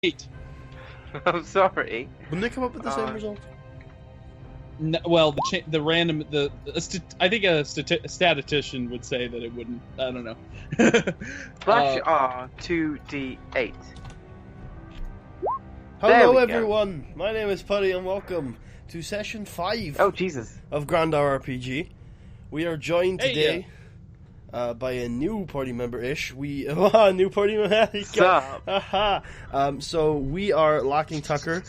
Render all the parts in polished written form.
8. I'm sorry. Wouldn't they come up with the same result? No, well, the random I think a statistician would say that it wouldn't. I don't know. Flash R2D8. Hello everyone, my name is Putty and welcome to session 5 Oh Jesus. of Grandaar RPG. We are joined today by a new party member-ish. New party member. So we are lacking Tucker.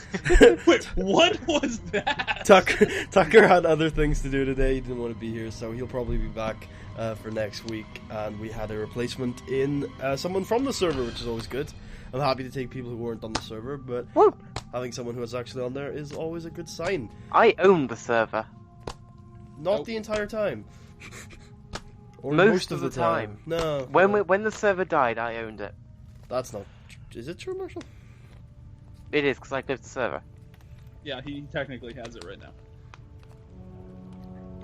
Wait, what was that? Tucker had other things to do today. He didn't want to be here, so he'll probably be back for next week. And we had a replacement in someone from the server, which is always good. I'm happy to take people who weren't on the server, but having someone who is actually on there is always a good sign. I own the server. Not the entire time. Or Most of the time. No. When the server died, I owned it. That's not... Is it true, Marshall? It is, because I lived the server. Yeah, he technically has it right now.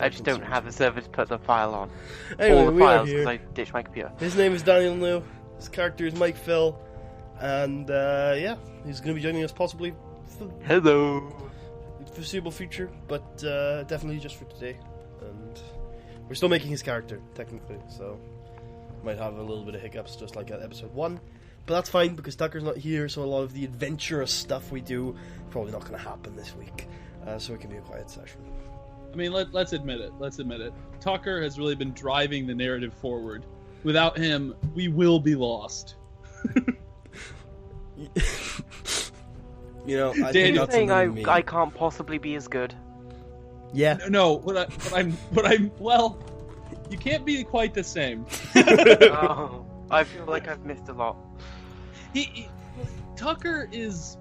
I just don't have a server to put the file on. Anyway, all the we are files, here. because I ditched my computer. His name is Daniel New. His character is Mike Phil. And, yeah, he's going to be joining us possibly for Hello. the foreseeable future, but definitely just for today. And we're still making his character, technically, so might have a little bit of hiccups, just like at episode 1. But that's fine, because Tucker's not here, so a lot of the adventurous stuff we do is probably not going to happen this week. So it can be a quiet session. I mean, let's admit it. Let's admit it. Tucker has really been driving the narrative forward. Without him, we will be lost. You know, I Daniel, think that's saying something I can't possibly be as good. Yeah. No, well, you can't be quite the same. Oh, I feel like I've missed a lot. Tucker is...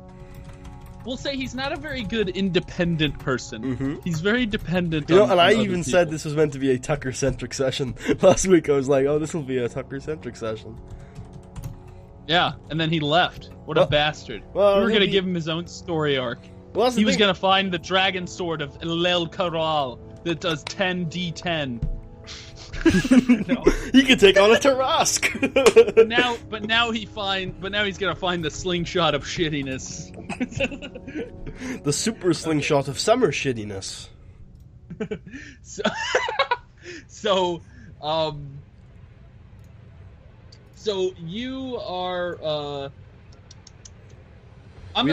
We'll say he's not a very good independent person. Mm-hmm. He's very dependent You know, on and I other even people. said this was meant to be a Tucker-centric session. Last week I was like, oh, this will be a Tucker-centric session. Yeah, and then he left. What a bastard. well, We were he'll going to be- give him his own story arc. Well, that's the He was thing. going to find the dragon sword of El Corral that does 10d10. No. He could take on a Tarask! But now he's going to find the slingshot of shittiness. The super slingshot of summer shittiness. So you are We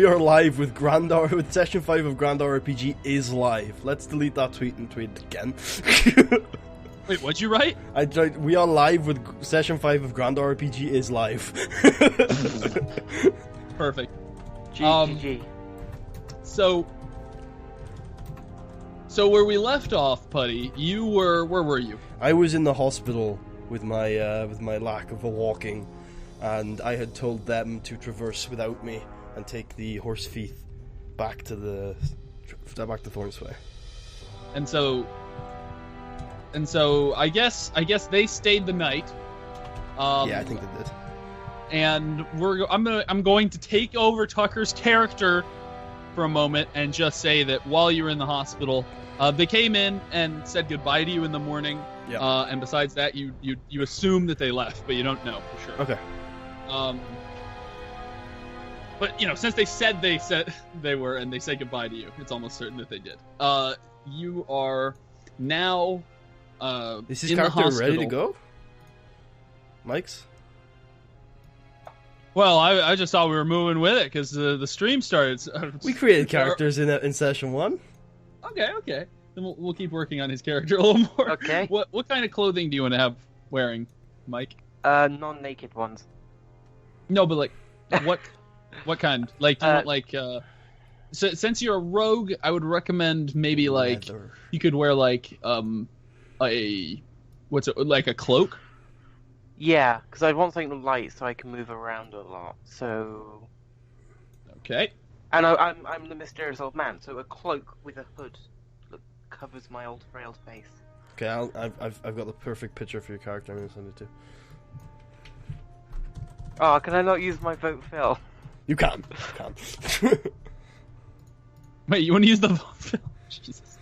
are live with Grandar. With session 5 of Grandar RPG is live. Let's delete that tweet and tweet it again. Wait, what'd you write? We are live with session 5 of Grandar RPG is live. Perfect. GGG. So where we left off, Putty, where were you? I was in the hospital with my lack of a walking, and I had told them to traverse without me and take the horse feet back to Thornsway. And so I guess they stayed the night. Yeah, I think they did. And I'm going to take over Tucker's character for a moment and just say that while you were in the hospital, they came in and said goodbye to you in the morning. Yeah. And besides that, you assume that they left, but you don't know for sure. Okay. But since they said they were and they said goodbye to you, it's almost certain that they did. You are now Is his in the character hospital. ready to go? Mike's? Well, I just thought we were moving with it because the stream started. We created characters in session 1. Okay. Then we'll keep working on his character a little more. Okay. What kind of clothing do you want to have wearing, Mike? Non-naked ones. No, but like, what kind? Like, do you want like, so since you're a rogue, I would recommend maybe like Leather. you could wear like like a cloak. Yeah, because I want something light so I can move around a lot. So, Okay. and I'm the mysterious old man, so a cloak with a hood that covers my old frail face. Okay, I've got the perfect picture for your character. I'm gonna send it to. Oh, can I not use my vote, Phil? You can. Wait, you want to use the? Jesus.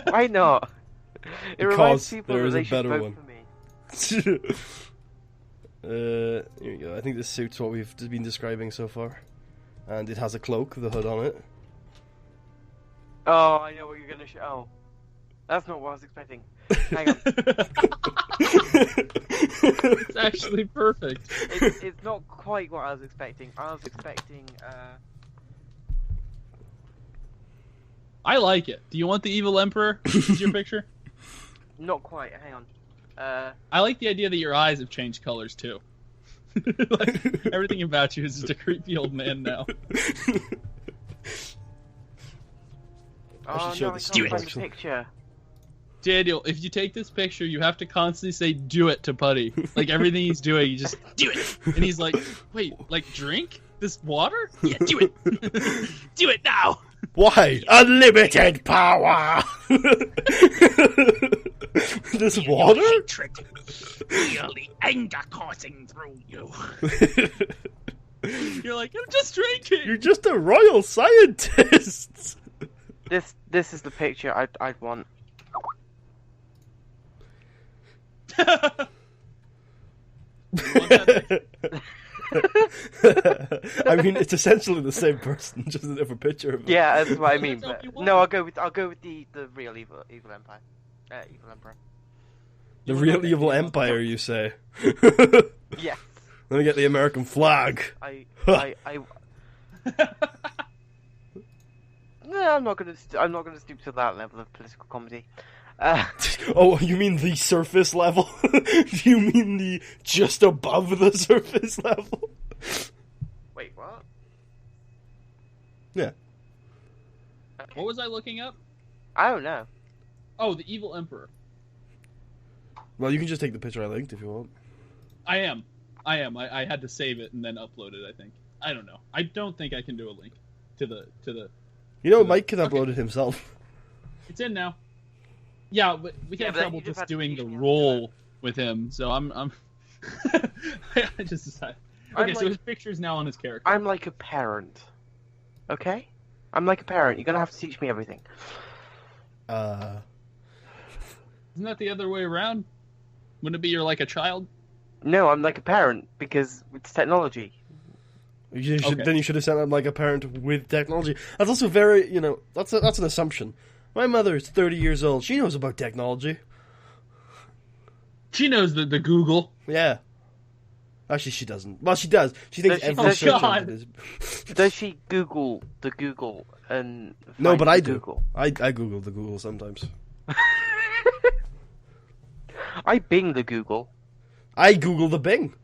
Why not? It Because reminds people there that is they a should better vote one. for me. Here we go. I think this suits what we've been describing so far. And it has a cloak with a hood on it. Oh, I know what you're gonna show. Oh, that's not what I was expecting. Hang on. It's actually perfect. It's not quite what I was expecting. I was expecting, I like it. Do you want the evil emperor? Is your picture? not quite. Hang on. I like the idea that your eyes have changed colors too. Like, everything about you is just a creepy old man now. Oh show no, I this can't to find you. the picture. Daniel, if you take this picture, you have to constantly say "do it" to Putty. Like everything he's doing, you just do it, and he's like, "Wait, like drink this water? Yeah, do it, do it now." Why? Unlimited power! This water? Hatred, really anger coursing through you. You're like, I'm just drinking. You're just a royal scientist! This is the picture I'd want. You want that? I mean, it's essentially the same person, just a different picture of him. Yeah, that's what I mean. That's what But you want. no, I'll go with the real evil empire. Evil emperor. The real evil empire, you say? Yes. Let me get the American flag. No, I'm not gonna stoop to that level of political comedy. Oh, you mean the surface level? You mean the just above the surface level? Wait, what? Yeah. Okay. What was I looking up? I don't know. Oh, the evil emperor. Well, you can just take the picture I linked if you want. I am. I had to save it and then upload it. I think. I don't know. I don't think I can do a link to the. You know, Mike can upload it himself. It's in now. Yeah, but we Yeah, have but trouble you just just have to doing teach the me how to do role with him, so I'm. I just decided. Okay, I'm so like- his picture's now on his character. I'm like a parent. Okay? I'm like a parent. You're gonna have to teach me everything. Isn't that the other way around? Wouldn't it be you're like a child? No, I'm like a parent because it's technology. Then you should have sent out like a parent with technology. That's also very, that's an assumption. My mother is 30 years old. She knows about technology. She knows the Google. Yeah. Actually, she doesn't. Well, she does. She thinks Does she- every does search God. engine is. Does she Google the Google and No, find but the I do. Google? I Google the Google sometimes. I Bing the Google. I Google the Bing.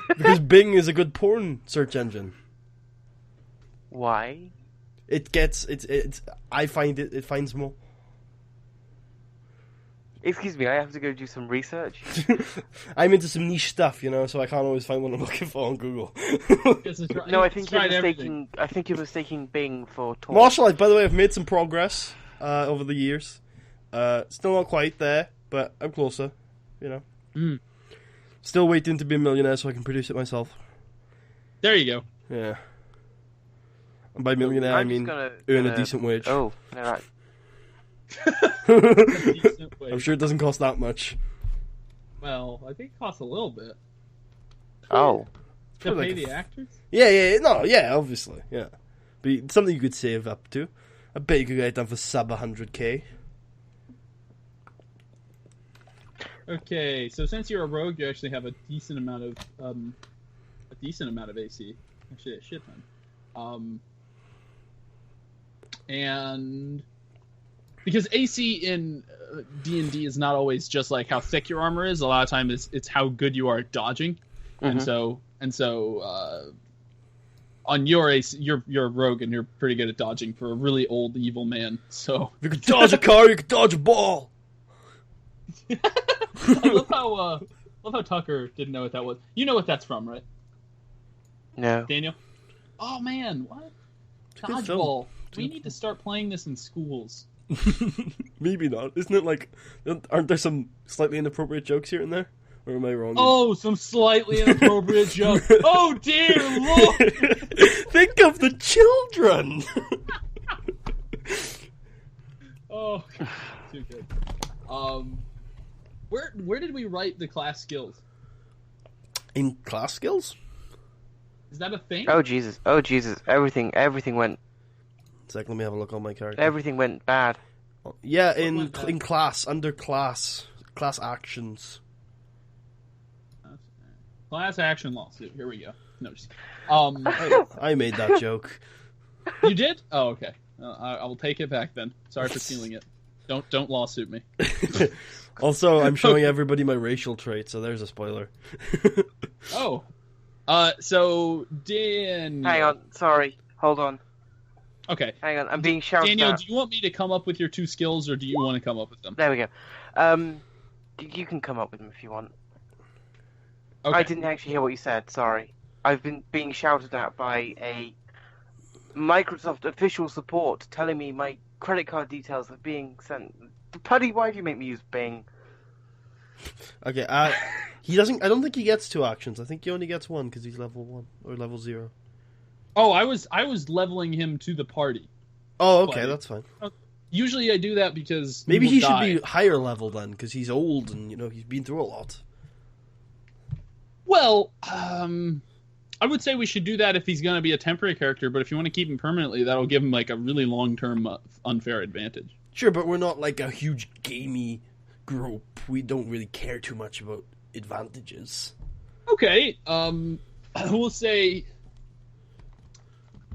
Because Bing is a good porn search engine. Why? It gets I find it finds more. Excuse me, I have to go do some research. I'm into some niche stuff, so I can't always find what I'm looking for on Google. No, I think you're mistaking. I think you're mistaking Bing for Tor. Martial arts, by the way, I've made some progress over the years. Still not quite there, but I'm closer. Mm. Still waiting to be a millionaire so I can produce it myself. There you go. Yeah. And by millionaire, I'm I just mean gonna earn a decent wage. Oh, no, right. Decent way. I'm sure it doesn't cost that much. Well, I think it costs a little bit Oh, to Like pay a the actors. Yeah, obviously, yeah. But it's something you could save up to. I bet you could get it done for sub 100k. Okay, so since you're a rogue, you actually have a decent amount of AC. Actually, a shit ton. And because AC in D&D is not always just like how thick your armor is. A lot of times it's how good you are at dodging. And so on your AC, you're a rogue and you're pretty good at dodging for a really old evil man. So If you could dodge a car, you could dodge a ball. I love how Tucker didn't know what that was. You know what that's from, right, no. Daniel? Oh man, what? a good Dodgeball. film. We need to start playing this in schools. Maybe not. Isn't it like? Aren't there some slightly inappropriate jokes here and there? Or am I wrong? Oh, some slightly inappropriate joke. Oh dear Lord! Think of the children. Oh, too good. Where did we write the class skills? In class skills? Is that a thing? Oh Jesus! Oh Jesus! Everything went. Let me have a look on my character. Everything went bad. Yeah, went bad? in class, under class actions. Class action lawsuit. Here we go. No, just, I made that joke. you did? Oh, okay. I will take it back then. Sorry for stealing it. Don't lawsuit me. Also, I'm showing everybody my racial trait, so there's a spoiler. Oh. So Dan. Hang on. Sorry. Hold on. Okay. Hang on. I'm being shouted Daniel, at. do you want me to come up with your 2 skills, or do you want to come up with them? There we go. You can come up with them if you want. Okay. I didn't actually hear what you said. Sorry. I've been being shouted at by a Microsoft official support telling me my credit card details are being sent. Puddy, why do you make me use Bing? Okay, he doesn't. I don't think he gets 2 actions. I think he only gets 1 because he's level 1 or level 0. Oh, I was leveling him to the party. Oh, okay, But- that's fine. Usually I do that because Maybe he will die. should be higher level then because he's old and he's been through a lot. Well, I would say we should do that if he's going to be a temporary character, but if you want to keep him permanently, that'll give him like a really long-term unfair advantage. Sure, but we're not like a huge gamey group. We don't really care too much about advantages. Okay, we'll say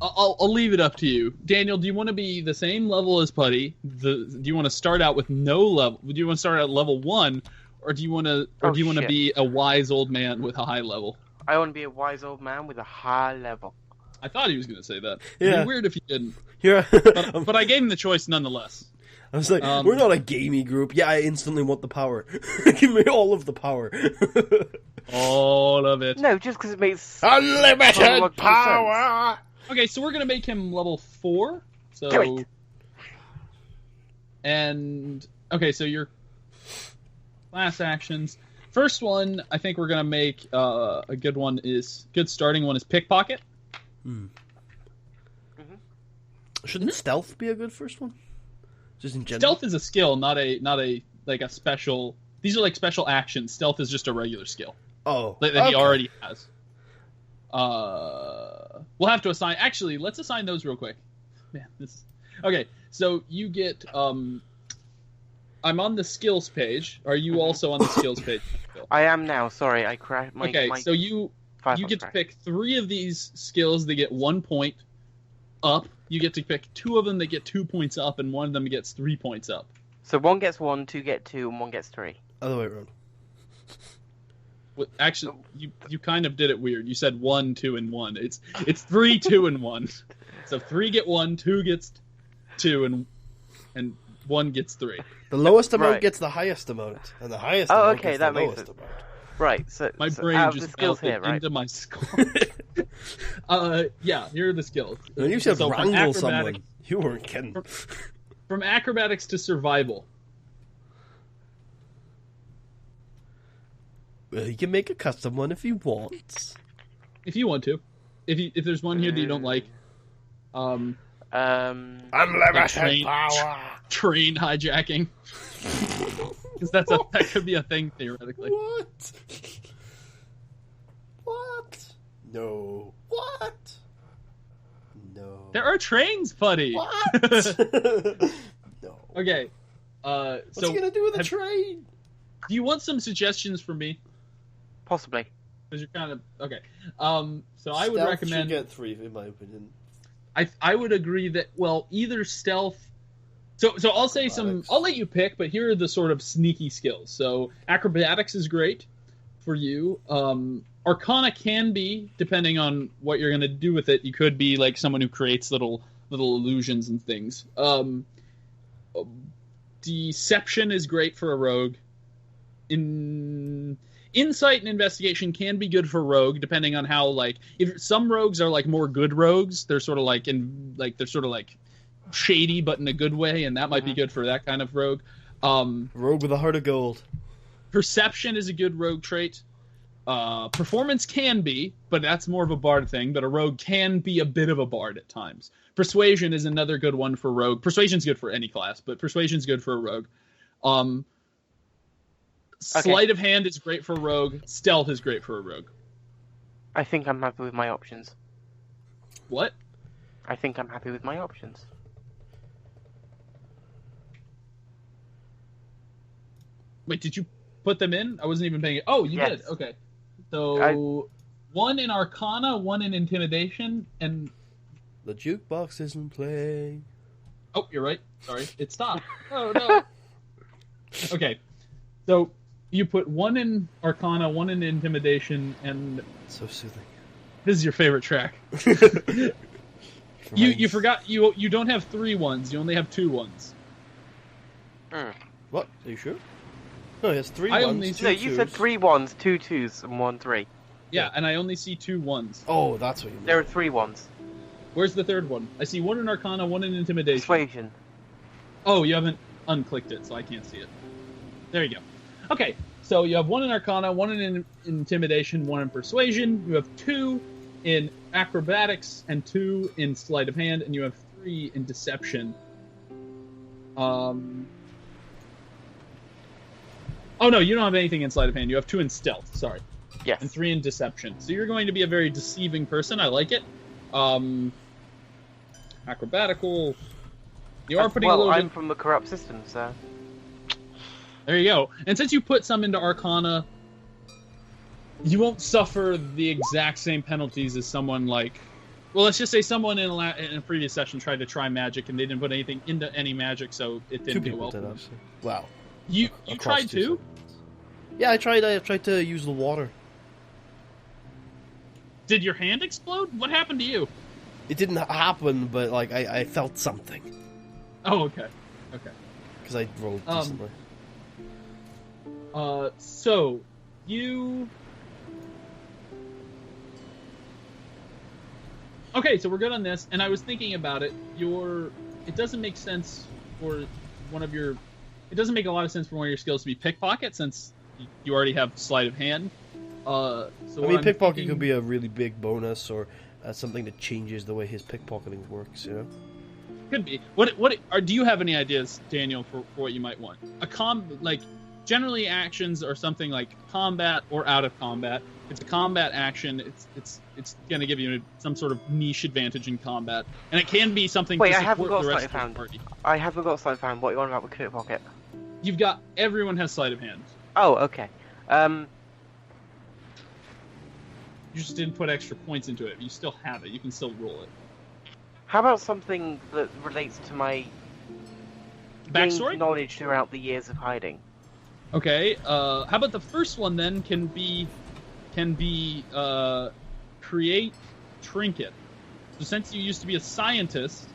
I'll leave it up to you. Daniel, do you want to be the same level as Putty? Do you want to start out with no level? Do you want to start at level 1, or do you want to shit. be a wise old man with a high level? I want to be a wise old man with a high level. I thought he was going to say that. Yeah. It'd be weird if he didn't. Yeah, But I gave him the choice nonetheless. I was like, we're not a gamey group. Yeah, I instantly want the power. Give me all of the power. All of it. No, just because it makes Unlimited chronological power! Okay, so we're going to make him level 4. So, Do it. And, okay, so your class actions. First one, I think we're going to make a good starting one is pickpocket. Shouldn't stealth be a good first one? Just in general. Stealth is a skill, not a special. These are like special actions. Stealth is just a regular skill Oh, that he already has. We'll have to assign. Actually, let's assign those real quick. Man, okay. So you get. I'm on the skills page. Are you also on the skills page? I am now. Sorry, I crashed. Okay, so you get to pick 3 of these skills. They get 1 point up. You get to pick 2 of them. They get 2 points up, and 1 of them gets 3 points up. So 1 gets 1, 2 get 2, and 1 gets 3. Other way around. Actually, you kind of did it weird. You said 1, 2, and 1. It's 3, 2, and 1. So 3 get 1, 2 gets 2, and 1 gets 3. The lowest amount Right. gets the highest amount, and the highest Oh, amount okay, gets that the makes lowest sense. amount. Right. So My so brain out of just the skills melted here, right? into my skull. Yeah, here are the skills. When you said So from wrangle acrobatic- someone, you weren't kidding. From acrobatics to survival. Well, he can make a custom one if he wants. If you want to. If there's one here that you don't like. Unlimited train- power! Train hijacking. Because that could be a thing theoretically. What? What? No. What? No. There are trains, buddy. What? No. Okay. What's So he gonna do with a train? do you want some suggestions from me? Possibly. Because you're kind of okay. So I would Stealth recommend. should get 3, in my opinion. I would agree that either stealth. So I'll say Acrobatics. I'll let you pick, but here are the sort of sneaky skills. So acrobatics is great for you. Arcana can be, depending on what you're going to do with it. You could be like someone who creates little illusions and things. Deception is great for a rogue. Insight and investigation can be good for rogue, depending on how if some rogues are more good rogues, they're sort of shady, but in a good way, and that might be good for that kind of rogue. Rogue with a heart of gold. Perception is a good rogue trait. Performance can be, but that's more of a bard thing. But a rogue can be a bit of a bard at times. Persuasion is another good one for rogue. Persuasion's good for any class, but persuasion's good for a rogue. Sleight of hand is great for a rogue. Stealth is great for a rogue. I think I'm happy with my options. What? I think I'm happy with my options. Wait, did you put them in? I wasn't even paying it. Oh, you Yes. did. Okay. So, one in Arcana, one in Intimidation, and... The jukebox isn't playing. Oh, you're right. Sorry. It stopped. Oh, no. Okay. So, you put one in Arcana, one in Intimidation, and... So soothing. This is your favorite track. You forgot, you don't have 3 ones. You only have 2 ones. What? Are you sure? No, he has 3 I ones, only- 2 No, you said twos. 3 1s, 2 2s, and 1 3. Yeah, and I only see 2 ones. Oh, that's what you mean. There are 3 1s. Where's the third one? I see one in Arcana, one in Intimidation. Persuasion. Oh, you haven't unclicked it, so I can't see it. There you go. Okay, so you have one in Arcana, one in Intimidation, one in Persuasion. You have 2 in Acrobatics and 2 in Sleight of Hand, and you have 3 in Deception. Oh no, you don't have anything in Sleight of Hand. You have 2 in Stealth. Sorry. Yes. And 3 in Deception. So you're going to be a very deceiving person. I like it. Acrobatical. You are putting a little I'm bit... from the corrupt system, so... There you go. And since you put some into Arcana, you won't suffer the exact same penalties as someone like... Well, let's just say someone in a previous session tried to try magic and they didn't put anything into any magic, so it 2 didn't go people well. did, actually. Wow. You Across tried 2 to? segments. Yeah, I tried to use the water. Did your hand explode? What happened to you? It didn't happen, but like I felt something. Oh, okay. Okay. Because I rolled decently. So, you... Okay, so we're good on this, and I was thinking about it. It doesn't make sense for one of your... It doesn't make a lot of sense for one of your skills to be pickpocket, since you already have sleight of hand. So I mean, pickpocket could be a really big bonus, or something that changes the way his pickpocketing works, you know? Could be. Do you have any ideas, Daniel, for what you might want? Generally actions are something like combat or out of combat. If it's a combat action, it's going to give you some sort of niche advantage in combat, and it can be something Wait, to I haven't support got the sleight rest of of hand. the party. I haven't got sleight of hand. What are you on about with pickpocket? You've got everyone has sleight of hand. Oh, okay. You just didn't put extra points into it. You still have it. You can still roll it. How about something that relates to my Backstory? gained knowledge throughout the years of hiding? Okay. How about the first one then? Can be create trinket. So since you used to be a scientist,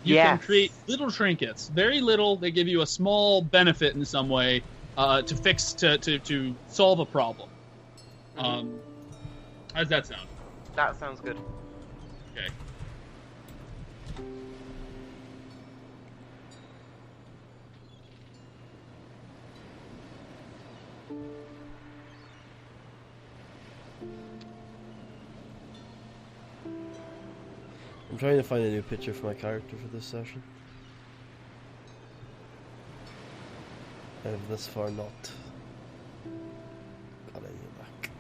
you can create little trinkets. Very little. They give you a small benefit in some way to solve a problem. How does that sound? That sounds good. Okay. I'm trying to find a new picture for my character for this session. I have thus far not got any back.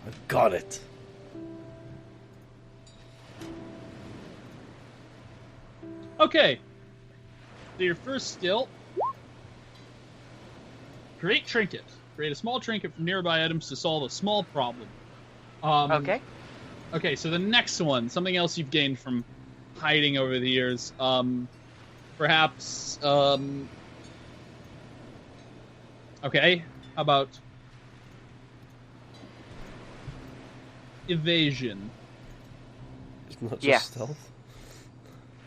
I've got it. Okay. So your first skill, create trinket. Create a small trinket from nearby items to solve a small problem. Okay. Okay, so the next one, something else you've gained from hiding over the years. Perhaps, okay, how about evasion? It's not just Yes. stealth.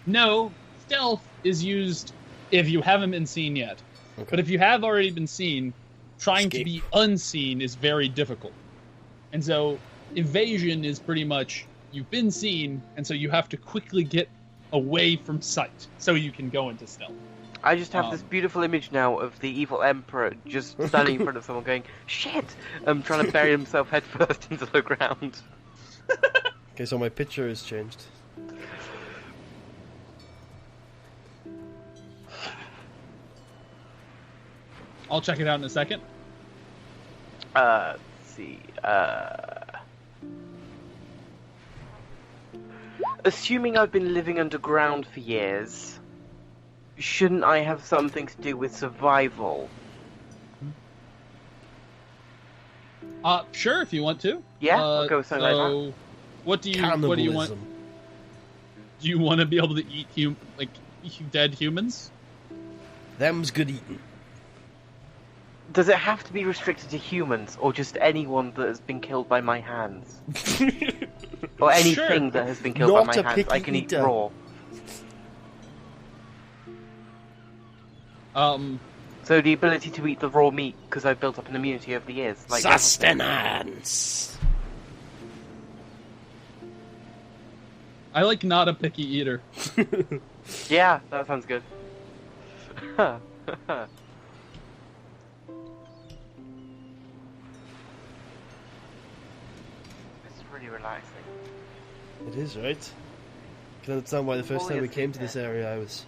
No, stealth is used if you haven't been seen yet. Okay. But if you have already been seen, trying Escape. to be unseen is very difficult. And so evasion is pretty much you've been seen, and so you have to quickly get away from sight so you can go into stealth. I just have this beautiful image now of the evil emperor just standing in front of someone going, shit! Trying to bury himself headfirst into the ground. Okay, so my picture has changed. I'll check it out in a second. Let's see. Assuming I've been living underground for years, shouldn't I have something to do with survival? Sure, if you want to. Yeah, I'll go with something like that. What do you want? Cannibalism. Do you want to be able to eat dead humans? Them's good eating. Does it have to be restricted to humans, or just anyone that has been killed by my hands? Or anything that has been killed by my hands, I can eat raw. So the ability to eat the raw meat, because I've built up an immunity over the years. Like sustenance! I like not a picky eater. Yeah, that sounds good. It's really relaxing. It is, right? I can understand why the first time we came to this area I was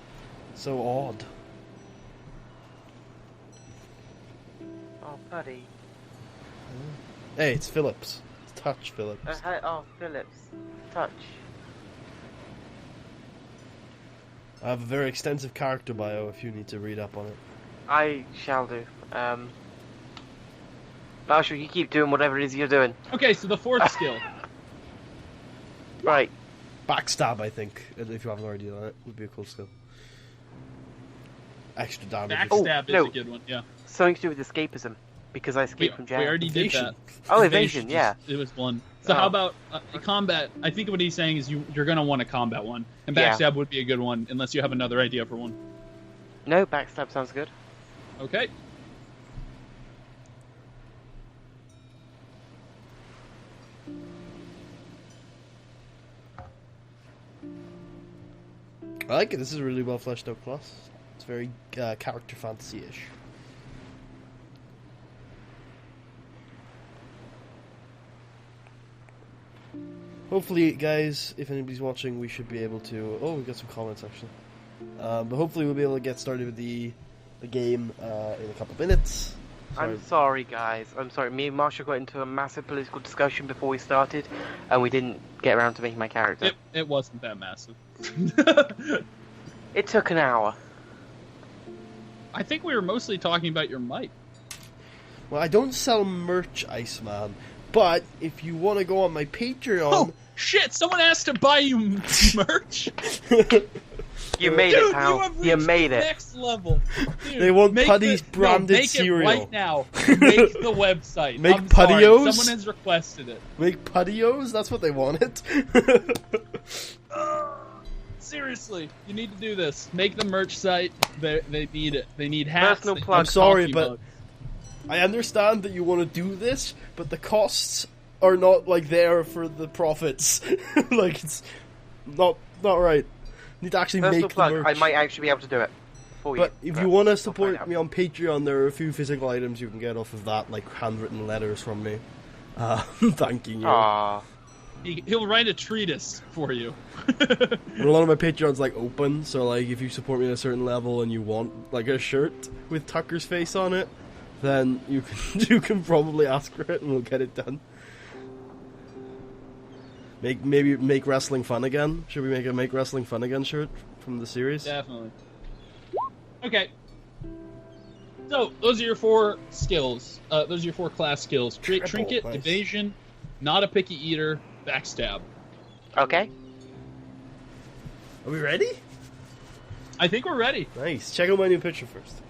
so awed. Oh, buddy. Hey, it's Phillips. It's Touch Phillips. Oh, Phillips. Touch. I have a very extensive character bio if you need to read up on it. I shall do. Marshall, you keep doing whatever it is you're doing. Okay, so the fourth skill. Right. Backstab, I think, if you haven't already done it, would be a cool skill. Extra damage. Backstab is a good one, yeah. Something to do with escapism, because I escaped from jail. We already did that. Oh, evasion, yeah. It was one. So how about combat? I think what he's saying is you're going to want a combat one. And backstab would be a good one, unless you have another idea for one. No, backstab sounds good. Okay. I like it. This is a really well fleshed out class. It's very character fantasy-ish. Hopefully, guys, if anybody's watching, we should be able to... Oh, we got some comments, actually. But hopefully we'll be able to get started with the game in a couple of minutes. Sorry. I'm sorry, guys. I'm sorry. Me and Marshall got into a massive political discussion before we started, and we didn't get around to making my character. It wasn't that massive. It took an hour. I think we were mostly talking about your mic. Well, I don't sell merch, Iceman, but if you want to go on my Patreon... Oh, shit! Someone asked to buy you merch? You made it, pal. You made it. Next level. Dude, they want Putty's branded cereal. Make it right now. Make the website. Make Puttios? Someone has requested it. Make Puttios? That's what they wanted. Seriously, you need to do this. Make the merch site. They need it. They need hats. Personal plug. I'm sorry, but I understand that you want to do this, but the costs are not like there for the profits. Like it's not right. You need to actually make the merch. I might actually be able to do it for you. But if you want to support me on Patreon, there are a few physical items you can get off of that, like handwritten letters from me, thanking you. Aww. He'll write a treatise for you. A lot of my Patreon's like open, so like if you support me at a certain level and you want like a shirt with Tucker's face on it, then you can probably ask for it and we'll get it done. Maybe make wrestling fun again. Should we make wrestling fun again shirt from the series? Definitely. Okay. So those are your 4 skills. Those are your 4 class skills: create trinket, nice. evasion, not a picky eater, backstab. Okay. Are we ready? I think we're ready. Nice. Check out my new picture first.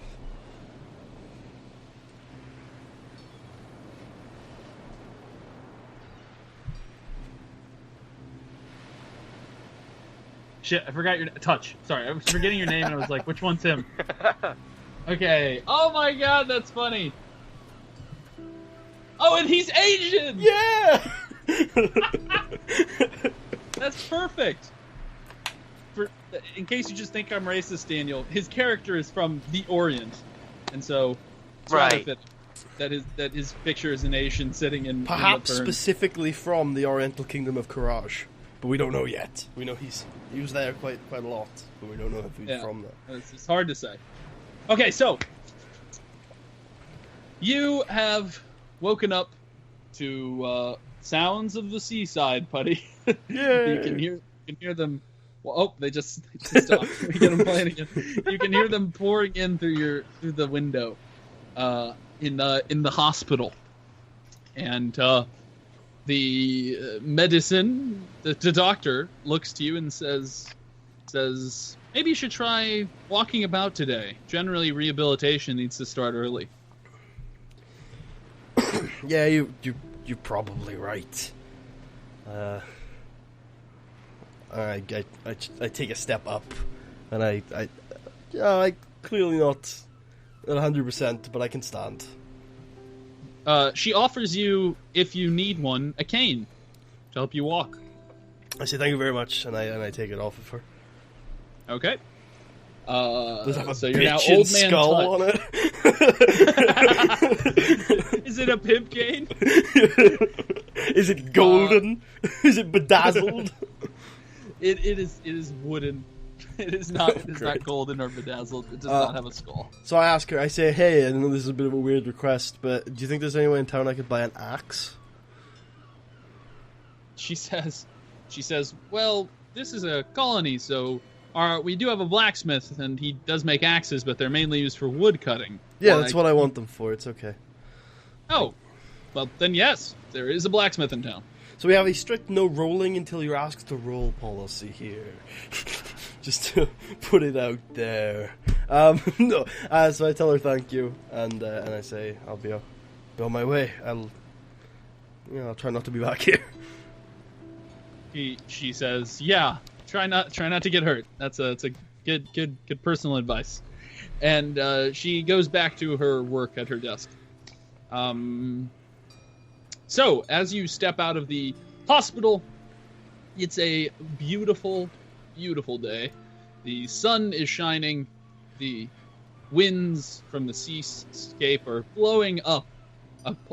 Shit, I forgot your touch. Sorry, I was forgetting your name and I was like, which one's him? Okay. Oh my god, that's funny. Oh, and he's Asian! Yeah! That's perfect. in case you just think I'm racist, Daniel, his character is from the Orient, and so it's rather fitting that his picture is an Asian sitting in Perhaps in specifically from the Oriental Kingdom of Courage, but we don't know yet. We know he was there quite a lot, but we don't know if he's from there. It's hard to say. Okay, so you have woken up to sounds of the seaside, Putty. Yay! You can hear them. Well, they just stopped. We get them playing again. You can hear them pouring in through the window, in the hospital, and the medicine, the doctor looks to you and says, maybe you should try walking about today. Generally, rehabilitation needs to start early. Yeah, you're probably right. I take a step up, and I clearly not 100%, but I can stand. She offers you, if you need one, a cane to help you walk. I say thank you very much, and I take it off of her. Okay. Does it have a so you're now bitchin' old man skull Tut. on it? Is it a pimp cane? Is it golden? Is it bedazzled? It is wooden. It is not golden or bedazzled. It does not have a skull. So I ask her, I say, hey, I know this is a bit of a weird request, but do you think there's anywhere in town I could buy an axe? She says, well, this is a colony, so we do have a blacksmith, and he does make axes, but they're mainly used for wood cutting. Yeah, that's what I want them for. It's okay. Oh, well, then yes, there is a blacksmith in town. So we have a strict no rolling until you're asked to roll policy here. Just to put it out there. No. So I tell her thank you, and I say I'll be on my way. I'll try not to be back here. She says, yeah, try not to get hurt. That's a good personal advice. And she goes back to her work at her desk. So, as you step out of the hospital, it's a beautiful, beautiful day. The sun is shining. The winds from the seascape are blowing up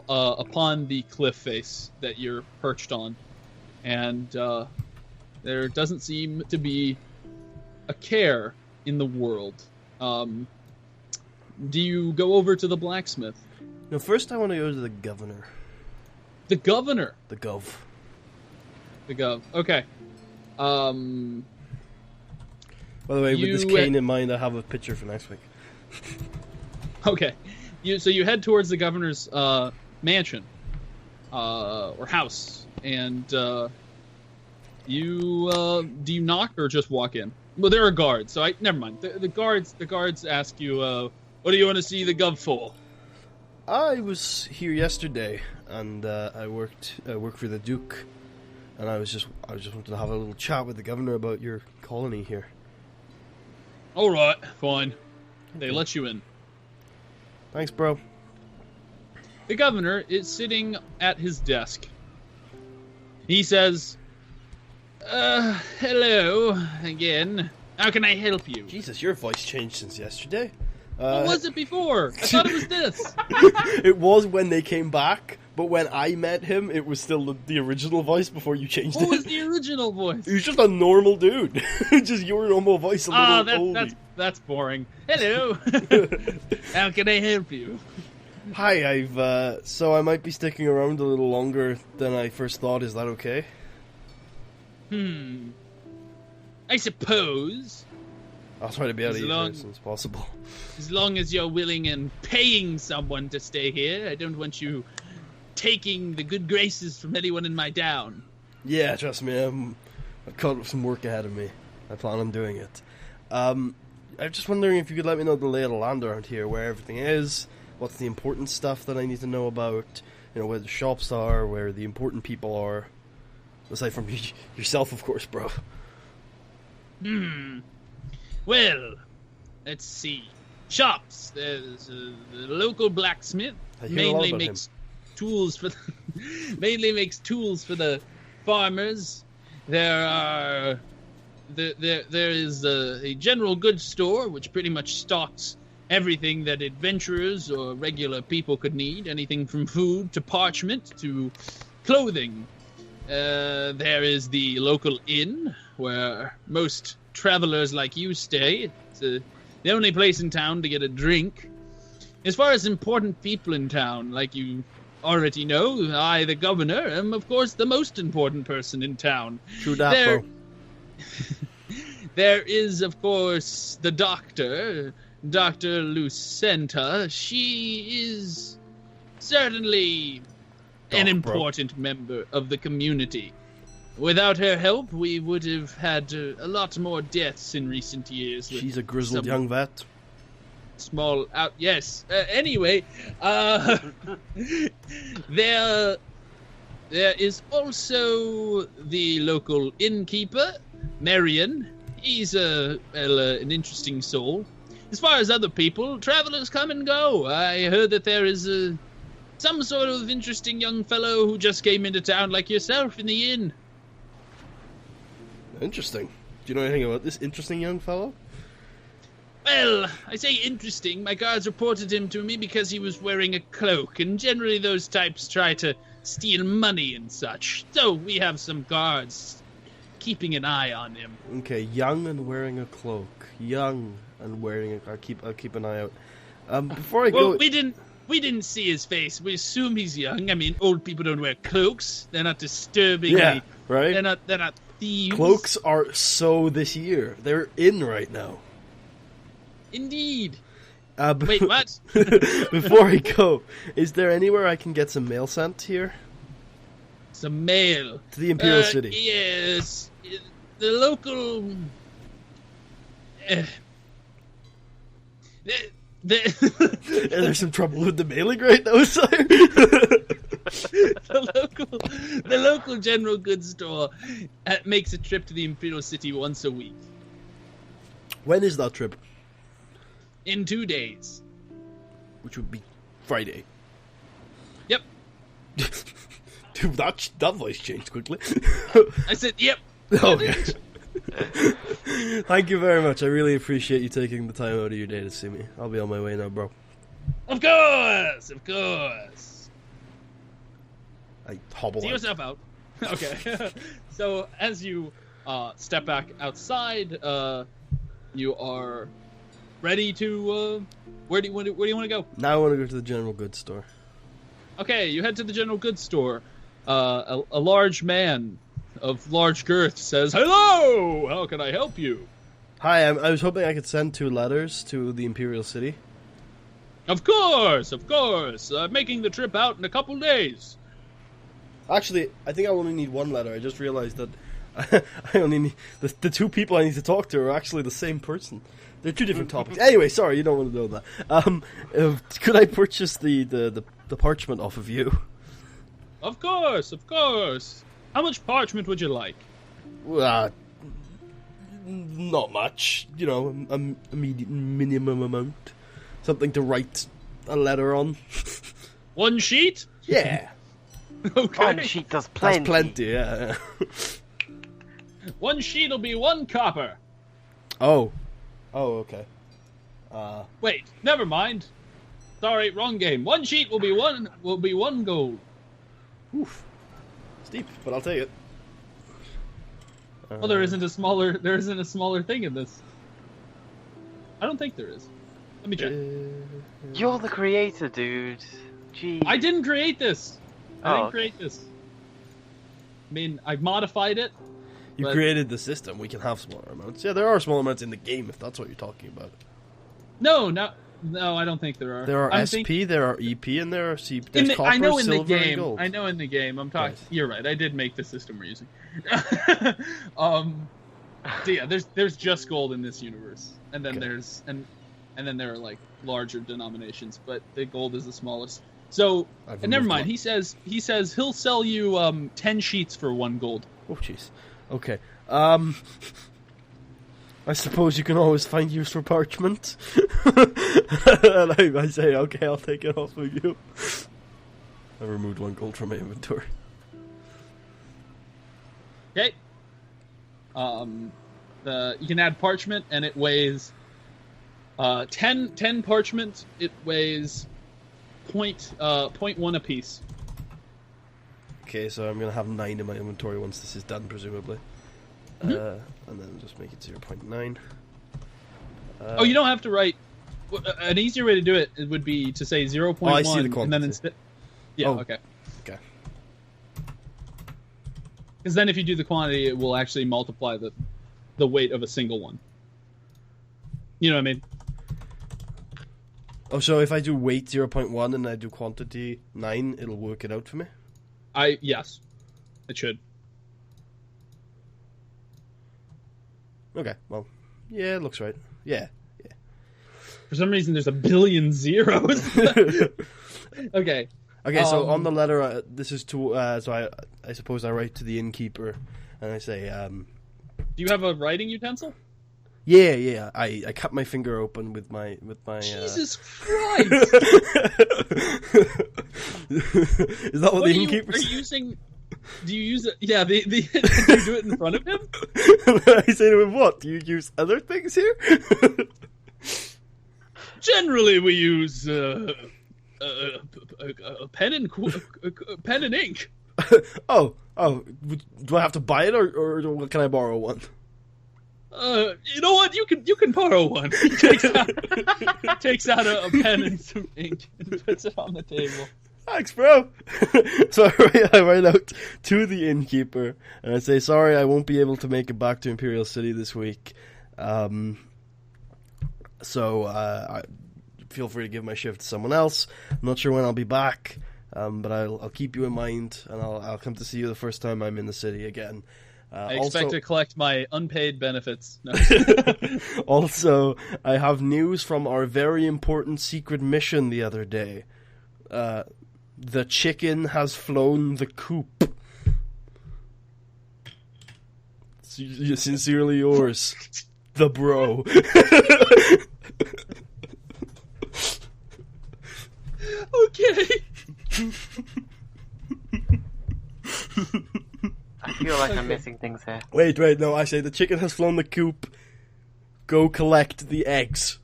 upon the cliff face that you're perched on. And there doesn't seem to be a care in the world. Do you go over to the blacksmith? No, first I want to go to the governor. The governor? The gov. The gov. Okay. By the way, with this cane in mind, I have a picture for next week. Okay. So you head towards the governor's mansion. Or house. And do you knock or just walk in? Well, there are guards, so never mind. The guards ask you, what do you want to see the gov for? I was here yesterday, and I work for the Duke, and I just wanted to have a little chat with the governor about your colony here. All right, fine. They let you in. Thanks, bro. The governor is sitting at his desk. He says, hello again. How can I help you? Jesus, your voice changed since yesterday. What was it before? I thought it was this. It was when they came back, but when I met him, it was still the original voice before you changed it. What was the original voice? He was just a normal dude. Just your normal voice, a little oldie. That's boring. Hello. How can I help you? Hi, so I might be sticking around a little longer than I first thought. Is that okay? I suppose. I'll try to be out of here as soon as possible. As long as you're willing and paying someone to stay here, I don't want you taking the good graces from anyone in my town. Yeah, trust me, I've got some work ahead of me. I plan on doing it. I'm just wondering if you could let me know the lay of the land around here, where everything is, what's the important stuff that I need to know about, where the shops are, where the important people are. Aside from yourself, of course, bro. Well, let's see. Shops. There's the local blacksmith. Mainly makes tools for the farmers. There are there is a general goods store which pretty much stocks everything that adventurers or regular people could need, anything from food to parchment to clothing. There is the local inn where most travelers like you stay. It's the only place in town to get a drink. As far as important people in town, like you already know, I, the governor, am of course the most important person in town. True that, bro. There is, of course, the doctor, Dr. Lucenta. She is certainly an important member of the community. Without her help, we would have had a lot more deaths in recent years. She's a grizzled young vet. Small out, yes. Anyway, there is also the local innkeeper, Marion. He's an interesting soul. As far as other people, travelers come and go. I heard that there is some sort of interesting young fellow who just came into town like yourself in the inn. Interesting. Do you know anything about this interesting young fellow? Well, I say interesting. My guards reported him to me because he was wearing a cloak, and generally those types try to steal money and such. So we have some guards keeping an eye on him. Okay, young and wearing a cloak. Young and wearing a... I'll keep an eye out. Before I go... we didn't see his face. We assume he's young. I mean, old people don't wear cloaks. They're not disturbing. Yeah, right? They're not thieves. Cloaks are so this year. They're in right now. Indeed. Wait, what? Before I go, is there anywhere I can get some mail sent here? Some mail? To the Imperial City. Yes. The local... There's some trouble with the mailing right now, sire. The local general goods store makes a trip to the Imperial City once a week. When is that trip? In 2 days. Which would be Friday. Yep. Dude, that voice changed quickly. I said, yep. Okay. Thank you very much. I really appreciate you taking the time out of your day to see me. I'll be on my way now, bro. Of course. I hobble See out. yourself out. Okay. So as you step back outside, you are ready to. Where do you want to go? Now I want to go to the general goods store. Okay, you head to the general goods store. A large man of large girth says, "Hello, how can I help you?" Hi, I was hoping I could send 2 letters to the Imperial City. Of course. Making the trip out in a couple days. Actually, I think I only need 1 letter. I just realized that I only need... The 2 people I need to talk to are actually the same person. They're 2 different topics. Anyway, sorry, you don't want to know that. Could I purchase the parchment off of you? Of course. How much parchment would you like? Not much. You know, a minimum amount. Something to write a letter on. 1 sheet? Yeah. Okay. 1 sheet does plenty. That's plenty, yeah. 1 sheet will be 1 copper. Oh, okay. Wait, never mind. Sorry, wrong game. 1 sheet will be one gold. Oof. Steep, but I'll take it. Well, there isn't a smaller thing in this. I don't think there is. Let me check. You're the creator, dude. Gee. I didn't create this. I didn't okay. create this. I mean, I've modified it. You created the system. We can have smaller amounts. Yeah, there are small amounts in the game, if that's what you're talking about. No, I don't think there are. There are SP, there are EP, and there are C. There's copper, I know in the silver, and game. gold. I know in the game. I'm talking. Right. You're right. I did make the system we're using. So yeah, there's just gold in this universe, and then there's and then there are like larger denominations, but the gold is the smallest. So never mind. He says he'll sell you 10 sheets for 1 gold. Oh jeez. Okay. I suppose you can always find use for parchment. And I say, okay, I'll take it off of you. I removed 1 gold from my inventory. Okay. You can add parchment, and it weighs 10 parchment. It weighs point 0.1 apiece. Okay, so I'm gonna have 9 in my inventory once this is done, presumably. And then just make it 0.9. Oh, you don't have to write. An easier way to do it would be to say 0.1, I see the and quantity. then instead. Yeah. Oh. Okay. Okay. Because then, if you do the quantity, it will actually multiply the weight of a single one. You know what I mean? Oh, so if I do weight 0.1 and I do quantity 9, it'll work it out for me? Yes, it should. Okay, well, yeah, it looks right. Yeah. For some reason, there's a billion zeros. Okay. Okay, so on the letter, this is to, so I suppose I write to the innkeeper, and I say, Do you have a writing utensil? yeah, I cut my finger open with my Jesus Christ! Is that what the innkeeper are you using? Do you use it? Yeah, do you do it in front of him? I say to him, what? Do you use other things here? Generally, we use a pen and pen and ink. Oh, do I have to buy it, or can I borrow one? You know what? You can borrow one. He takes out a pen and some ink and puts it on the table. Thanks, bro. So I write out to the innkeeper, and I say, sorry, I won't be able to make it back to Imperial City this week. So feel free to give my shift to someone else. I'm not sure when I'll be back, but I'll keep you in mind, and I'll come to see you the first time I'm in the city again. I expect to collect my unpaid benefits. No. Also, I have news from our very important secret mission the other day. The chicken has flown the coop. Sincerely yours, the bro. Okay. I feel like I'm missing things here. Wait, no, I say the chicken has flown the coop. Go collect the eggs.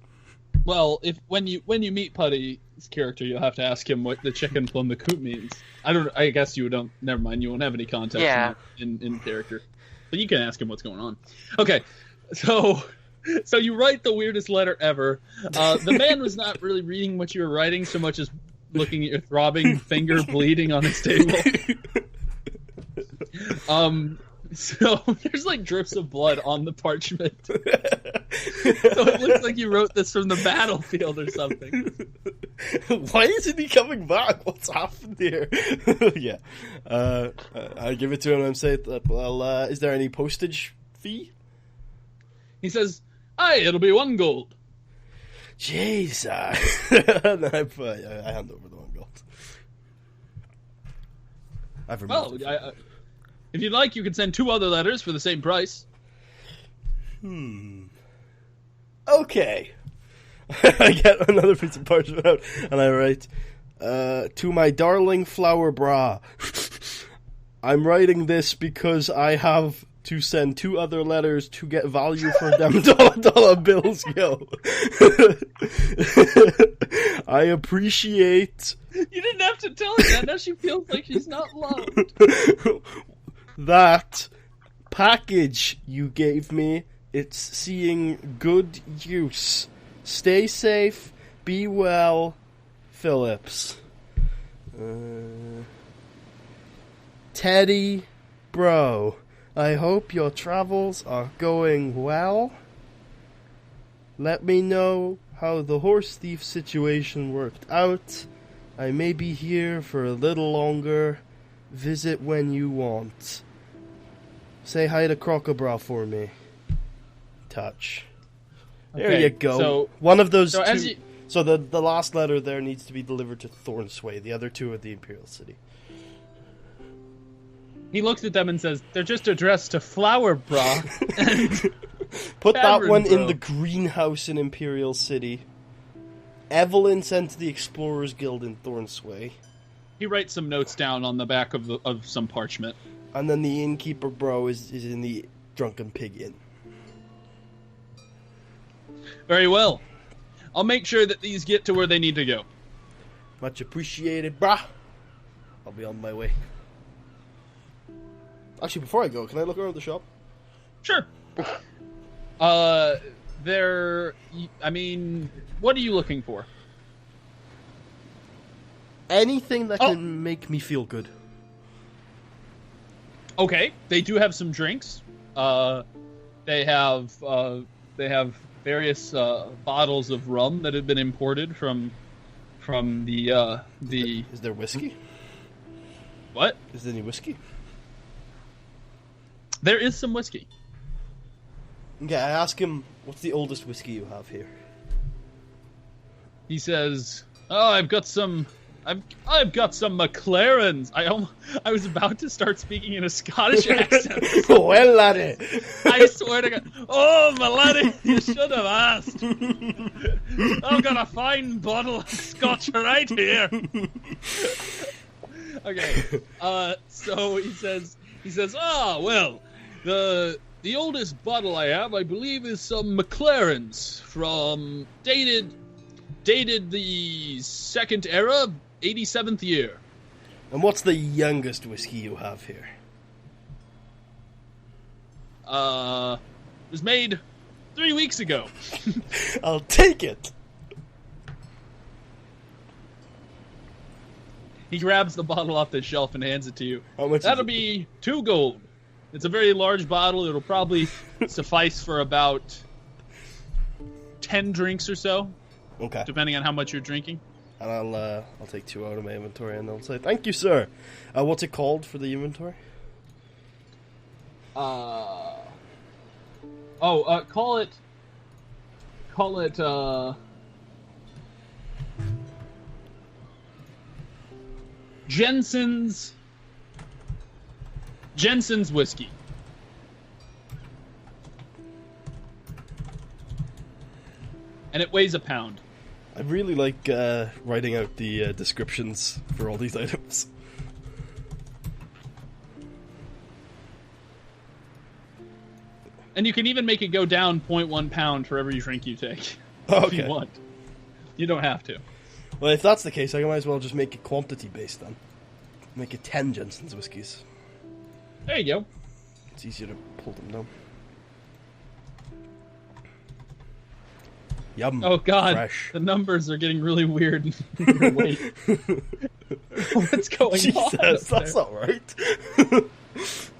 Well, when you meet Putty's character, you'll have to ask him what the chicken from the coop means. I guess you don't. Never mind. You won't have any context in character, but you can ask him what's going on. Okay, so you write the weirdest letter ever. The man was not really reading what you were writing so much as looking at your throbbing finger bleeding on his table. So there's like drips of blood on the parchment. So it looks like you wrote this from the battlefield or something. Why isn't he coming back? What's happened here? Yeah. I give it to him and say, well, is there any postage fee? He says, aye, it'll be 1 gold. Jeez. And I hand over the 1 gold. I've removed it. If you'd like, you can send 2 other letters for the same price. Okay. I get another piece of parchment out, and I write, to my darling flower bra, I'm writing this because I have to send 2 other letters to get value for them dollar bills, yo. I appreciate... You didn't have to tell her that. Now she feels like she's not loved. That package you gave me, it's seeing good use. Stay safe, be well, Phillips. Teddy, bro, I hope your travels are going well. Let me know how the horse thief situation worked out. I may be here for a little longer. Visit when you want. Say hi to Crocobra for me. Touch. There Okay, you go. so- One of those so two. as you- So the last letter there needs to be delivered to Thornsway. The other 2 are the Imperial City. He looks at them and says, they're just addressed to Flower Bra. Put that Tavern, one in bro. the greenhouse in Imperial City. Evelyn sent to the Explorers Guild in Thornsway. He writes some notes down on the back of some parchment. And then the innkeeper bro is in the Drunken Pig Inn. Very well. I'll make sure that these get to where they need to go. Much appreciated, brah. I'll be on my way. Actually, before I go, can I look around the shop? Sure. I mean, what are you looking for? Anything that can make me feel good. Okay, they do have some drinks. They have various bottles of rum that have been imported from the. Is there whiskey? What? Is there any whiskey? There is some whiskey. Okay, I ask him, what's the oldest whiskey you have here? He says, "Oh, I've got some McLarens." I was about to start speaking in a Scottish accent. Well, laddie. I swear to God. Oh, my laddie, you should have asked. I've got a fine bottle of Scotch right here. Okay. So he says, well, the oldest bottle I have, I believe, is some McLarens from dated the Second Era, 87th year. And what's the youngest whiskey you have here? It was made 3 weeks ago. I'll take it. He grabs the bottle off the shelf and hands it to you. How much? That'll be 2 gold. It's a very large bottle. It'll probably suffice for about 10 drinks or so. Okay. Depending on how much you're drinking. And I'll take 2 out of my inventory and I'll say, thank you, sir. What's it called for the inventory? Call it, Jensen's whiskey. And it weighs a pound. I really like writing out the descriptions for all these items. And you can even make it go down 0.1 pound for every drink you take. Oh, if you want. You don't have to. Well, if that's the case, I might as well just make it quantity-based then. Make it 10 Jensen's whiskies. There you go. It's easier to pull them down. Yum. Oh god, Fresh. the numbers are getting really weird. Wait. What's going Jesus, on? that's not right.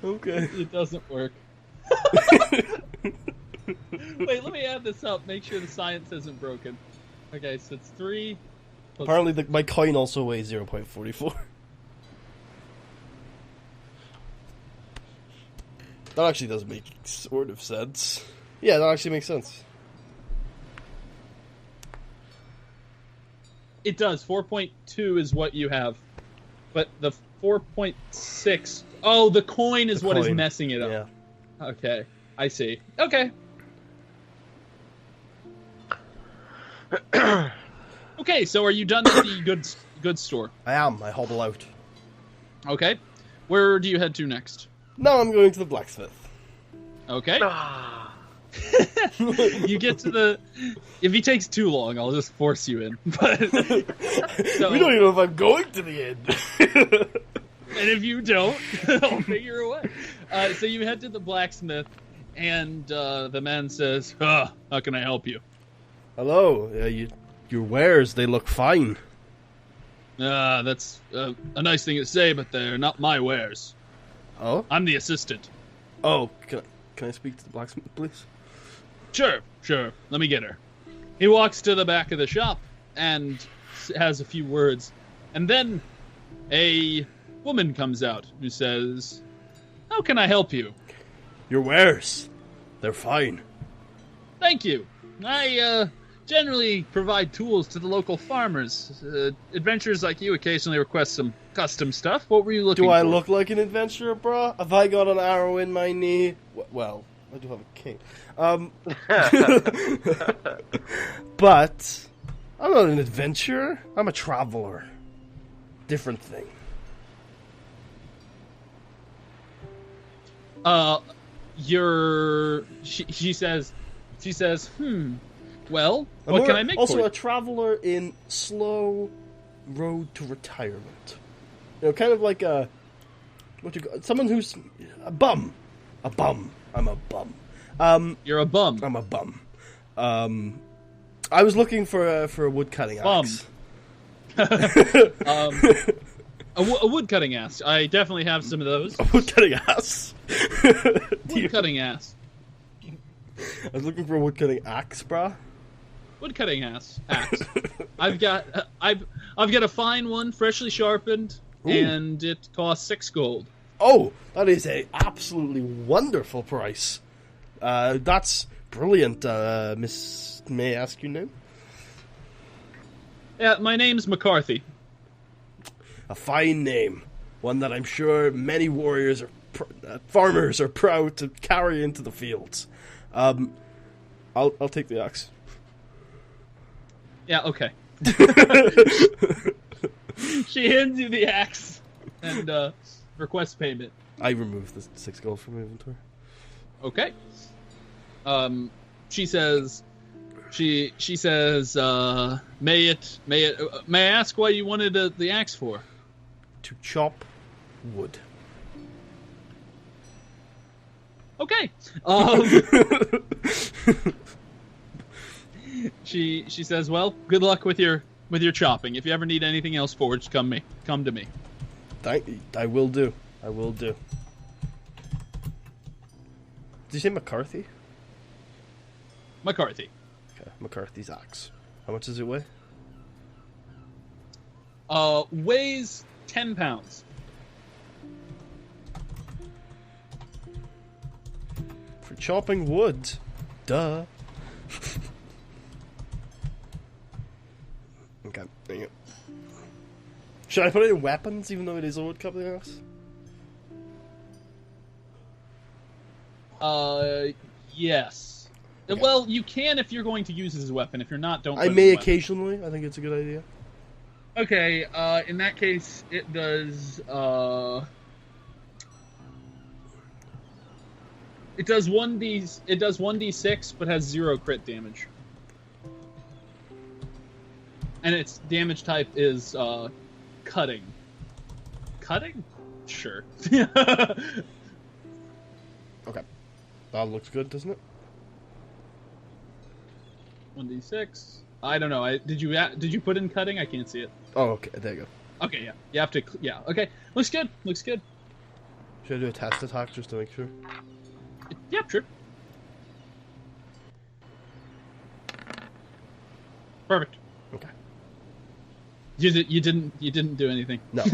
Okay. It doesn't work. Wait, let me add this up. Make sure the science isn't broken. Okay, so it's 3. Apparently, my coin also weighs 0.44. That actually does make sort of sense. Yeah, that actually makes sense. It does. 4.2 is what you have. But the 4.6... Oh, the coin is what is messing it up. Yeah. Okay, I see. Okay. Okay, so are you done at the goods store? I am. I hobble out. Okay. Where do you head to next? Now I'm going to the blacksmith. Okay. You get to the... If he takes too long, I'll just force you in. But We don't even know if I'm going to the end. And if you don't, I'll figure a way. So you head to the blacksmith, and the man says, how can I help you? Hello. Your wares, they look fine. That's a nice thing to say, but they're not my wares. Oh? I'm the assistant. Oh, can I speak to the blacksmith, please? Sure. Let me get her. He walks to the back of the shop and has a few words. And then a woman comes out who says, how can I help you? Your wares, they're fine. Thank you. I generally provide tools to the local farmers. Adventurers like you occasionally request some custom stuff. What were you looking for? Do I look like an adventurer, brah? Have I got an arrow in my knee? Well, I do have a king. But I'm not an adventurer. I'm a traveler. Different thing. She says, Well, what can I make also for you? a traveler in slow road to retirement. You know, kind of like a someone who's a bum. A bum. I'm a bum. You're a bum. I'm a bum. I was looking for a wood cutting axe. A wood cutting ass. I definitely have some of those. A wood cutting axe. Wood cutting ass. I was looking for a wood cutting axe, brah. Wood cutting axe. I've got a fine one, freshly sharpened, and it costs 6 gold. Oh, that is a absolutely wonderful price. That's brilliant, Miss. May I ask your name? Yeah, my name's McCarthy. A fine name, one that I'm sure many warriors or farmers are proud to carry into the fields. I'll take the axe. Yeah, okay. She hands you the axe and requests payment. I remove the 6 gold from my inventory. Okay. She says, may I ask why you wanted the axe for? To chop wood. Okay. She says, well, good luck with your chopping. If you ever need anything else forged, come to me. I will do. I will do. Did you say McCarthy? McCarthy. Okay, McCarthy's axe. How much does it weigh? Weighs 10 pounds. For chopping wood. Duh. Okay, there you go. Should I put it in weapons, even though it is a wood cutting axe? Yes. Okay. Well, you can if you're going to use it as a weapon. If you're not, don't. I may occasionally. I think it's a good idea. Okay. In that case, it does. It does 1d. It does 1d6, but has 0 crit damage. And its damage type is cutting. Cutting? Sure. Okay. That looks good, doesn't it? 1d6. I don't know. Did you put in cutting? I can't see it. Oh, okay. There you go. Okay, yeah. You have to. Yeah. Okay. Looks good. Looks good. Should I do a test attack just to make sure? Yeah, sure. Perfect. Okay. You didn't do anything. No. you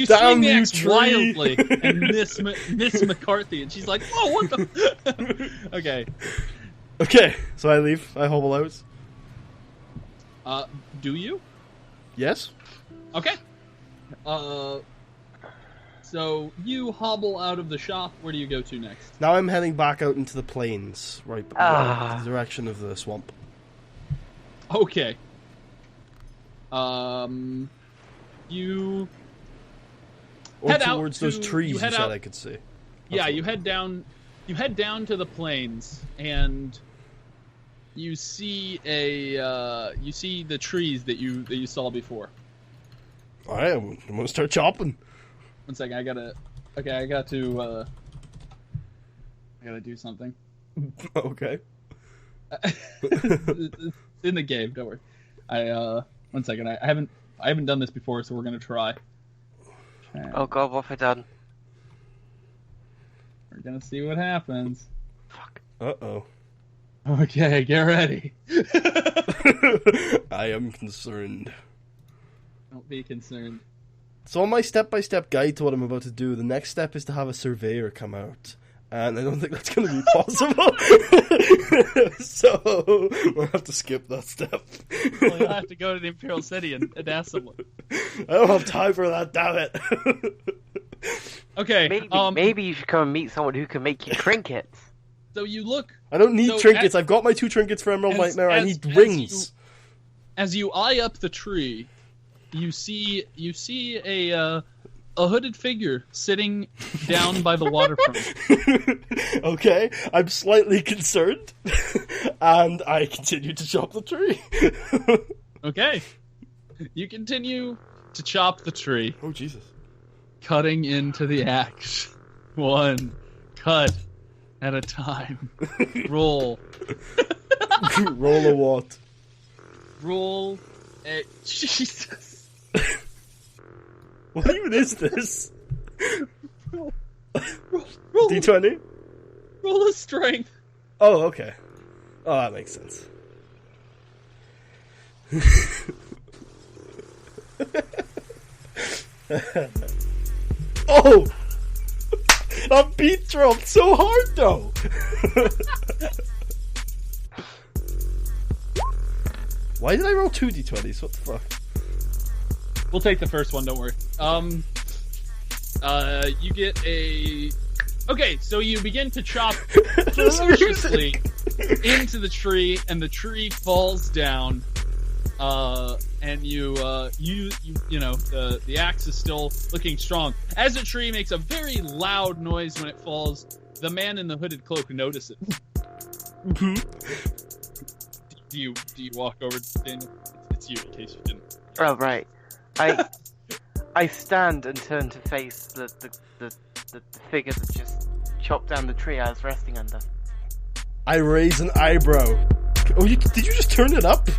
swing the axe wildly and miss McCarthy, and she's like, "Oh, what the?" Okay. Okay. So I leave. I hobble out. Do you? Yes. Okay. So you hobble out of the shop. Where do you go to next? Now I'm heading back out into the plains, right, the direction of the swamp. Okay. You Or head towards out those to- trees you head said out- I could see. Yeah, That's you what- head down. You head down to the plains, and you see you see the trees that you saw before. All right, I'm gonna start chopping. 1 second, I gotta do something. Okay. It's in the game. Don't worry. 1 second. I haven't done this before, so we're gonna try. Oh god, what have I done? We're gonna see what happens. Fuck. Uh-oh. Okay, get ready. I am concerned. Don't be concerned. So on my step-by-step guide to what I'm about to do, the next step is to have a surveyor come out. And I don't think that's going to be possible. So we'll have to skip that step. Well, you'll have to go to the Imperial City and ask someone. I don't have time for that, damn it. Okay, Maybe you should come and meet someone who can make you trinkets. so you look... I don't need So trinkets. I've got my 2 trinkets for Emerald Nightmare. I need rings. As you eye up the tree, you see a a hooded figure sitting down by the waterfront. Okay, I'm slightly concerned, and I continue to chop the tree. Okay. You continue to chop the tree, Oh, Jesus. cutting into the axe. One cut at a time. Roll. Roll a what? Roll a... Jesus. What even is this? Roll D20? Roll a strength. Oh, okay. Oh, that makes sense. Oh! That beat dropped so hard, though! Why did I roll 2 d20s? What the fuck? We'll take the first one, don't worry. You get a... Okay, so you begin to chop ferociously into the tree, and the tree falls down. And you know, the axe is still looking strong. As the tree makes a very loud noise when it falls, the man in the hooded cloak notices. Mm-hmm. Do you walk over to Daniel? It's you, in case you didn't. Oh, right. I stand and turn to face the figure that just chopped down the tree I was resting under. I raise an eyebrow. Oh, did you just turn it up?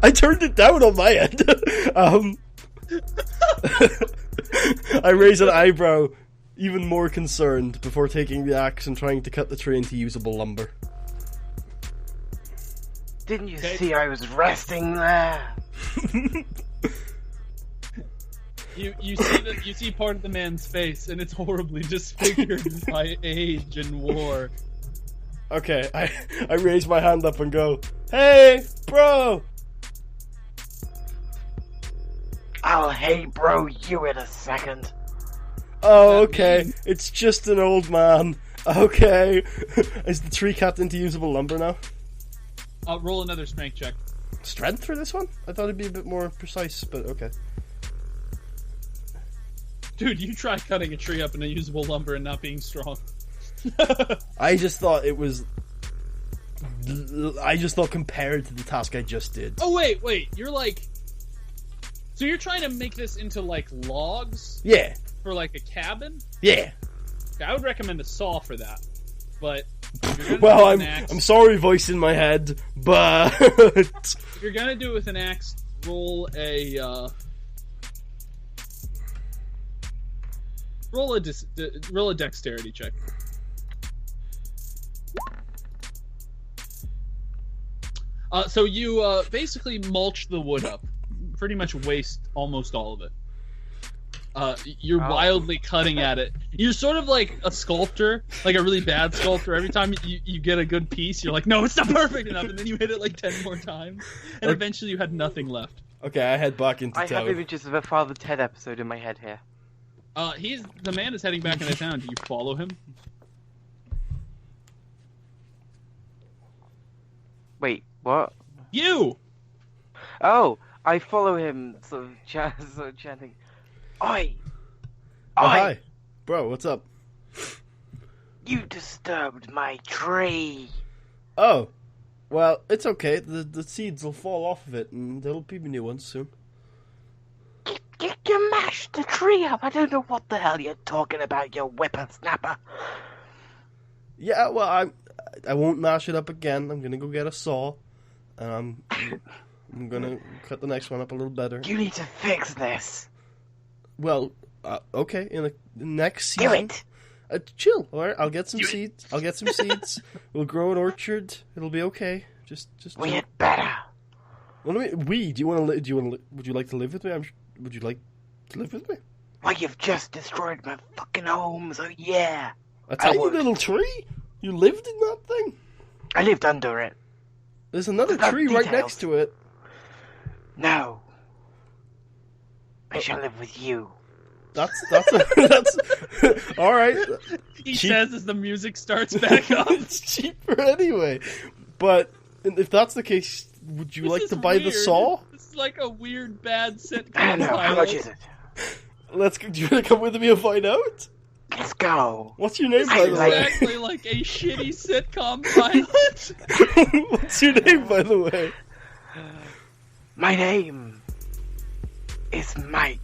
I turned it down on my end. I raise an eyebrow, even more concerned, before taking the axe and trying to cut the tree into usable lumber. Didn't you see I was resting there? You see part of the man's face, and it's horribly disfigured by age and war. Okay, I raise my hand up and go, "Hey, bro!" I'll hey bro you in a second. Oh, okay. It's just an old man. Okay. Is the tree cut into usable lumber now? Roll another strength check. Strength for this one? I thought it'd be a bit more precise, but okay. Dude, you try cutting a tree up into usable lumber and not being strong. I just thought it was... I just thought compared to the task I just did. Oh, wait. You're like... So you're trying to make this into, like, logs? Yeah. For, like, a cabin? Yeah. I would recommend a saw for that. But... Well, I'm sorry, voice in my head, but... If you're gonna do it with an axe, roll a dexterity check. So you basically mulch the wood up, pretty much waste almost all of it. You're wildly cutting at it. You're sort of like a sculptor, like a really bad sculptor. Every time you get a good piece, you're like, no, it's not perfect enough, and then you hit it like 10 more times, and eventually you had nothing left. Okay, I head back into I town. have images of a Father Ted episode in my head here. The man is heading back into town. Do you follow him? Wait, what? You! Oh, I follow him, sort of chanting, Oi! Oh, Oi! hi. Bro, what's up? You disturbed my tree! Oh, well, it's okay. The seeds will fall off of it, and there'll be new ones soon. You mashed the tree up! I don't know what the hell you're talking about, you whippersnapper! Yeah, well, I won't mash it up again. I'm gonna go get a saw, and I'm gonna cut the next one up a little better. You need to fix this! Well, okay, in the next season... Do it! Chill, alright? I'll get some seeds. We'll grow an orchard. It'll be okay. Just We had better! Well, do you want to would you like to live with me? Would you like to live with me? Why, you've just destroyed my fucking home, so yeah! A tiny little tree? You lived in that thing? I lived under it. There's another Without tree right details. next to it. No. I shall live with you. That's all right. He says as the music starts back up. It's cheaper anyway. But if that's the case, would you This like is to buy the weird. saw? This is like a weird bad sitcom. I don't know. How much is it? Let's. Do you want to come with me and find out? Let's go. What's your name, This by is the way? exactly like a shitty sitcom pilot. What's your name, by the way? My name is Mike.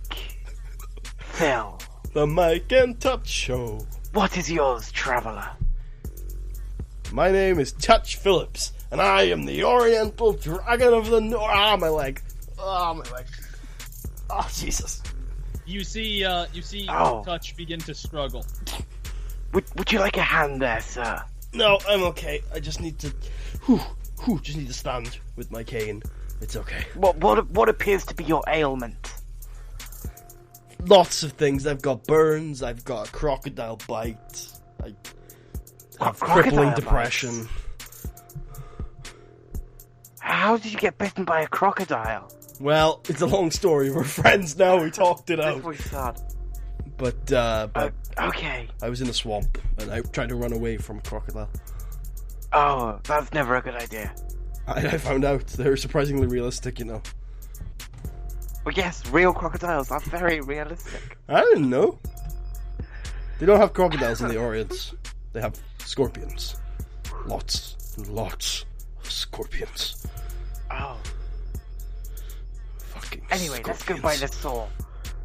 Phil. The Mike and Touch Show. What is yours, traveller? My name is Touch Phillips, and I am the Oriental Dragon of the North. Ah, my leg. Ah, my leg. Oh, Jesus. You see Oh. Touch begin to struggle. Would you like a hand there, sir? No, I'm okay. I just need to... just need to stand with my cane. It's okay. What appears to be your ailment? Lots of things. I've got burns. I've got a crocodile bite. I have Crocodile crippling bites? depression. How did you get bitten by a crocodile? Well, it's a long story. We're friends now. We talked it That's out. what we thought. But Okay. I was in a swamp and I tried to run away from a crocodile. Oh, that's never a good idea. I found out they're surprisingly realistic, you know. Well, yes, real crocodiles are very realistic. I didn't know. They don't have crocodiles in the Orient. They have scorpions. Lots and lots of scorpions. Oh. Fucking Anyway, let's go buy the saw.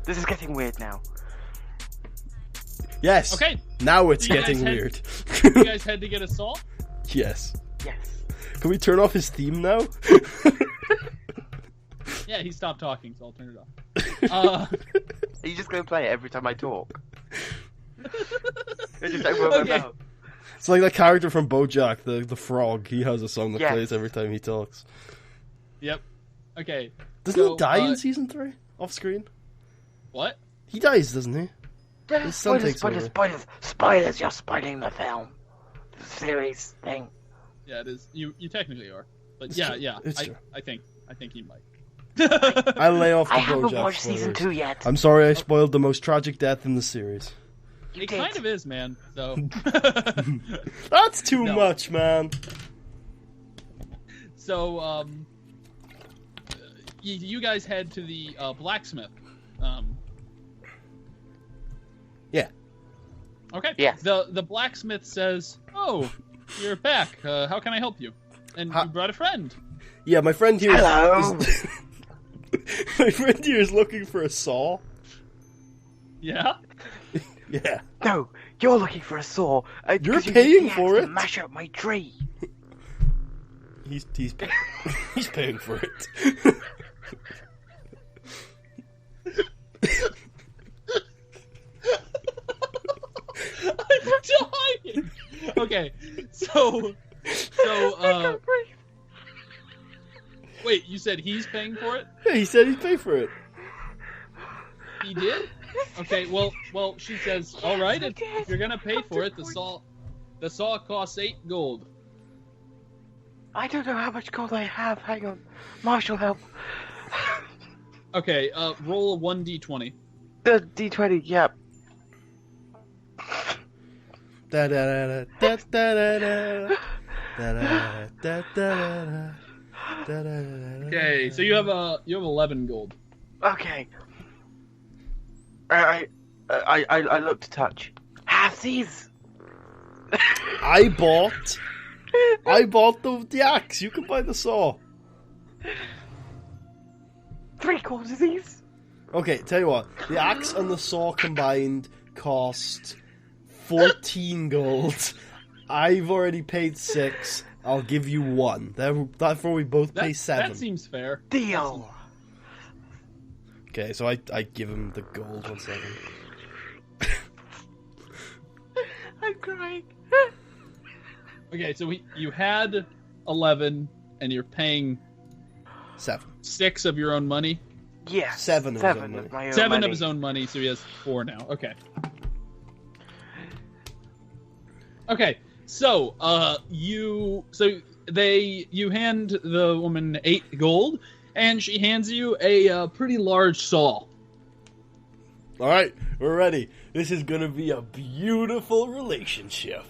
This is getting weird now. Yes. Okay. Now it's You guys getting had- weird. You guys had to get a saw? Yes. Yes. Can we turn off his theme now? Yeah, he stopped talking, so I'll turn it off. Are you just going to play it every time I talk? It's just over my Okay. mouth. It's like that character from BoJack, the frog. He has a song that Yes. plays every time he talks. Yep. Okay. Doesn't So, he die in season 3? Off screen? What? He dies, doesn't he? His son takes over. Spoilers, you're spoiling the film. The series thing. Yeah, it is. You technically are. But It's yeah, true. yeah. It's true. I think he might. I lay off the I haven't BoJack watched season spoilers. 2 yet. I'm sorry I spoiled the most tragic death in the series. You It did. kind of is, man. So. That's too No. much, man. So, you guys head to the blacksmith. Yeah. Okay. Yes. The blacksmith says, "Oh, you're back. How can I help you?" And you brought a friend. Yeah, my friend here Hello. my friend here is looking for a saw. Yeah. Yeah. No, you're looking for a saw. You're 'cause you paying need the for axe to it. mash up my tree. He's he's paying for it. I'm dying. Okay. So wait, you said he's paying for it? Yeah, he said he'd pay for it. He did? Okay, well, she says, all right, if you're gonna pay for it, the saw costs 8 gold. I don't know how much gold I have. Hang on. Marshall, help. Okay, roll a 1d20. The D20, yep. Da da da da da da da da da da da. Okay, so you have 11 gold. Okay. I look to touch. Have these. I bought the axe. You can buy the saw. 3/4 of these. Okay, tell you what. The axe and the saw combined cost 14 gold. I've already paid 6. I'll give you 1. Therefore, we both pay 7. That seems fair. Deal. Okay, so I give him the gold 1 second. I'm crying. Okay, so you had 11, and you're paying 7. 6 of your own money. Yeah. 7 of his own money. my own 7 money. of his own money, so he has 4 now. Okay. Okay, so you hand the woman 8 gold, and she hands you a pretty large saw. Alright, we're ready. This is gonna be a beautiful relationship.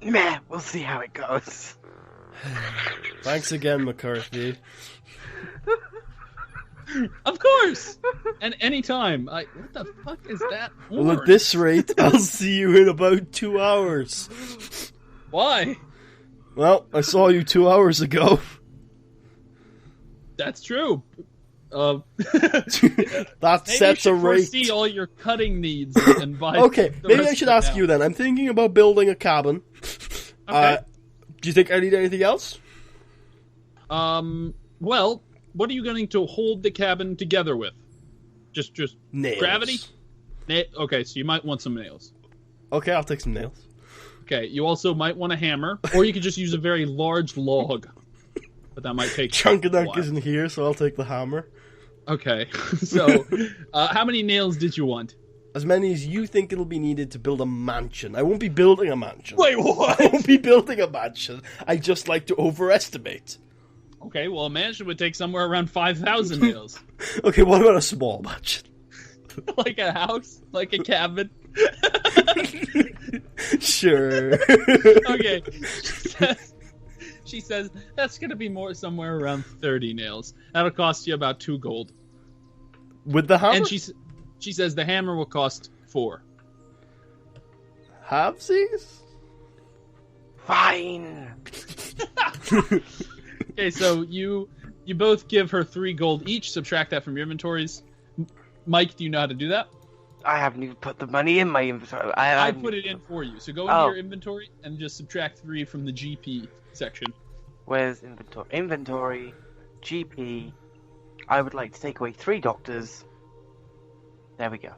Meh, we'll see how it goes. Thanks again, McCarthy. Of course! And anytime. What the fuck is that? Well, at horn? this rate, I'll see you in about 2 hours. Why? Well, I saw you 2 hours ago. That's true. That Maybe sets you a should rate. foresee all your cutting needs and buy. Okay, the maybe rest I should of it ask now. you then. I'm thinking about building a cabin. Okay. Do you think I need anything else? Well, what are you going to hold the cabin together with? Just Nails. gravity? Okay, so you might want some nails. Okay, I'll take some nails. Okay, you also might want a hammer, or you could just use a very large log. But that might take a Chunkadunk while. isn't here, so I'll take the hammer. Okay, so how many nails did you want? As many as you think it'll be needed to build a mansion. I won't be building a mansion. Wait, what? I won't be building a mansion. I just like to overestimate. Okay, well, a mansion would take somewhere around 5,000 nails. Okay, what about a small mansion? Like a house? Like a cabin? Sure. Okay. She says that's going to be somewhere around 30 nails. That'll cost you about 2 gold. With the hammer? And she says the hammer will cost 4. Halvesies? Fine. Okay, so you both give her 3 gold each. Subtract that from your inventories. Mike, do you know how to do that? I haven't even put the money in my inventory. I put it in for you. So go into Oh. your inventory and just subtract 3 from the GP section. Where's inventory? Inventory, GP. I would like to take away 3 doctors. There we go.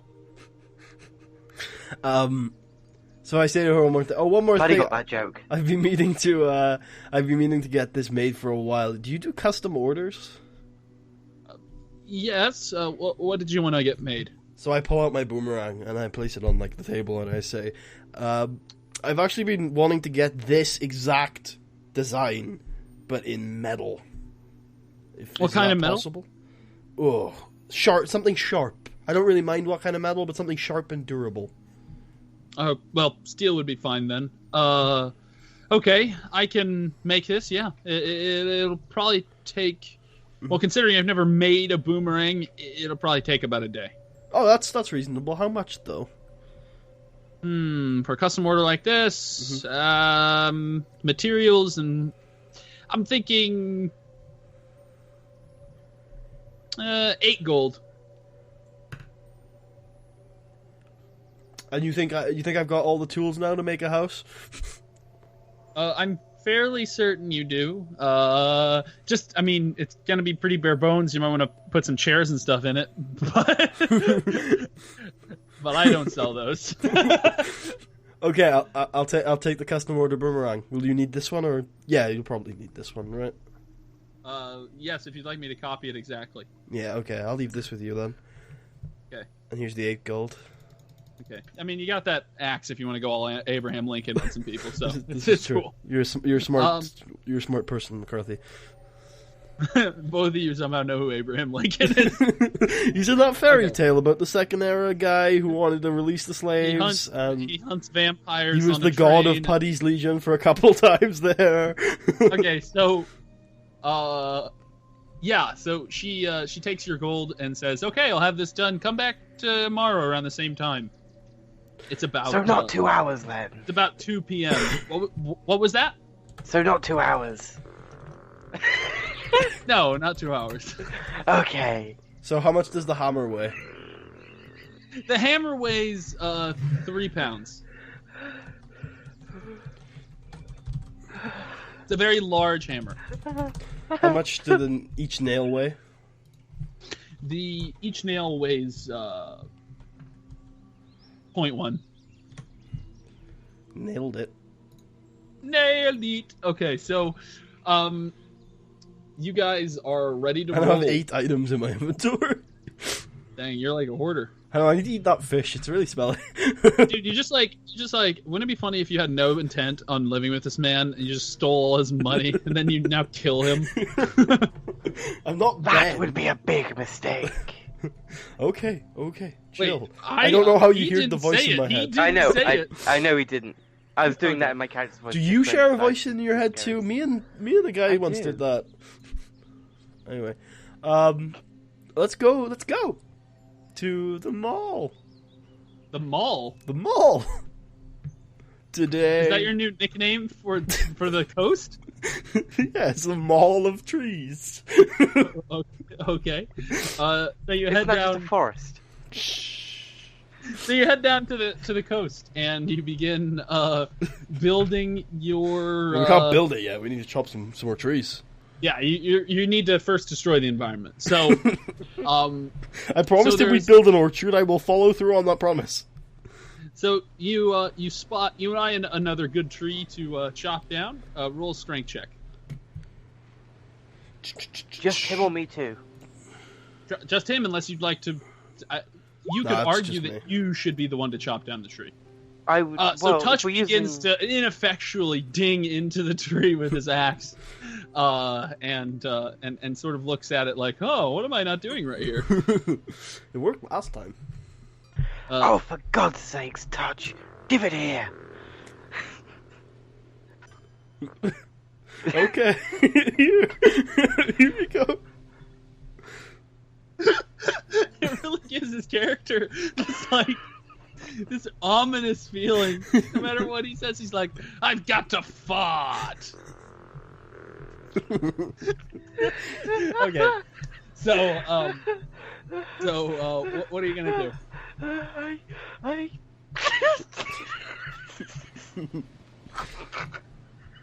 So I say to her one more thing. Oh, one more Bloody thing. got that joke. I've been meaning to get this made for a while. Do you do custom orders? Yes. What did you want to get made? So I pull out my boomerang and I place it on like the table and I say, I've actually been wanting to get this exact design, but in metal. What kind of metal? Possible? Oh, sharp, something sharp. I don't really mind what kind of metal, but something sharp and durable. Well, steel would be fine then. Okay, I can make this. Yeah, it'll probably take. Well, considering I've never made a boomerang, it'll probably take about a day. Oh, that's reasonable. How much though? For a custom order like this, materials and I'm thinking 8 gold. And you think I've got all the tools now to make a house? I'm fairly certain you do. I mean, it's gonna be pretty bare bones. You might want to put some chairs and stuff in it, but I don't sell those. Okay, I'll take the custom order boomerang. Will you need this one or? Yeah, you'll probably need this one, right? Yes, if you'd like me to copy it exactly. Yeah, okay, I'll leave this with you then. Okay. And here's the 8 gold. Okay. I mean, you got that axe if you want to go all Abraham Lincoln on some people, so This it's is true. cool. You're a smart you're a smart person, McCarthy. Both of you somehow know who Abraham Lincoln is. He's in that fairy Okay. tale about the second era guy who wanted to release the slaves. He hunts vampires. He was on the a god of train. Putty's Legion for a couple times there. Okay, so, yeah, so she takes your gold and says, "Okay, I'll have this done. Come back tomorrow around the same time." It's about So not 2 hours then. It's about 2 p.m. What was that? So not 2 hours. No, not 2 hours. Okay. So how much does the hammer weigh? The hammer weighs 3 pounds. It's a very large hammer. How much do each nail weigh? Each nail weighs 0.1. Nailed it. Nailed it. Okay, so you guys are ready to I roll. have 8 items in my inventory. Dang, you're like a hoarder. I know, I need to eat that fish. It's really smelly. Dude, you just like, wouldn't it be funny if you had no intent on living with this man and you just stole all his money and then you now kill him? I'm not That bad. would be a big mistake. Okay, chill. Wait, I don't know how you he heard the didn't voice say in my it. He head. didn't I know. say it. I know he didn't. I was doing that in my character's voice. Do you share a Like, voice in your head too? Me and the guy I once do. did that. Anyway, let's go to the mall. The mall. The mall. Today. Is that your new nickname for the coast? Yeah, it's a mall of trees. Okay. So you It's head not just a down. forest. So you head down to the coast, and you begin building your. We can't build it yet. We need to chop some more trees. Yeah, you need to first destroy the environment. So, I promised So if we there's- build an orchard, I will follow through on that promise. so you spot you and I and another good tree to chop down. Roll a strength check. Just him or me too. Just him, unless you'd like to. You could Nah, it's argue just that me. you should be the one to chop down the tree. I would. So well, Touch if we're begins using... to ineffectually ding into the tree with his axe, and sort of looks at it like, "Oh, what am I not doing right here?" It worked last time. Oh, for God's sakes, Touch! Give it here! Okay. Here we go. It really gives his character this ominous feeling. No matter what he says, he's like, "I've got to fart." Okay. So, what are you gonna do?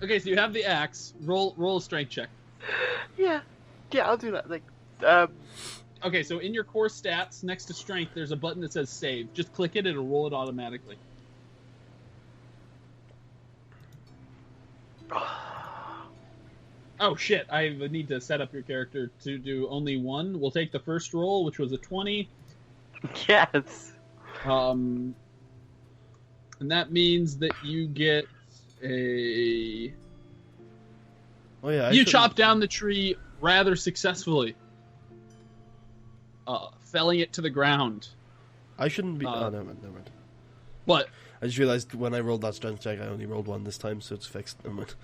Okay, so you have the axe. Roll a strength check. yeah, I'll do that. Like, Okay, so in your core stats, next to strength, there's a button that says save. Just click it, it'll roll it automatically. Oh shit, I need to set up your character to do only one. We'll take the first roll, which was a 20. yes. And that means that you get a... Oh yeah. You chop down the tree rather successfully. Felling it to the ground. I shouldn't be. Oh, never mind. But I just realized when I rolled that strength check, I only rolled one this time, so it's fixed. Never mind.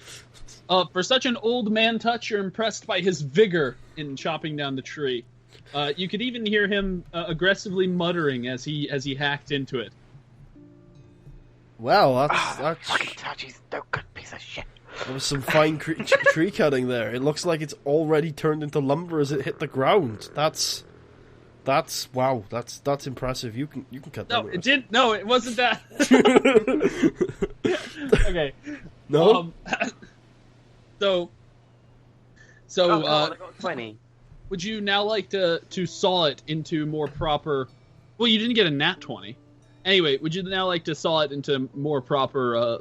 for such an old man touch, you're impressed by his vigor in chopping down the tree. You could even hear him aggressively muttering as he hacked into it. Wow, that's Fucking Touch, he's no good piece of shit. there was some fine tree cutting there. It looks like it's already turned into lumber as it hit the ground. That's wow. That's impressive. You can cut that. No, it did. No, it wasn't that. Okay. No. So, Oh, come on, I got 20. would you now like to saw it into more proper? Well, you didn't get a nat 20. Anyway, would you now like to saw it into more proper,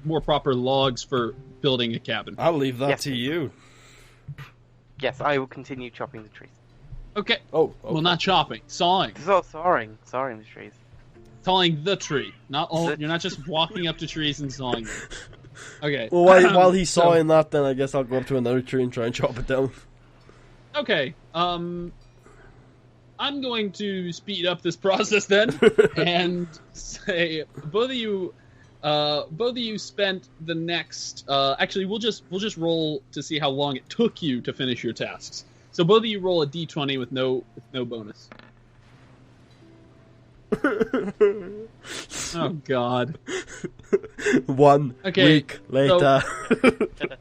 more proper logs for building a cabin? I'll leave that Yes. to you. Yes, I will continue chopping the trees. Okay. Oh, Well, not chopping, sawing. Sawing the trees. Sawing the tree. Not all. The- You're not just walking up to trees and sawing them. Okay. well, while he's So- sawing that, then I guess I'll go up to another tree and try and chop it down. Okay. I'm going to speed up this process then, and say both of you spent the next. Actually, we'll just roll to see how long it took you to finish your tasks. So both of you roll a d20 with no bonus. Oh God. 1 Okay, week later.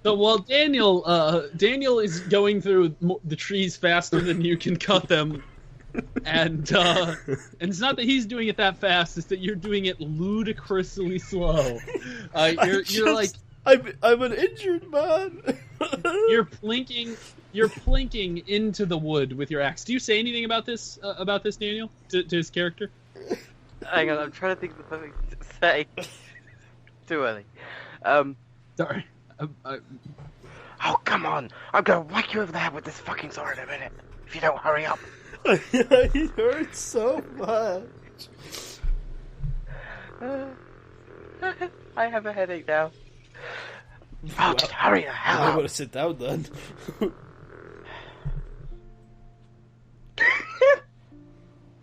So while Daniel is going through the trees faster than you can cut them, and it's not that he's doing it that fast; it's that you're doing it ludicrously slow. You're like I'm an injured man. you're plinking into the wood with your axe. Do you say anything about this, Daniel, to his character? Hang on, I'm trying to think of the perfect thing to say. Too early. Sorry. Oh, come on! I'm gonna whack you over the head with this fucking sword in a minute, if you don't hurry up. It hurts so much. I have a headache now. Oh, just hurry the hell I'm up. gonna sit down then.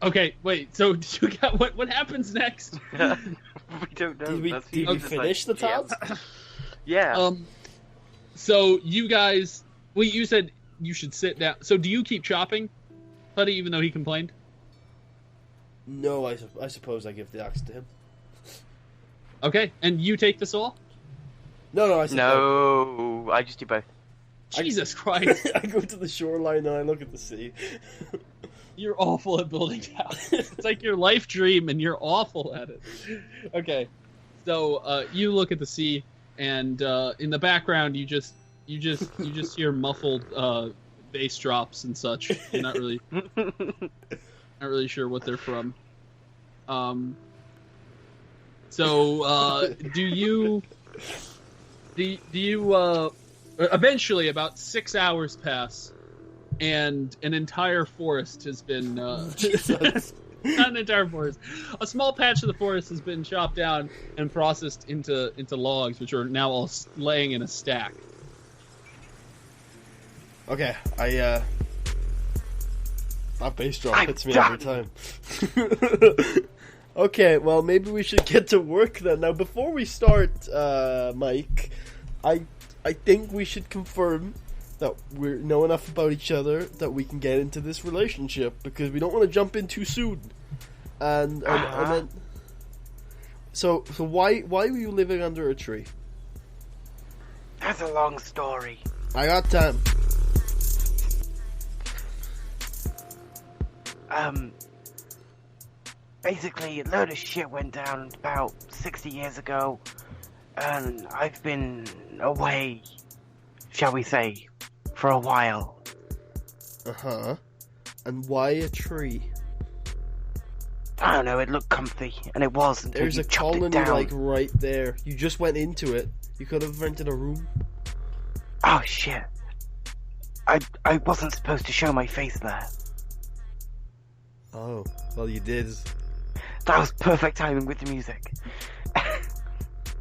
Okay, wait. So you got what happens next? We don't know. Did we finish the task? Yeah. So you guys, well, you said you should sit down. So do you keep chopping, Putty, even though he complained? No, I suppose I give the axe to him. Okay, and you take the saw? No, I No, I just do both. Jesus Christ. I go to the shoreline and I look at the sea. You're awful at building houses. It's like your life dream, and you're awful at it. Okay, so you look at the sea, and in the background, you just hear muffled bass drops and such. You're not really sure what they're from. So do you eventually about 6 hours pass, and an entire forest has been not an entire forest, a small patch of the forest has been chopped down and processed into logs, which are now all laying in a stack. Okay, that bass drum hits me every time. Okay, well, maybe we should get to work then. Now, before we start, Mike, I think we should confirm that we know enough about each other that we can get into this relationship, because we don't want to jump in too soon. And then, so why were you living under a tree? That's a long story. I got time. Basically, a load of shit went down about 60 years ago, and I've been away, shall we say, for a while. Uh-huh. And why a tree? I don't know, it looked comfy, and it was until There's you a chopped it colony, down. like, right there. You just went into it. You could have rented a room. Oh, shit. I wasn't supposed to show my face there. Oh, well, you did. That was perfect timing with the music.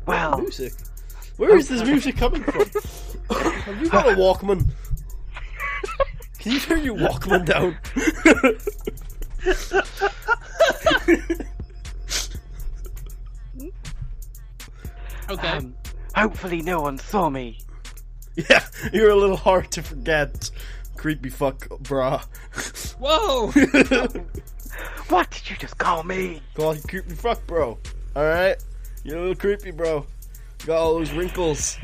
Well... Music? Where is this music coming from? Have you got a Walkman? Can you turn your Walkman down? Okay. Hopefully no one saw me. Yeah, you're a little hard to forget. Creepy fuck, brah. Whoa! What did you just call me? Call you creepy fuck, bro. Alright? You're a little creepy, bro. You got all those wrinkles.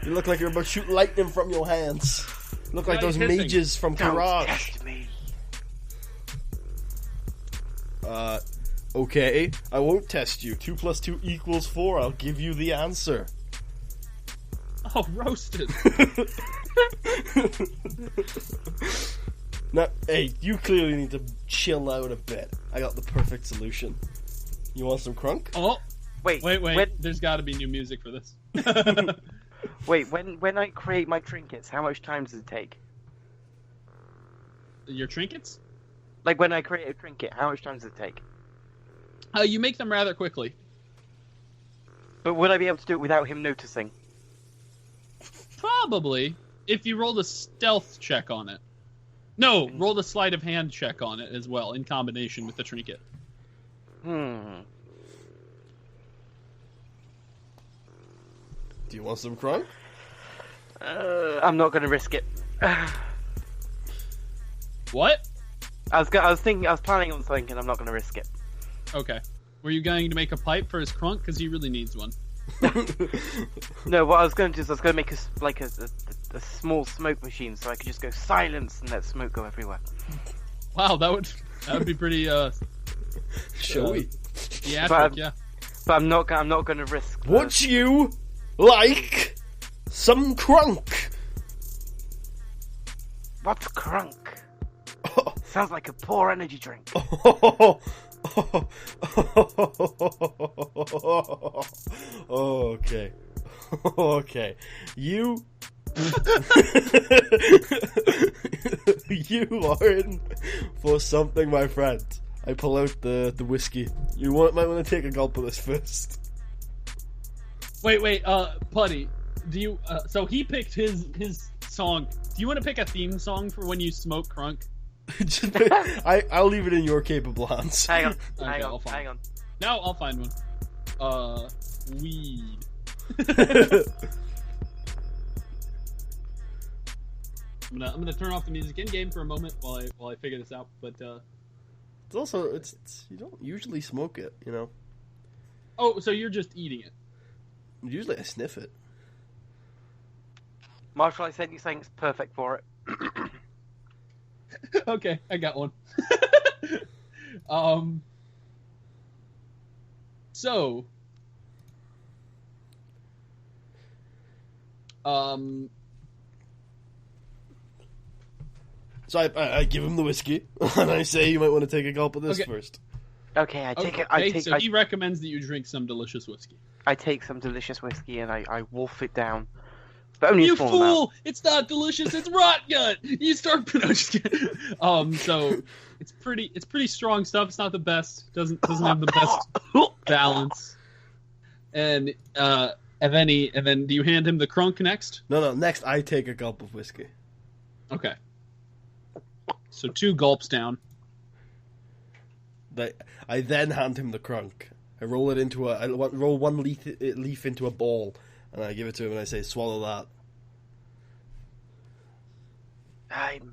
You look like you're about to shoot lightning from your hands. You look like Why are those you hissing? mages from Don't Garage. test me. Okay. I won't test you. 2 + 2 = 4. I'll give you the answer. Oh, roasted. Now, hey, you clearly need to chill out a bit. I got the perfect solution. You want some crunk? Oh, Wait. wait. There's got to be new music for this. Wait, when I create my trinkets, how much time does it take? Your trinkets? Like, when I create a trinket, how much time does it take? You make them rather quickly. But would I be able to do it without him noticing? Probably, if you rolled a stealth check on it. No, roll the sleight of hand check on it as well, in combination with the trinket. Hmm. Do you want some crunk? I'm not going to risk it. What? I was planning on something, and I'm not going to risk it. Okay. Were you going to make a pipe for his crunk? Because he really needs one. No, what I was going to do is I was going to make a small smoke machine, so I could just go silence and let smoke go everywhere. Wow, that would be pretty Showy. theatric, yeah. But I'm not going to risk. Would you like some crunk? What's crunk? Sounds like a poor energy drink. Okay. Okay. You are in for something, my friend. I pull out the whiskey. Might want to take a gulp of this first. Wait, Putty, do you, so he picked his song. Do you want to pick a theme song for when you smoke crunk? I'll leave it in your capable hands. Hang on, Okay, hang I'll on, find hang on. Now I'll find one. Weed. I'm gonna turn off the music in game for a moment while I figure this out. But It's also it's you don't usually smoke it, you know. oh, so you're just eating it? Usually I sniff it. Marshall, I sent you something that's perfect for it. Okay, I got one. So, So I give him the whiskey, and I say you might want to take a gulp of this Okay. first. Okay, I take okay, it. I take. so he recommends that you drink some delicious whiskey. I take some delicious whiskey and I wolf it down. But only You a small amount. fool! It's not delicious. It's rot gut. You start. No, just kidding. So it's pretty strong stuff. It's not the best. Doesn't have the best balance. And then do you hand him the crunk next? No. Next, I take a gulp of whiskey. Okay. So 2 gulps down. I then hand him the crunk. I roll it into roll one leaf into a ball, and I give it to him, and I say, "Swallow that."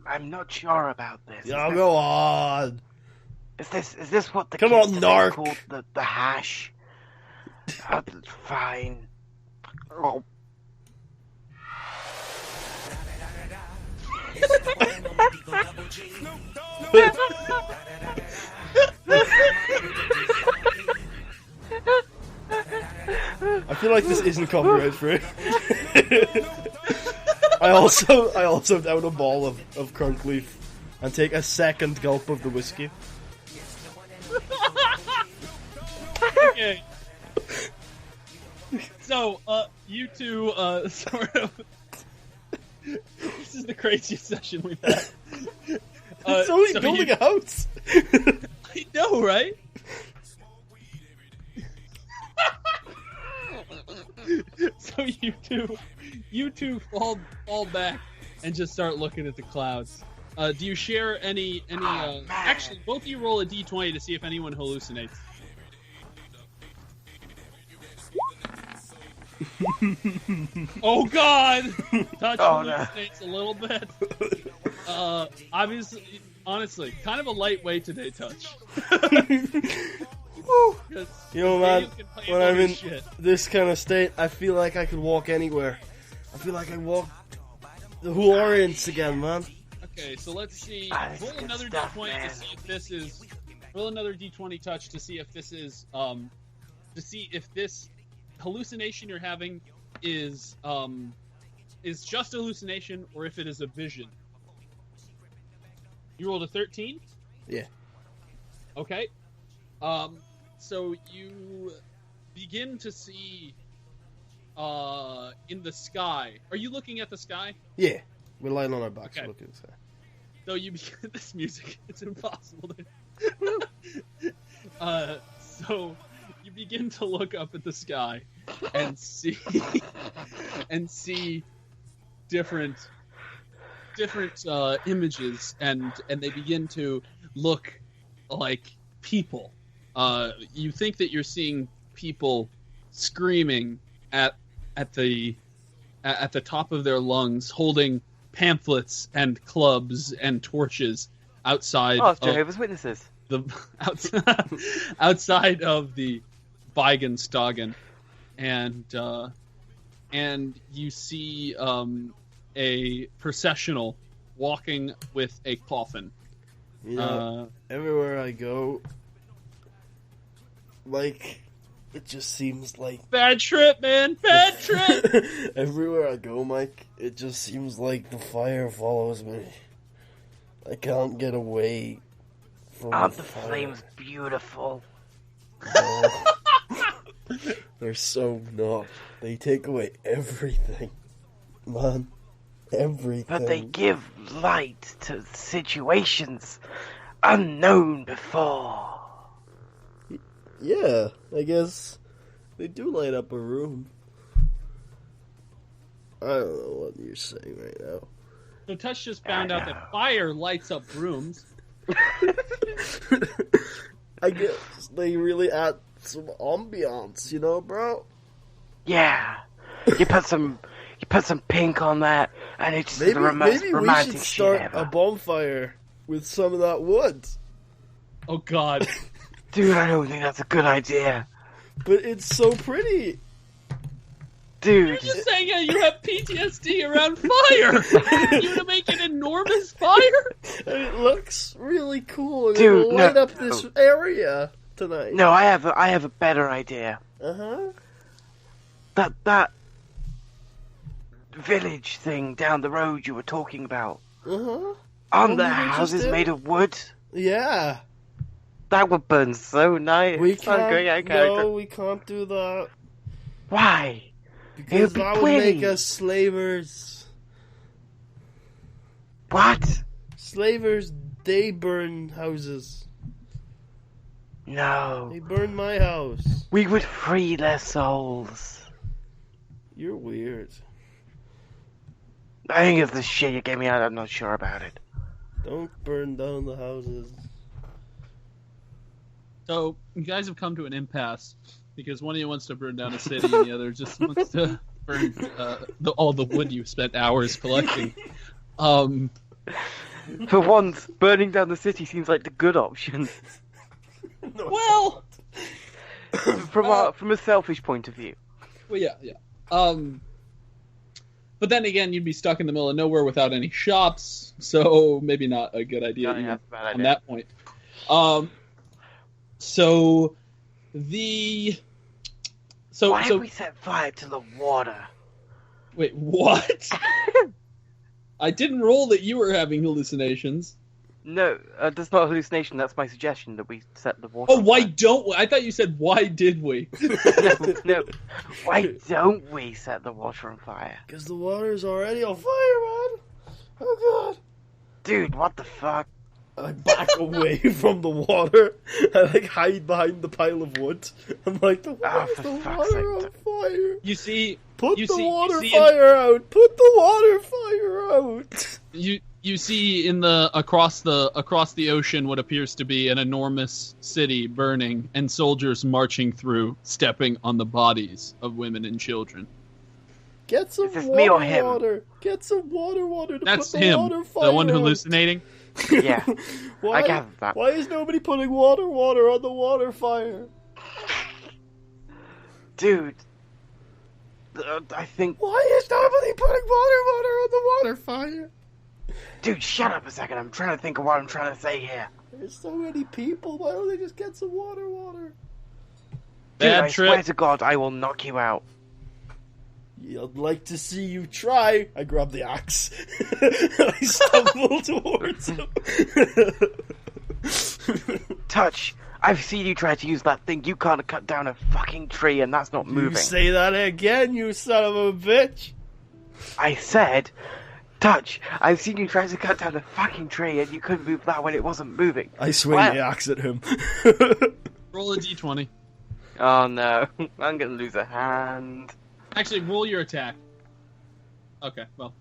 I'm not sure about this. Yeah, go on. Is this what the Come kids on, today narc. called the hash? Fine. Oh. I feel like this isn't copyright free. I also down a ball of crunk leaf and take a second gulp of the whiskey. Okay. So, you two, sort of. This is the craziest session we've had. It's only so building you- a house. I know, right? So you two fall back and just start looking at the clouds. Do you share any? man. Actually, both of you roll a d20 to see if anyone hallucinates. Oh God! Touch Oh, no. hallucinates a little bit. Obviously, honestly, kind of a lightweight today, Touch. You know, man, You can play when all I'm your in shit. this kind of state, I feel like I could walk anywhere. I feel like I walked the whole Orient again, man. Okay, so let's see. That's Roll good another stuff, d20 man. to see if this is. Roll another d20 touch to see if this is. To see if this hallucination you're having is just a hallucination or if it is a vision. You rolled a 13? Yeah. Okay. So you begin to see in the sky. Are you looking at the sky? Yeah, we're lying on our backs Okay. looking at the sky. So you begin this music. It's impossible to. So you begin to look up at the sky and see different images, and they begin to look like people. You think that you're seeing people screaming at the top of their lungs, holding pamphlets and clubs and torches outside. Oh, it's Jehovah's Witnesses. Outside of the Weigenstagen, and you see a processional walking with a coffin. You know, everywhere I go, like, it just seems like... Bad trip, man! Bad trip! Everywhere I go, Mike, it just seems like the fire follows me. I can't get away from Aren't the the fire. flames beautiful? No. They're so not. They take away everything. Man. Everything. But they give light to situations unknown before. Yeah, I guess they do light up a room. I don't know what you're saying right now. So Touch just found out that fire lights up rooms. I guess they really add some ambiance, you know, bro? Yeah. You put some pink on that, and it's just Maybe, the most maybe we romantic should shit start ever. a bonfire with some of that wood. Oh God. Dude, I don't think that's a good idea. But it's so pretty. Dude. You're just saying how you have PTSD around fire. You're gonna make an enormous fire? And it looks really cool. And Dude, it'll light no. up this area tonight. No, I have a better idea. Uh-huh. That village thing down the road you were talking about. Uh-huh. Aren't there you houses interested? made of wood? Yeah. That would burn so nice. We I'm can't, going out of character. no, we can't do that. Why? Because be that would make pretty. us slavers. What? Slavers, they burn houses. No. They burn my house. We would free their souls. You're weird. I think it's the shit you gave me out. I'm not sure about it. Don't burn down the houses. So you guys have come to an impasse because one of you wants to burn down a city and the other just wants to burn all the wood you spent hours collecting. For once, burning down the city seems like the good option. Well, From a selfish point of view. well, yeah. But then again, you'd be stuck in the middle of nowhere without any shops, so maybe not a good idea Yeah, even that's a bad on idea. that point. So the Why so have we set fire to the water? wait, what? I didn't roll that you were having hallucinations. No, that's not a hallucination. That's my suggestion that we set the water. Oh, on why fire. don't we? I thought you said why did we? No. Why don't we set the water on fire? Because the water's already on fire, man. Oh, God. Dude, what the fuck? I back away from the water. I like hide behind the pile of wood. I'm like, why is for the fuck's water sake. on fire? You see, Put you the see- you water see fire out. Put the water fire out. you see in the across the ocean what appears to be an enormous city burning and soldiers marching through, stepping on the bodies of women and children. Get some Is this me or him? water. Get some water to That's put the him, water fire the one out. hallucinating. Yeah, Why, I gathered that. Why is nobody putting water on the water fire? Dude. I think... Why is nobody putting water on the water fire? Dude, shut up a second. I'm trying to think of what I'm trying to say here. There's so many people. Why don't they just get some water? Dude, Bad I trip. swear to God, I will knock you out. I'd like to see you try. I grab the axe. I stumble towards him. Touch, I've seen you try to use that thing. You can't cut down a fucking tree and that's not You moving. say that again, you son of a bitch. I said, Touch, I've seen you try to cut down a fucking tree and you couldn't move that when it wasn't moving. I swing What? the axe at him. Roll a d20. Oh no, I'm gonna lose a hand. Actually, roll your attack. Okay, well.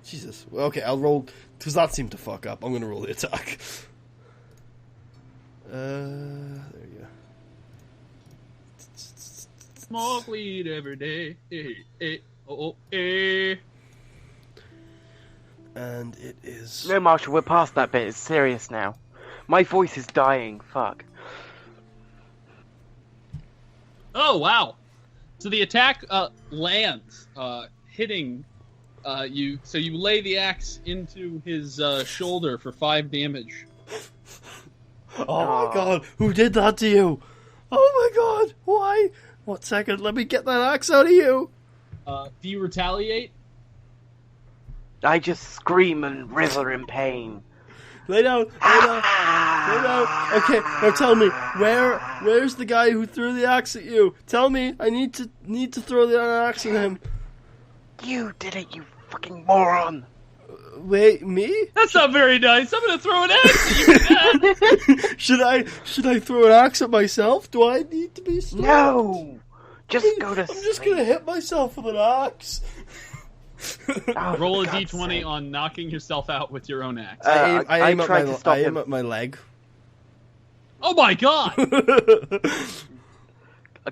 Jesus. Okay, I'll roll, because that seemed to fuck up. I'm going to roll the attack. There you go. Smoke weed every day. Eh. And it is... No, Marshall, we're past that bit. It's serious now. My voice is dying. Fuck. Oh, wow. So the attack lands, hitting you. So you lay the axe into his shoulder for 5 damage. Oh my god, who did that to you? Oh my god, why? 1 second, let me get that axe out of you. Do you retaliate? I just scream and writher in pain. Lay down, lay down, lay down. Okay, now tell me, where's the guy who threw the axe at you? Tell me, I need to throw the axe at him. You did it, you fucking moron! Wait, me? That's not very nice. I'm gonna throw an axe at you for that. Should I throw an axe at myself? Do I need to be stopped? No! Just go to I'm just gonna hit myself with an axe. Oh, Roll a for God's d20 sake. on knocking yourself out with your own axe. I aim tried to stop him. at my leg. Oh my god!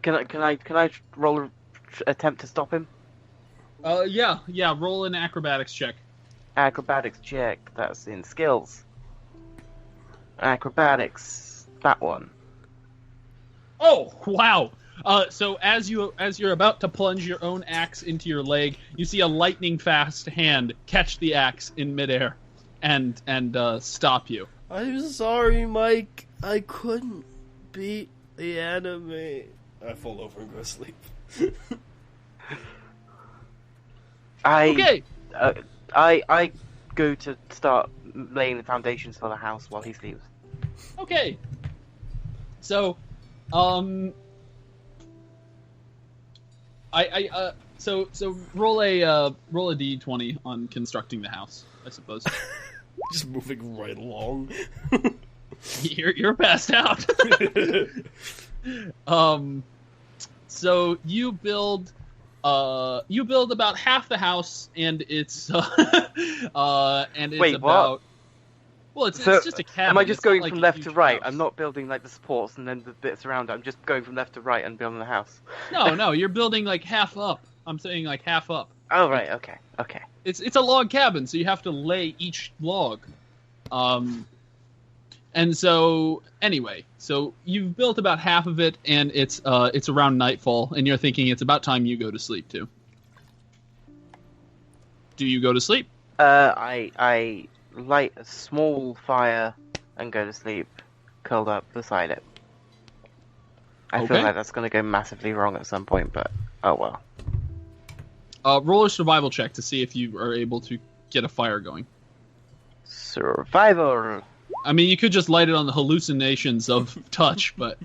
Can I roll a attempt to stop him? Yeah. Roll an acrobatics check. Acrobatics check. That's in skills. Acrobatics. That one. Oh wow! So as you're about to plunge your own axe into your leg, you see a lightning fast hand catch the axe in midair, and stop you. I'm sorry, Mike. I couldn't beat the enemy. I fall over and go to sleep. Okay. I go to start laying the foundations for the house while he sleeps. Okay. So, so roll a d20 on constructing the house, I suppose. Just moving right along. You're passed out. So you build about half the house, and it's Wait, about. what? Well, it's So, just a cabin. am I just It's not going like from a left huge to right? house. I'm not building like the supports and then the bits around it. I'm just going from left to right and building the house. No, you're building like half up. I'm saying like half up. Oh right, okay. It's a log cabin, so you have to lay each log. And so anyway, so you've built about half of it, and it's around nightfall, and you're thinking it's about time you go to sleep too. Do you go to sleep? I light a small fire and go to sleep, curled up beside it. I feel Okay. like that's going to go massively wrong at some point, but oh well. Roll a survival check to see if you are able to get a fire going. Survival. I mean, you could just light it on the hallucinations of touch, but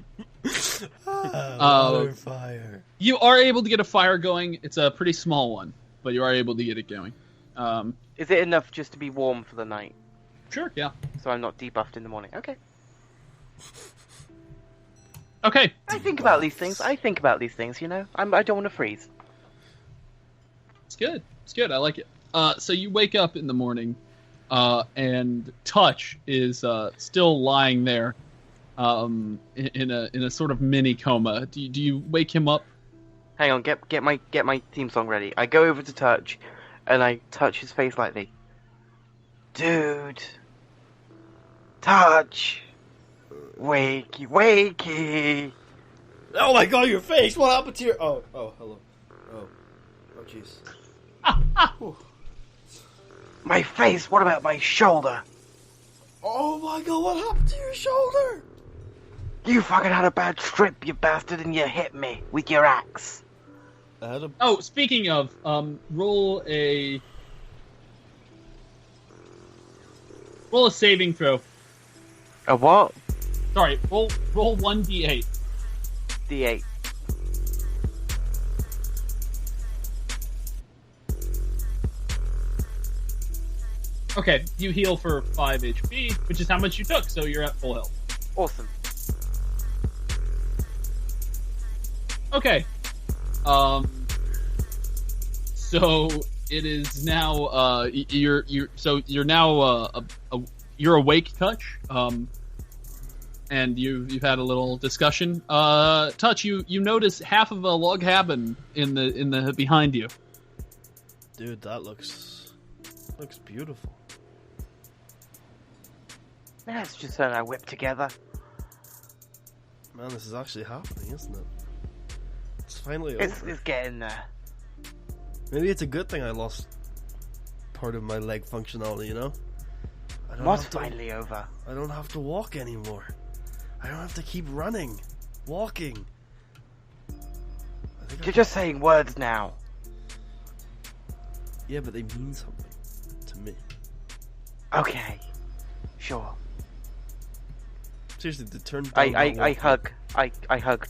Fire. you are able to get a fire going. It's a pretty small one, but you are able to get it going. Is it enough just to be warm for the night, Sure, yeah. so I'm not debuffed in the morning? Okay. Okay. I think about these things. You know. I don't want to freeze. It's good. I like it. So you wake up in the morning, and Touch is still lying there, in a sort of mini coma. Do you wake him up? Hang on, get my theme song ready. I go over to Touch, and I touch his face lightly. Dude, Touch, wakey. Oh my god, your face! What happened to your... Oh, hello. Oh, jeez. My face. What about my shoulder? Oh my god, what happened to your shoulder? You fucking had a bad trip, you bastard, and you hit me with your axe. I had a... Oh, speaking of, roll a saving throw. A what? Sorry, roll 1d8. D8. Okay, you heal for 5 HP, which is how much you took, so you're at full health. Awesome. Okay. So it is now you're now you're awake, Touch. And you've had a little discussion. Touch, you notice half of a log cabin in the behind you. Dude, that looks beautiful. Let's just turn our whip together. Man, this is actually happening, isn't it? It's finally It's over. getting there. Maybe it's a good thing I lost part of my leg functionality, you know? I don't What's have to- finally over? I don't have to walk anymore. I don't have to keep running. Walking. I think I You're just saying words now. Yeah, but they mean something to me. Okay. Sure. Seriously, to turn down I that hug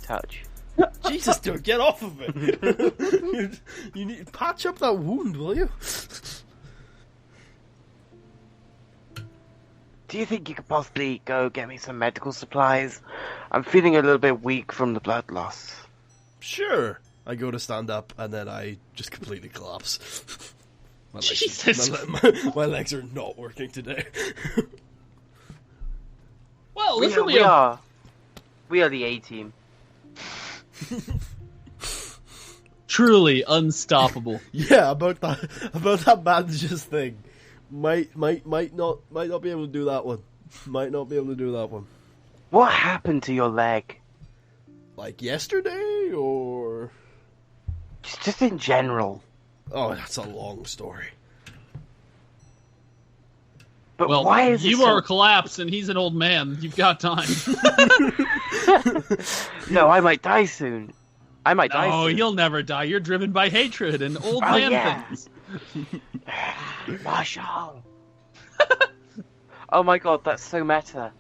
Touch. walk- Jesus, dude, get off of it! you need patch up that wound, will you? Do you think you could possibly go get me some medical supplies? I'm feeling a little bit weak from the blood loss. Sure. I go to stand up and then I just completely collapse. My Jesus. My legs are not working today. Well, We, listen, we are. We are the A team. truly unstoppable. Yeah, about that bandages thing. Might not be able to do that one. Might not be able to do that one. What happened to your leg? Like yesterday, or Just in general. oh, that's a long story. But Well, why is you it so... are collapsed and he's an old man. You've got time. No, I might die soon. I might die Oh, soon. you'll never die. You're driven by hatred and old Oh, man yeah. things. Marshall. Oh my god, that's so meta.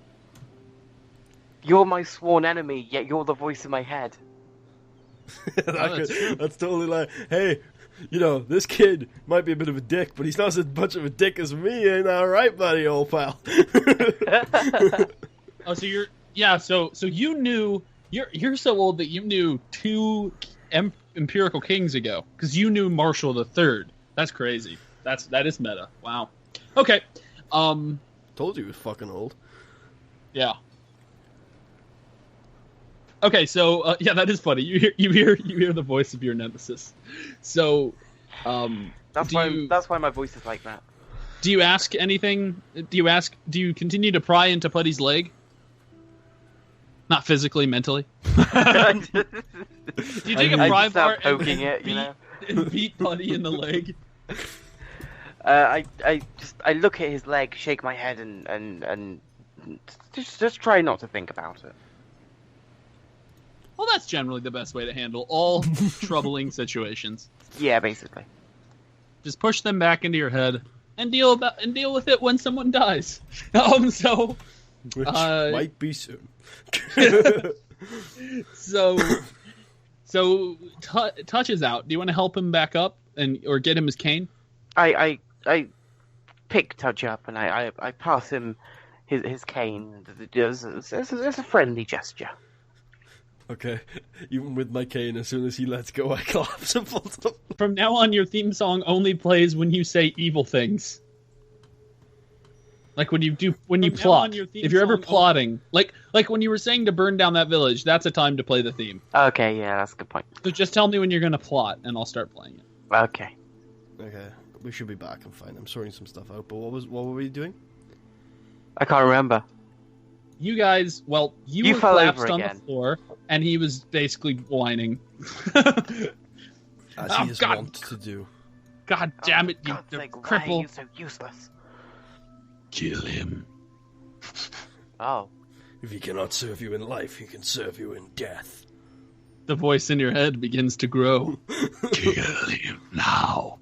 You're my sworn enemy, yet you're the voice in my head. That's totally like, hey, you know, this kid might be a bit of a dick, but he's not as much of a dick as me, ain't that right, buddy, old pal? Oh, so so you knew you're so old that you knew two empirical kings ago because you knew Marshall the Third. That's crazy. That is meta. Wow. Okay. Told you he was fucking old. Yeah. Okay, so yeah, that is funny. You hear the voice of your nemesis. So, That's why my voice is like that. do you ask anything? Do you continue to pry into Putty's leg? Not physically, mentally. Do you take a I pry just start bar poking it, you know. and beat Putty in the leg? I look at his leg, shake my head, and just try not to think about it. Well, that's generally the best way to handle all troubling situations. Yeah, basically. Just push them back into your head and deal with it when someone dies. So Which might be soon. Touch is out. Do you want to help him back up or get him his cane? I pick Tudge up and I pass him his cane. It's a friendly gesture. Okay, even with my cane, as soon as he lets go, I collapse and fall down. From now on, your theme song only plays when you say evil things. Like when you plot. If you're ever plotting, like when you were saying to burn down that village, that's a time to play the theme. Okay, yeah, that's a good point. So just tell me when you're going to plot, and I'll start playing it. Okay. Okay, we should be back and fine. I'm sorting some stuff out, but what were we doing? I can't remember. You guys, you were fell collapsed over on again. the floor, and he was basically whining. As Oh, he is God. wont to do. God damn it, you God's sake, why are cripple. you so useless? Kill him. Oh. If he cannot serve you in life, he can serve you in death. The voice in your head begins to grow. Kill him now.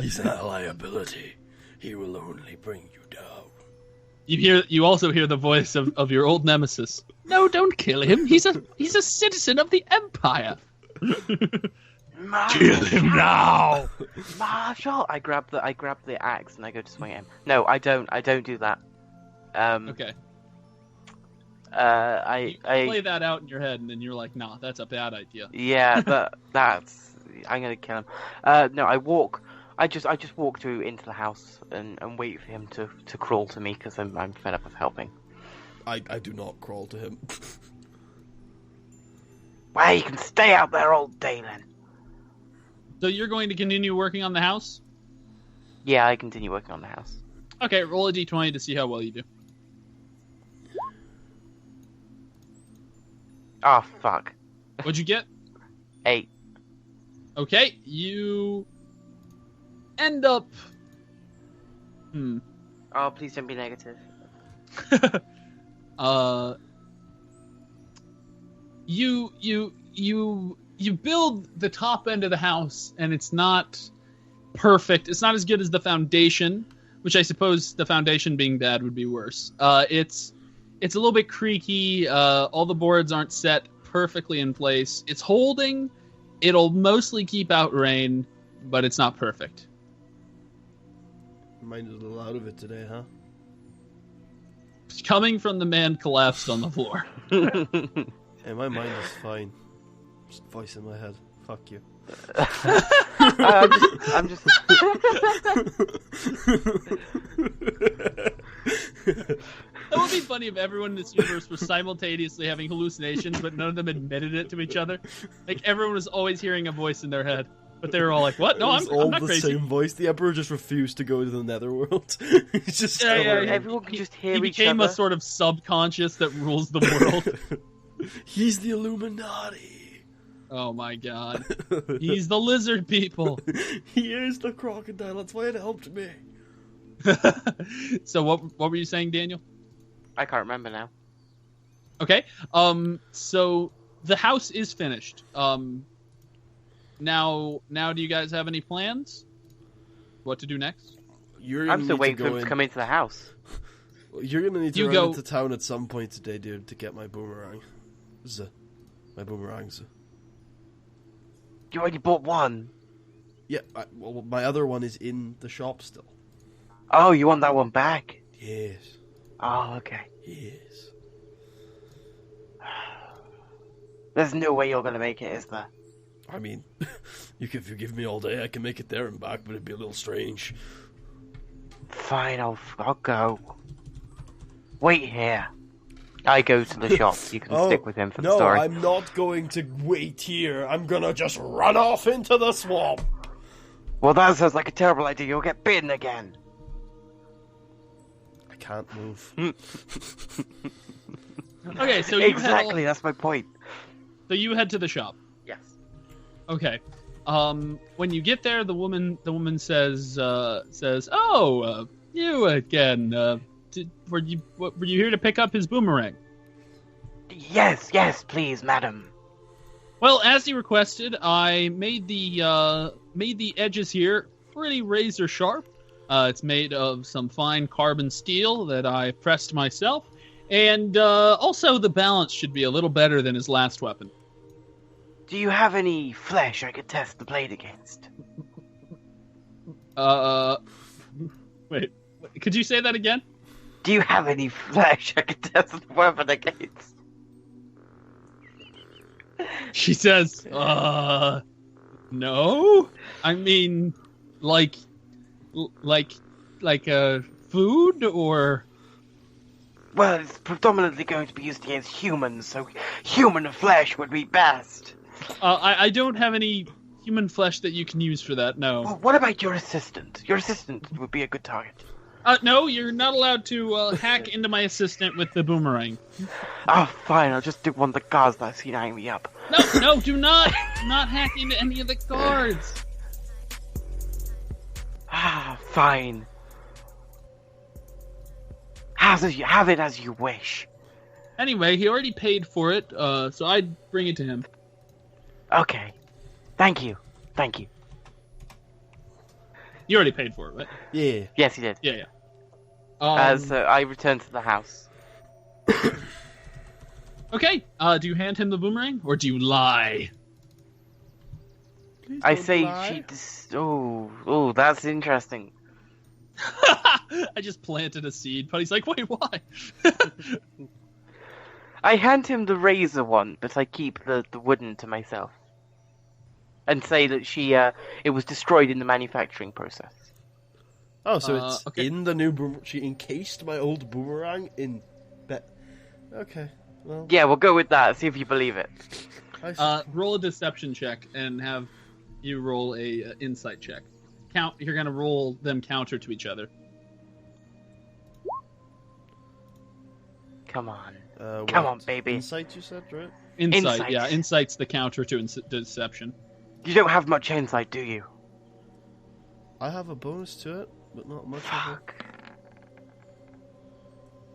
He's a liability. He will only bring you down. You also hear the voice of your old nemesis. No, don't kill him. He's a citizen of the Empire. Kill him now. Marshall! I grab the axe and I go to swing at him. No, I don't do that. Okay. I Play that out in your head, and then you're like, nah, that's a bad idea. Yeah, that's I'm gonna kill him. No, I just walk through into the house and wait for him to crawl to me because I'm fed up of helping. I do not crawl to him. Well, you can stay out there all day then. So you're going to continue working on the house? Yeah, I continue working on the house. Okay, roll a d20 to see how well you do. Oh fuck. What'd you get? 8. Okay, you end up. Oh, please don't be negative. You build the top end of the house, and it's not perfect. It's not as good as the foundation, which I suppose the foundation being bad would be worse. It's a little bit creaky. All the boards aren't set perfectly in place. It's holding. It'll mostly keep out rain, but it's not perfect. Reminded a little out of it today, huh? Coming from the man collapsed on the floor. Hey, my mind is fine. Just voice in my head. Fuck you. I'm just. That would be funny if everyone in this universe was simultaneously having hallucinations, but none of them admitted it to each other. Like, everyone was always hearing a voice in their head, but they were all like, "What? No, I'm all not the crazy." same voice. The Emperor just refused to go to the Netherworld. He's just Yeah, over it. Everyone can just hear He each became other. a sort of subconscious that rules the world. He's the Illuminati. Oh my god. He's the lizard people. He is the crocodile. That's why it helped me. So what were you saying, Daniel? I can't remember now. Okay. So the house is finished. Now do you guys have any plans? What to do next? You're gonna I'm still need waiting to for go him in. to come into the house. You're gonna need to You run go- into town at some point today, dude, to get my boomerang. My boomerangs. You already bought one. Yeah, well, my other one is in the shop still. Oh, you want that one back? Yes. Oh, okay. Yes. There's no way you're gonna make it, is there? I mean, if you give me all day, I can make it there and back, but it'd be a little strange. Fine, I'll go. Wait here. I go to the shop. You can stick with him for the no, story. I'm not going to wait here. I'm gonna just run off into the swamp. Well, that sounds like a terrible idea. You'll get bitten again. I can't move. Okay, so you Exactly, that's my point. So you head to the shop. Yes. Okay. When you get there, the woman says, "Oh, you again? Were you here to pick up his boomerang?" Yes, please, madam. Well, as he requested, I made the edges here pretty razor sharp. It's made of some fine carbon steel that I pressed myself, and also the balance should be a little better than his last weapon. Do you have any flesh I could test the blade against? Wait, could you say that again? Do you have any flesh I could test the weapon against? She says, no. I mean, like food or... Well, it's predominantly going to be used against humans, so human flesh would be best. I don't have any human flesh that you can use for that, no. Well, what about your assistant? Your assistant would be a good target. No, you're not allowed to hack into my assistant with the boomerang. Oh, fine, I'll just do one of the guards that I've seen eyeing me up. No, do not hack into any of the guards. Ah, fine. Have it as you wish. Anyway, he already paid for it, so I'd bring it to him. Okay. Thank you. You already paid for it, right? Yeah. Yes, he did. Yeah. So I return to the house. Okay, do you hand him the boomerang, or do you lie? I say Oh, that's interesting. I just planted a seed, but he's like, wait, why? I hand him the razor one, but I keep the wooden to myself. And say that it was destroyed in the manufacturing process. Oh, so it's okay. in the new boomerang. She encased my old boomerang in... Okay, well... Yeah, we'll go with that, see if you believe it. Roll a deception check and have you roll a insight check. You're gonna roll them counter to each other. Come on. Come on, baby. Insight, you said, right? Insight, yeah. Insight's the counter to deception. You don't have much insight, do you? I have a bonus to it, but not much of it. Fuck.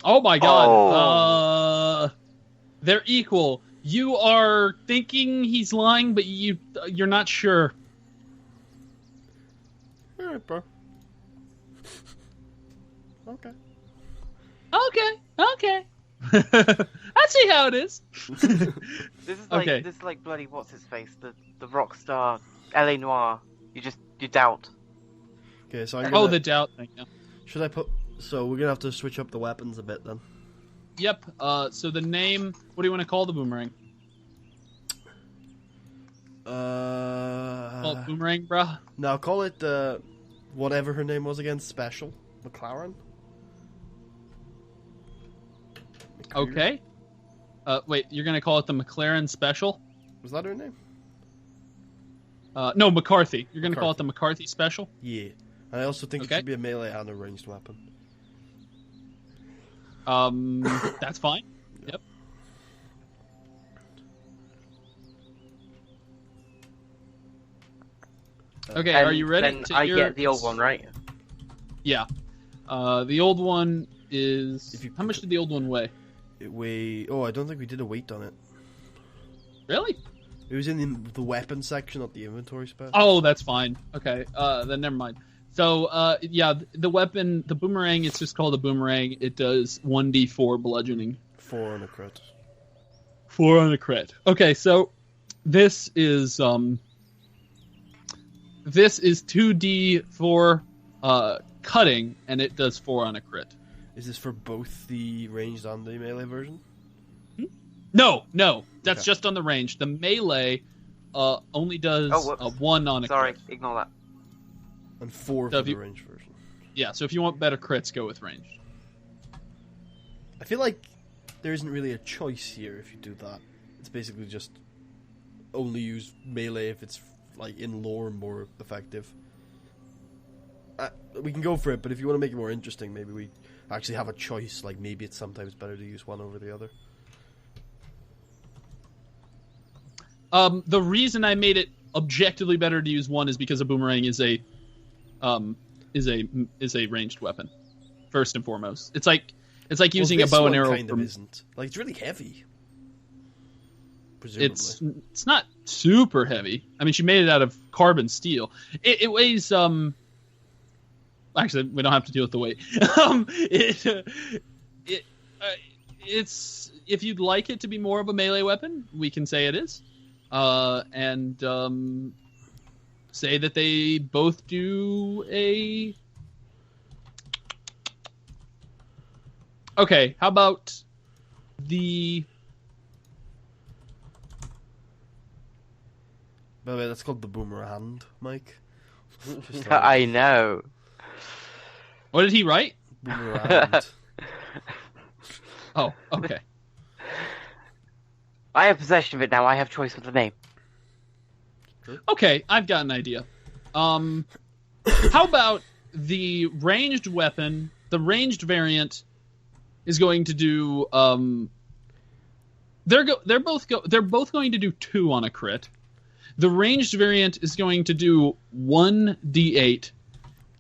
Oh my god. They're equal. You are thinking he's lying, but you're not sure. Alright, bro. Okay. Okay. I see how it is. This is like bloody what's his face, the rock star L.A. Noir. You doubt. Okay, so I'm gonna... the doubt thing. Yeah. Should I put... So we're gonna have to switch up the weapons a bit then. Yep. So the name. What do you want to call the boomerang? call it boomerang, bruh. No, call it whatever her name was again. Special McLaren. Okay. Wait, you're gonna call it the McLaren Special? Was that her name? No, McCarthy. You're gonna call it the McCarthy Special? Yeah. And I also think it Okay. should be a melee and a ranged weapon. That's fine. Yep. Okay, And are you ready? Then to I hear- get the old one, right? Yeah. The old one is. How much did the old one weigh? It weigh. Oh, I don't think we did a weight on it. Really? It was in the weapon section, not the inventory spec. Oh, that's fine. Okay, then never mind. So, yeah, the weapon, the boomerang, it's just called a boomerang. It does 1d4 bludgeoning. 4 on a crit. 4 on a crit. Okay, so this is 2d4 cutting, and it does 4 on a crit. Is this for both the ranged and the melee version? No, that's Okay. just on the range. The melee only does whoops. 1 on a Sorry, crit. ignore that. And 4 So for if the you- ranged version. Yeah, so if you want better crits, go with ranged. I feel like there isn't really a choice here if you do that. It's basically just only use melee if it's like in lore more effective. We can go for it, but if you want to make it more interesting, maybe we actually have a choice. Like maybe it's sometimes better to use one over the other. The reason I made it objectively better to use one is because a boomerang is a ranged weapon, first and foremost. It's like using a This bow and one arrow. kind of isn't. Like it's really heavy. Presumably. It's not super heavy. I mean, she made it out of carbon steel. It weighs Actually, we don't have to deal with the weight. It's if you'd like it to be more of a melee weapon, we can say it is, and say that they both do a. Okay, how about the? By the way, that's called the boomerang, Mike. Just I know. What did he write? boomerang. Oh, okay. I have possession of it now. I have choice of the name. Okay, I've got an idea. How about the ranged weapon? The ranged variant is going to do. They're both going to do 2 on a crit. The ranged variant is going to do 1d8,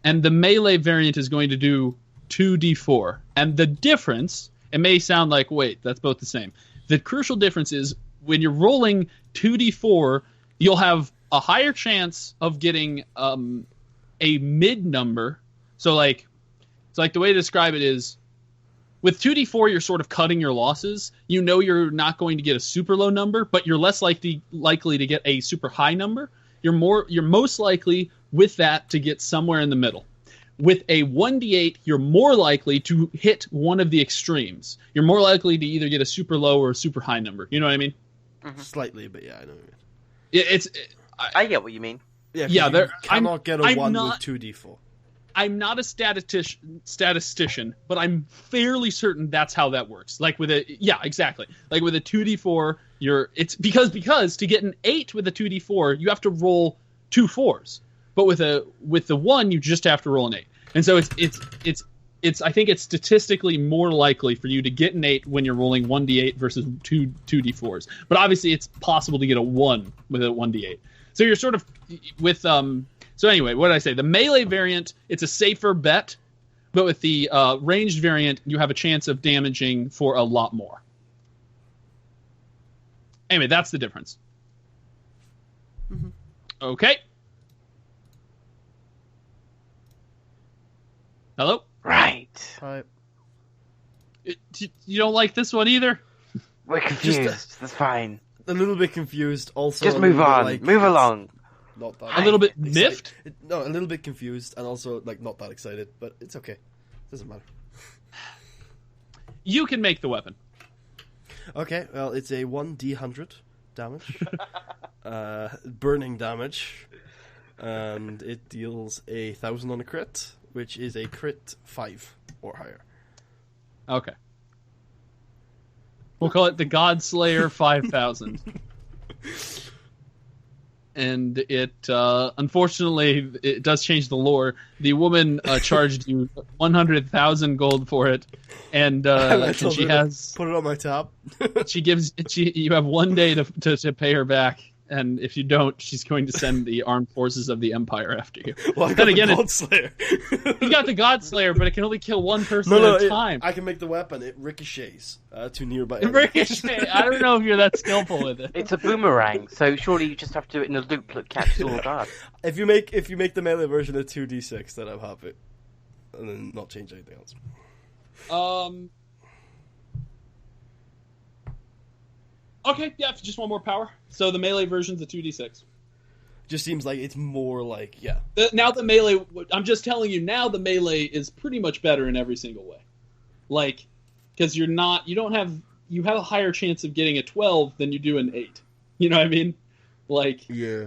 and the melee variant is going to do 2d4. And the difference, it may sound like, wait, that's both the same. The crucial difference is when you're rolling 2d4, you'll have a higher chance of getting a mid number. So like the way to describe it is, with 2d4, you're sort of cutting your losses. You know you're not going to get a super low number, but you're less likely to get a super high number. You're most likely with that to get somewhere in the middle. With a 1d8, you're more likely to hit one of the extremes. You're more likely to either get a super low or a super high number. You know what I mean? Slightly, but yeah, I know what you mean. I get what you mean. Yeah, Yeah, you cannot get a I'm 1 not- with 2d4. I'm not a statistician, but I'm fairly certain that's how that works. Like with exactly. Like with a 2d4, it's because to get an 8 with a 2d4, you have to roll 2 4s. But with the 1, you just have to roll an 8. And so it's I think it's statistically more likely for you to get an 8 when you're rolling 1d8 versus 2d4s. But obviously it's possible to get a 1 with a 1d8. So you're sort of with So anyway, what did I say? The melee variant, it's a safer bet, but with the ranged variant, you have a chance of damaging for a lot more. Anyway, that's the difference. Mm-hmm. Okay. Hello? Right. You don't like this one either? We're confused. Just, That's fine. A little bit confused. Also, Just a move little bit, on. like, Move it's along. Not that A little bit excited. miffed? No, a little bit confused, and also like not that excited. But it's okay. Doesn't matter. You can make the weapon. Okay, well, it's a 1d100 damage. Burning damage. And it deals 1,000 on a crit, which is a crit 5 or higher. Okay. We'll call it the Godslayer 5000. And it, unfortunately, it does change the lore. The woman charged you 100,000 gold for it, and she has put it on my tab. You have 1 day to pay her back, and if you don't, she's going to send the armed forces of the Empire after you. Well, I got the Godslayer. You got the Godslayer, but it can only kill one person at a time. I can make the weapon. It ricochets to nearby. Ricochet. I don't know if you're that skillful with it. It's a boomerang, so surely you just have to do it in a loop that catches all guards. If you make the melee version a 2d6, then I'm happy, and then not change anything else. Okay, yeah, just one more power. So the melee version's a 2d6. Just seems like it's more like, yeah. Now the melee, I'm just telling you, now the melee is pretty much better in every single way. Like, because you have a higher chance of getting a 12 than you do an 8. You know what I mean? Like, yeah.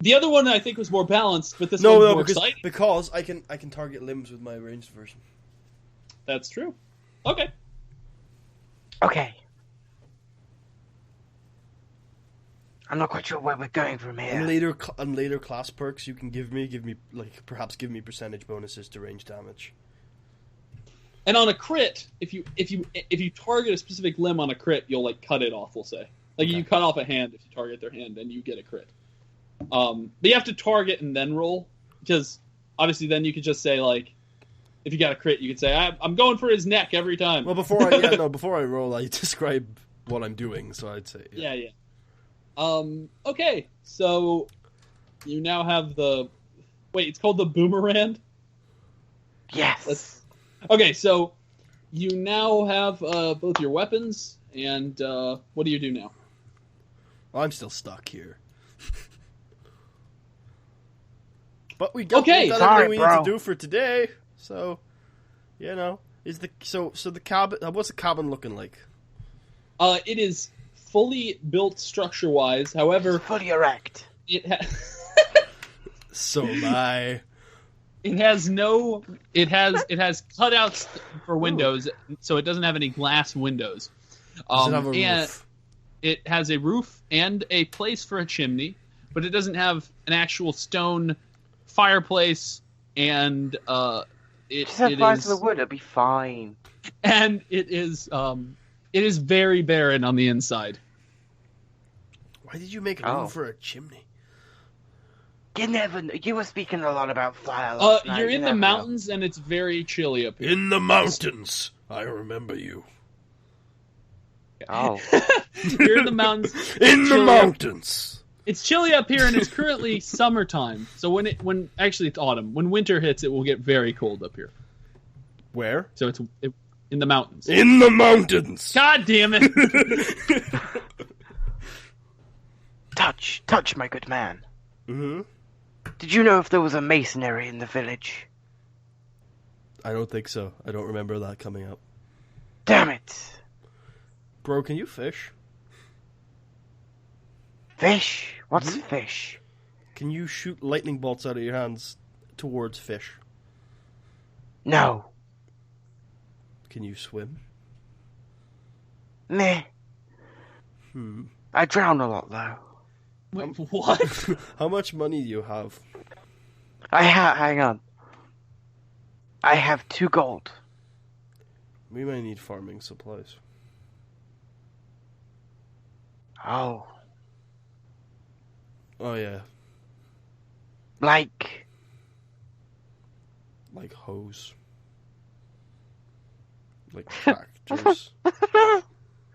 The other one I think was more balanced, but this one's more exciting. Because I can target limbs with my ranged version. That's true. Okay. Okay. I'm not quite sure where we're going from here. And later class perks you can give me perhaps give me percentage bonuses to range damage. And on a crit, if you target a specific limb on a crit, you'll like cut it off. We'll say you cut off a hand if you target their hand, and you get a crit. But you have to target and then roll, because obviously then you could just say like, if you got a crit, you could say I'm going for his neck every time. Well, before I roll, I describe what I'm doing, so I'd say yeah. Okay, so you now have it's called the boomerang? Yes. Okay, so you now have both your weapons, and what do you do now? I'm still stuck here. But we got everything we need to do for today, so so the cabin. What's the cabin looking like? It is fully built structure-wise. However, it's fully erect. So am I. It has cutouts for windows, so it doesn't have any glass windows. Does it have a roof? It has a roof and a place for a chimney, but it doesn't have an actual stone fireplace, and just have fires of the wood. It'll be fine. And it is very barren on the inside. Why did you make room for a chimney? You were speaking a lot about fire last night. You're in the mountains, and it's very chilly up here. In the mountains, I remember you. Oh. You're in the mountains. In the mountains. It's chilly up here, and it's currently summertime. So actually it's autumn. When winter hits, it will get very cold up here. Where? So it's in the mountains. In the mountains. God damn it! Touch, my good man. Mm-hmm. Did you know if there was a masonry in the village? I don't think so. I don't remember that coming up. Damn it. Bro, can you fish? Fish? What's fish? Can you shoot lightning bolts out of your hands towards fish? No. Can you swim? Meh. I drown a lot, though. Wait, what? How much money do you have? Hang on. I have 2 gold. We might need farming supplies. Oh. Oh, yeah. Like hose. Like tractors.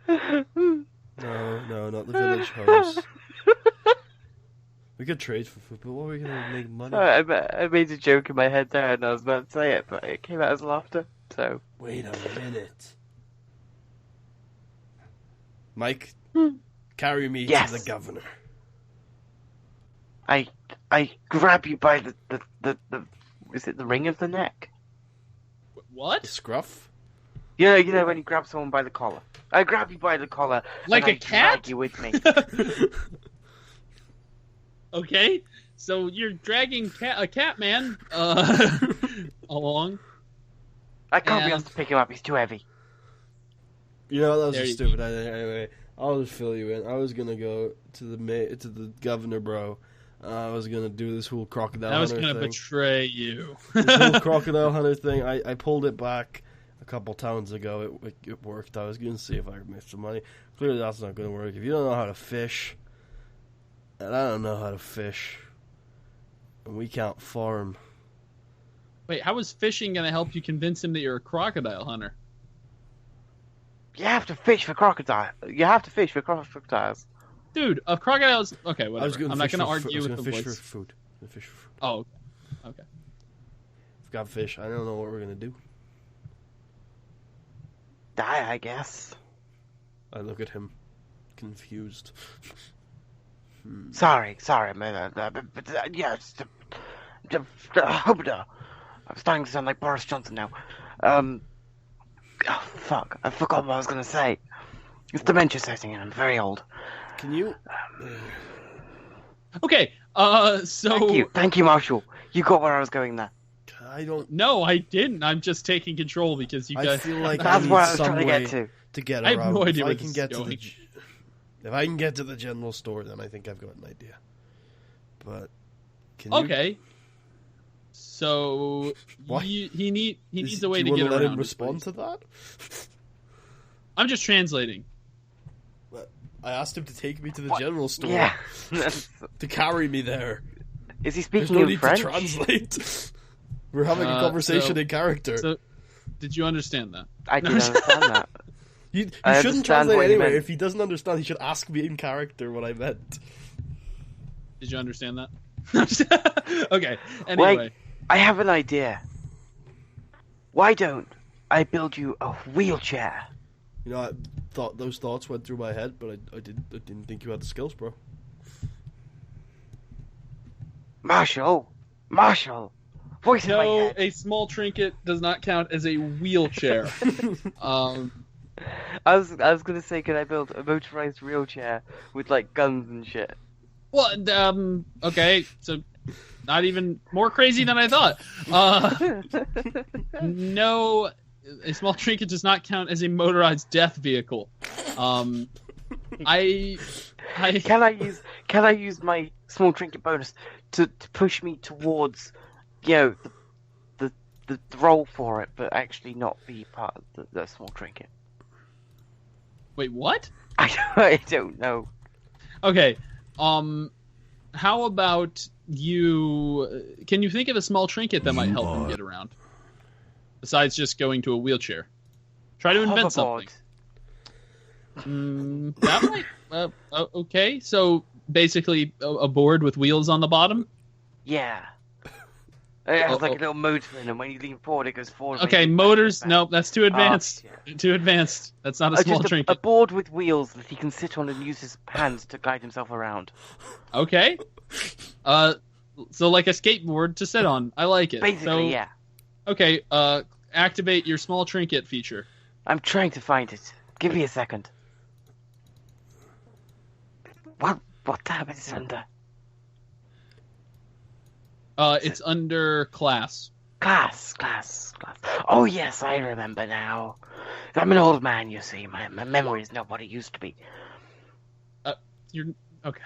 No, not the village hose. We could trade for food, but what are we going to make money? I made a joke in my head there, and I was about to say it, but it came out as laughter, so... Wait a minute. Mike, carry me to the governor. I grab you by the is it the ring of the neck? What? The scruff? You know when you grab someone by the collar. I grab you by the collar, like and a cat. Drag you with me. Okay, so you're dragging a cat man along. I can't be And- asked to pick him up. He's too heavy. You know, that was There a you stupid idea. Anyway, I'll just fill you in. I was gonna go to the governor, bro. I was gonna do this whole crocodile I was hunter gonna thing. betray you. This whole crocodile hunter thing, I pulled it back a couple towns ago. It worked. I was gonna see if I could make some money. Clearly, that's not gonna work. If you don't know how to fish, and I don't know how to fish, and we can't farm. Wait, how is fishing gonna help you convince him that you're a crocodile hunter? You have to fish for crocodile. You have to fish for crocodiles. Dude, a crocodile's okay. I was Whatever. gonna I'm not fish gonna for argue with the fish for voice. food. I'm gonna fish for food. Oh, okay. We've got fish. I don't know what we're gonna do. Die, I guess. I look at him, confused. Sorry, man. Yeah, I'm starting to sound like Boris Johnson now. Oh, fuck. I forgot what I was going to say. It's dementia setting in. I'm very old. Can you? Okay. So Thank you, Marshall. You got where I was going there. I don't. no, I didn't. I'm just taking control because you I guys. feel like That's I what I need was some trying to way get to. to get I have around. no idea if where I can this get is to going. if I can get to the general store, then I think I've got an idea. But can Okay. So Why? he needs a way do to you get wanna let around. him it, respond please. to that? I'm just translating. I asked him to take me to the What? general store Yeah. to carry me there. Is he There's speaking no in need French? to translate. We're having a conversation in character. So, did you understand that? I can understand that. You I shouldn't understand translate what you anyway. meant. If he doesn't understand, he should ask me in character what I meant. Did you understand that? Okay. Anyway. Wait, I have an idea. Why don't I build you a wheelchair? You know, I thought those thoughts went through my head, but I didn't think you had the skills, bro. Marshall! Voice in my No, head. a small trinket does not count as a wheelchair. I was gonna say, can I build a motorized wheelchair with like guns and shit? Well, okay, so not even more crazy than I thought. No, a small trinket does not count as a motorized death vehicle. I Can I use my small trinket bonus to push me towards, you know, the role for it, but actually not be part of the small trinket? wait, what? I don't know. Okay, how about you? Can you think of a small trinket that might help him get around? Besides just going to a wheelchair, try to invent something. Hoverboard. That might. Okay, so basically a board with wheels on the bottom. Yeah. It has like a little motor in it, and when you lean forward, it goes forward. Okay, when you motors. back. Nope, that's too advanced. yeah. Too advanced. That's not a small Just a trinket. board with wheels that he can sit on and use his hands to guide himself around. Okay. So like a skateboard to sit on. I like it. Basically, So, yeah. Okay. Activate your small trinket feature. I'm trying to find it. Give me a second. What tab is it under? It's under class. Class. Oh yes, I remember now. I'm an old man, you see. My memory is not what it used to be. You're okay.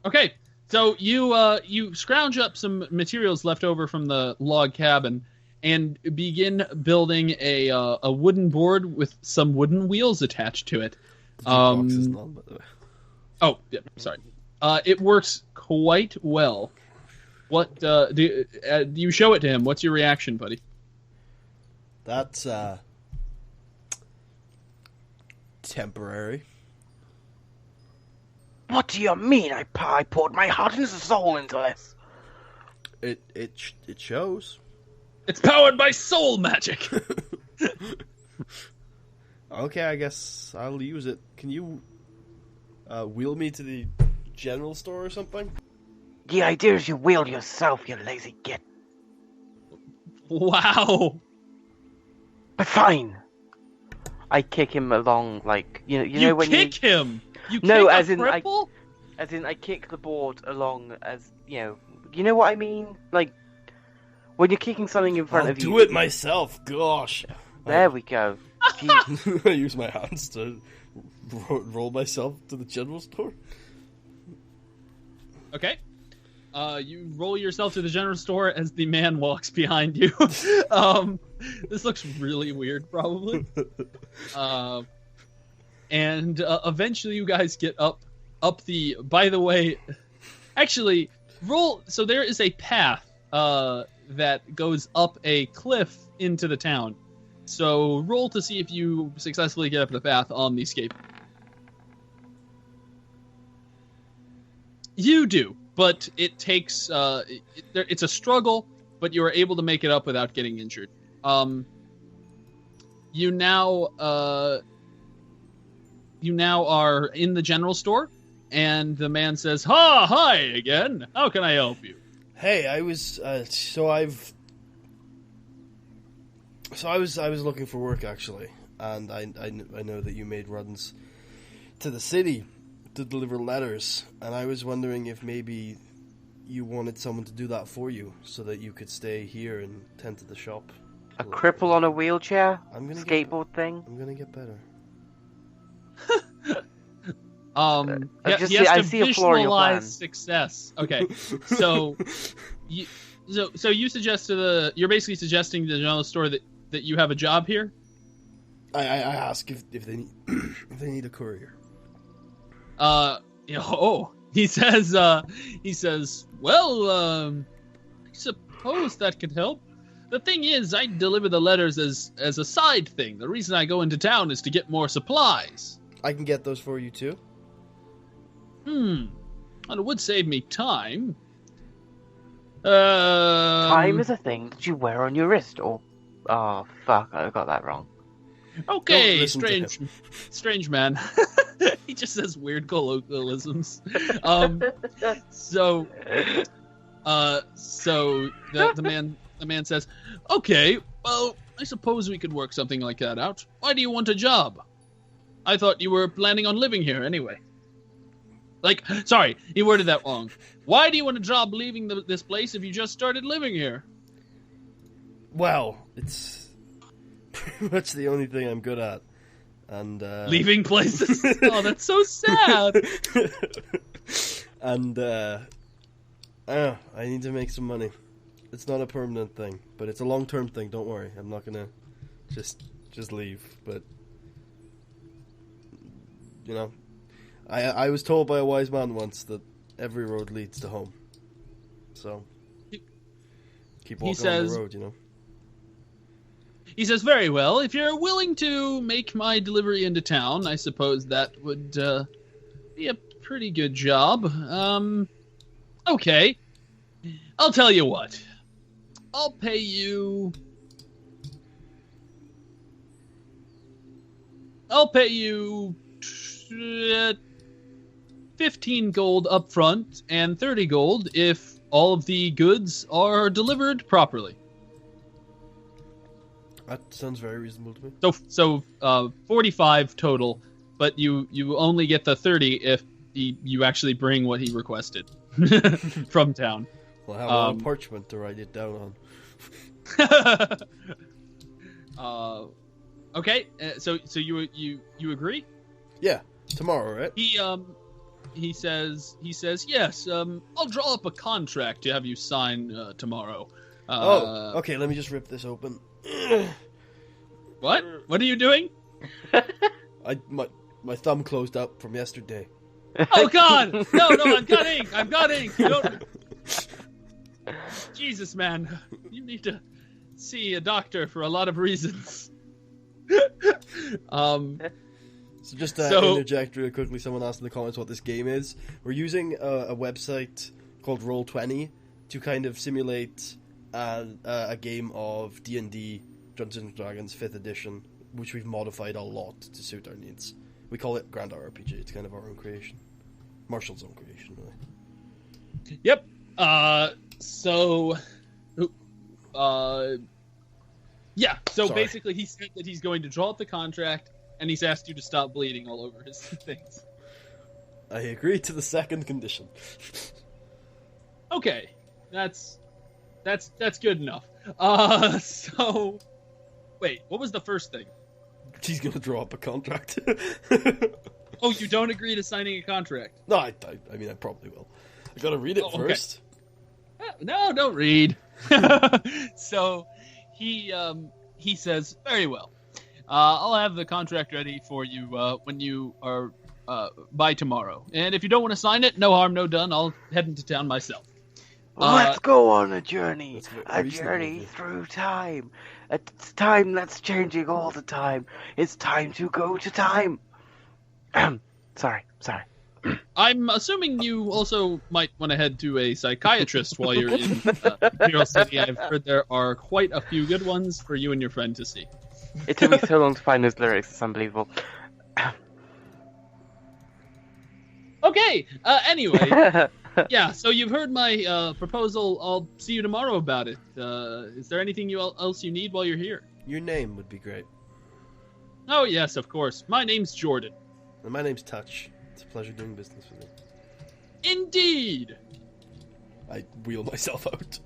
Okay. So you scrounge up some materials left over from the log cabin and begin building a wooden board with some wooden wheels attached to it. The jukebox is none, by the way. Oh, yeah, sorry. It works quite well. What do you show it to him? What's your reaction, buddy? That's temporary. What do you mean? I poured my heart and soul into this. It shows. It's powered by soul magic. Okay, I guess I'll use it. Can you wheel me to the general store or something? The idea is you wheel yourself, you lazy git. Wow. But fine. I kick him along like you know when Kick him. You No, kick as a in cripple? As in, I kick the board along as, you know what I mean? Like, when you're kicking something in front I'll of you. do it myself. Gosh. There we go. Jeez. I use my hands to roll myself to the general store. Okay. You roll yourself to the general store as the man walks behind you. This looks really weird, probably. And eventually you guys get up the... By the way, actually, roll... So there is a path that goes up a cliff into the town. So roll to see if you successfully get up the path on the escape. You do, but it takes... it's a struggle, but you are able to make it up without getting injured. You now are in the general store, and the man says, hi again. How can I help you? Hey, I was I was looking for work actually, and I know that you made runs to the city to deliver letters, and I was wondering if maybe you wanted someone to do that for you so that you could stay here and tend to the shop. A cripple on a wheelchair? Skateboard thing? I'm gonna get better. He has to visualize success. Okay, so you suggest you're basically suggesting to the general store that you have a job here. I ask if they need if they need a courier. He says, well, I suppose that could help. The thing is, I deliver the letters as a side thing. The reason I go into town is to get more supplies. I can get those for you too. Well, it would save me time. Time is a thing that you wear on your wrist, or... Oh, fuck, I got that wrong. Okay, strange man. He just says weird colloquialisms. So the man says, okay, well, I suppose we could work something like that out. Why do you want a job? I thought you were planning on living here anyway. Sorry, he worded that wrong. Why do you want a job leaving this place if you just started living here? Well, it's pretty much the only thing I'm good at. And leaving places? Oh, that's so sad. And I need to make some money. It's not a permanent thing, but it's a long-term thing. Don't worry, I'm not gonna just leave. But you know, I was told by a wise man once that every road leads to home. So keep walking on the road, you know. He says, very well, if you're willing to make my delivery into town, I suppose that would be a pretty good job. Okay. I'll tell you what. I'll pay you 15 gold up front and 30 gold if all of the goods are delivered properly. That sounds very reasonable to me. So 45 total, but you only get the 30 if you actually bring what he requested from town. Well, I have a parchment to write it down on. Okay, so you agree? Yeah, tomorrow, right? He says yes. I'll draw up a contract to have you sign tomorrow. Okay. Let me just rip this open. What? What are you doing? My thumb closed up from yesterday. Oh God! No! I've got ink. You don't... Jesus, man, you need to see a doctor for a lot of reasons. So just to interject really quickly, someone asked in the comments what this game is. We're using a website called Roll20 to kind of simulate a game of D&D, Dungeons & Dragons 5th edition, which we've modified a lot to suit our needs. We call it Grandaar RPG. It's kind of our own creation. Marshall's own creation, really. Yep. Yeah, so Sorry. basically he said that he's going to draw up the contract, and he's asked you to stop bleeding all over his things. I agree to the second condition. Okay, that's good enough. So wait, what was the first thing? She's gonna draw up a contract. Oh, you don't agree to signing a contract? No, I mean, I probably will. I gotta read it okay. first. No, don't read. So he says, very well. I'll have the contract ready for you when you are by tomorrow. And if you don't want to sign it, no harm, no done. I'll head into town myself. Let's go on a journey. That's very A reasonable of journey you. through time. It's time that's changing all the time. It's time to go to time. Sorry. I'm assuming you also might want to head to a psychiatrist while you're in Imperial City. I've heard there are quite a few good ones for you and your friend to see. It took me so long to find those lyrics. It's unbelievable. Okay. Anyway, yeah. So you've heard my proposal. I'll see you tomorrow about it. Is there anything else you need while you're here? Your name would be great. Oh yes, of course. My name's Jordan. And my name's Touch. It's a pleasure doing business with you. Indeed. I wheel myself out.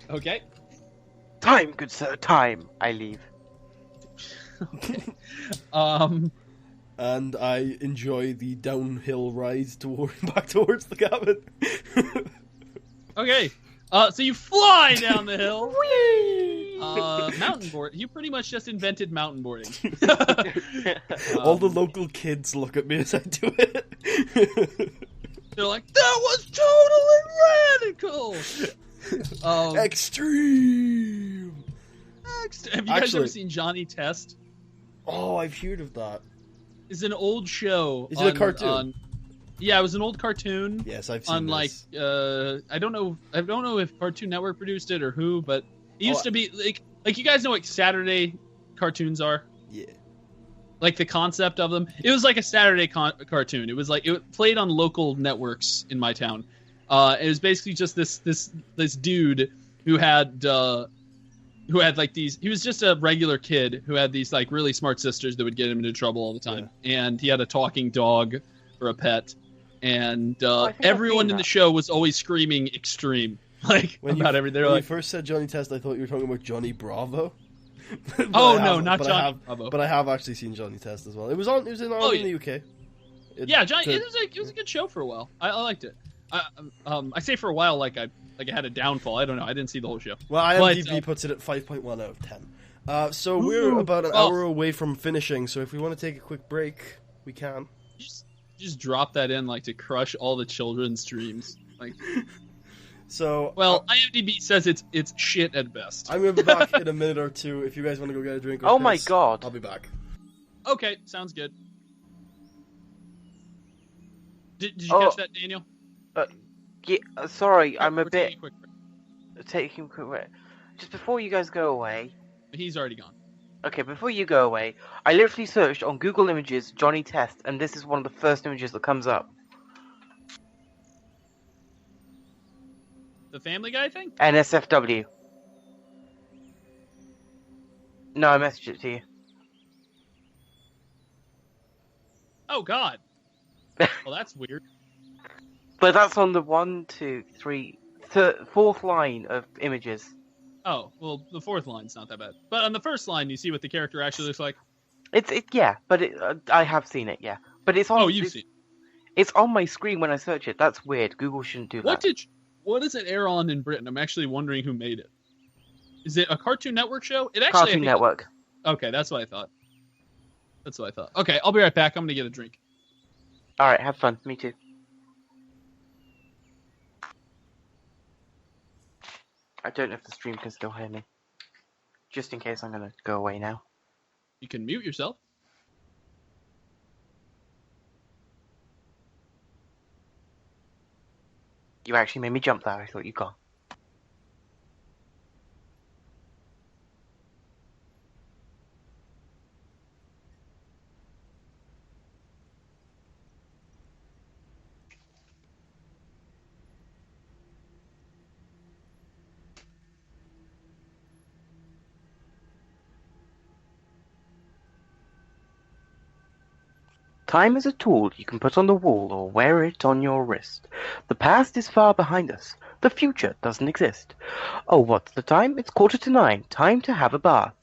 Okay. Time, good sir, time. I leave. And I enjoy the downhill ride back towards the cabin. Okay. So you fly down the hill. Mountain board. You pretty much just invented mountain boarding. All the local kids look at me as I do it. They're like, that was totally radical. Extreme. Have you guys ever seen Johnny Test? Oh, I've heard of that. It's an old show. Is it a cartoon? Yeah, it was an old cartoon. Yes, I've seen this. I don't know if Cartoon Network produced it or who, but it used to be like you guys know what Saturday cartoons are? Yeah. Like the concept of them. It was like a Saturday cartoon. It was like it played on local networks in my town. It was basically just this dude who had like these. He was just a regular kid who had these like really smart sisters that would get him into trouble all the time. Yeah. And he had a talking dog for a pet. And everyone in the show was always screaming extreme, like about everything. When you first said Johnny Test, I thought you were talking about Johnny Bravo. Oh no, not Johnny Bravo. But I have actually seen Johnny Test as well. It was in the UK. It was a good show for a while. I liked it. I say for a while like I had a downfall. I don't know. I didn't see the whole show. Well, IMDb puts it at 5.1 out of 10. So we're about an hour away from finishing. So if we want to take a quick break, we can. Just drop that in like to crush all the children's dreams. Like, so IMDb says it's shit at best. I'm gonna be back in a minute or two. If you guys want to go get a drink, or my god, I'll be back. Okay, sounds good. Did you catch that, Daniel? Yeah. Sorry, I'm a bit taking a quick break. Just before you guys go away. He's already gone. Okay, before you go away, I literally searched on Google Images Johnny Test, and this is one of the first images that comes up. The Family Guy thing? NSFW. No, I messaged it to you. Oh, God. Well, that's weird. But that's on the 1, 2, 3, fourth line of images. Oh, well, the fourth line's not that bad. But on the first line, you see what the character actually looks like? I have seen it, yeah. But it's on... Oh, you've seen it. It's on my screen when I search it. That's weird. Google shouldn't do that. What does it air on in Britain? I'm actually wondering who made it. Is it a Cartoon Network show? Cartoon Network. Okay, that's what I thought. Okay, I'll be right back. I'm going to get a drink. Alright, have fun. Me too. I don't know if the stream can still hear me. Just in case, I'm going to go away now. You can mute yourself. You actually made me jump there. I thought you'd gone. Time is a tool you can put on the wall or wear it on your wrist. The past is far behind us. The future doesn't exist. Oh, what's the time? It's 9:15. Time to have a bath.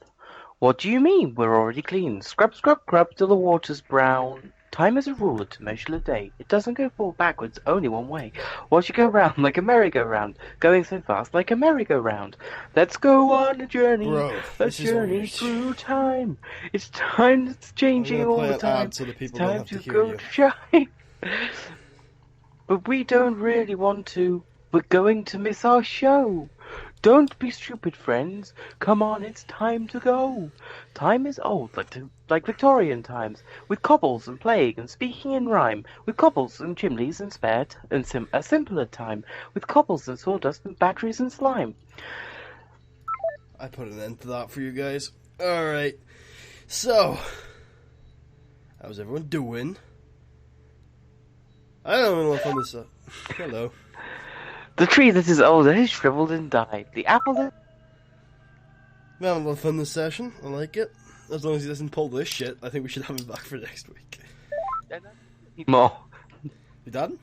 What do you mean? We're already clean. Scrub, scrub, scrub till the water's brown. Time is a ruler to measure the day. It doesn't go forward backwards, only one way. Watch it go round like a merry-go-round, going so fast like a merry-go-round. Let's go on a journey, Bro, a journey through time. It's time that's changing all the time. So the people it's don't time have to to hear go you. to shine. But we don't really want to. We're going to miss our show. Don't be stupid, friends. Come on, it's time to go. Time is old, like Victorian times, with cobbles and plague and speaking in rhyme, with cobbles and chimneys and a simpler time, with cobbles and sawdust and batteries and slime. I put an end to that for you guys. Alright. So, how's everyone doing? I don't know if I'm this. Hello. The tree that is older has shriveled and died. The apple that... I'm having a lot of fun this session. I like it. As long as he doesn't pull this shit, I think we should have him back for next week. More. You done?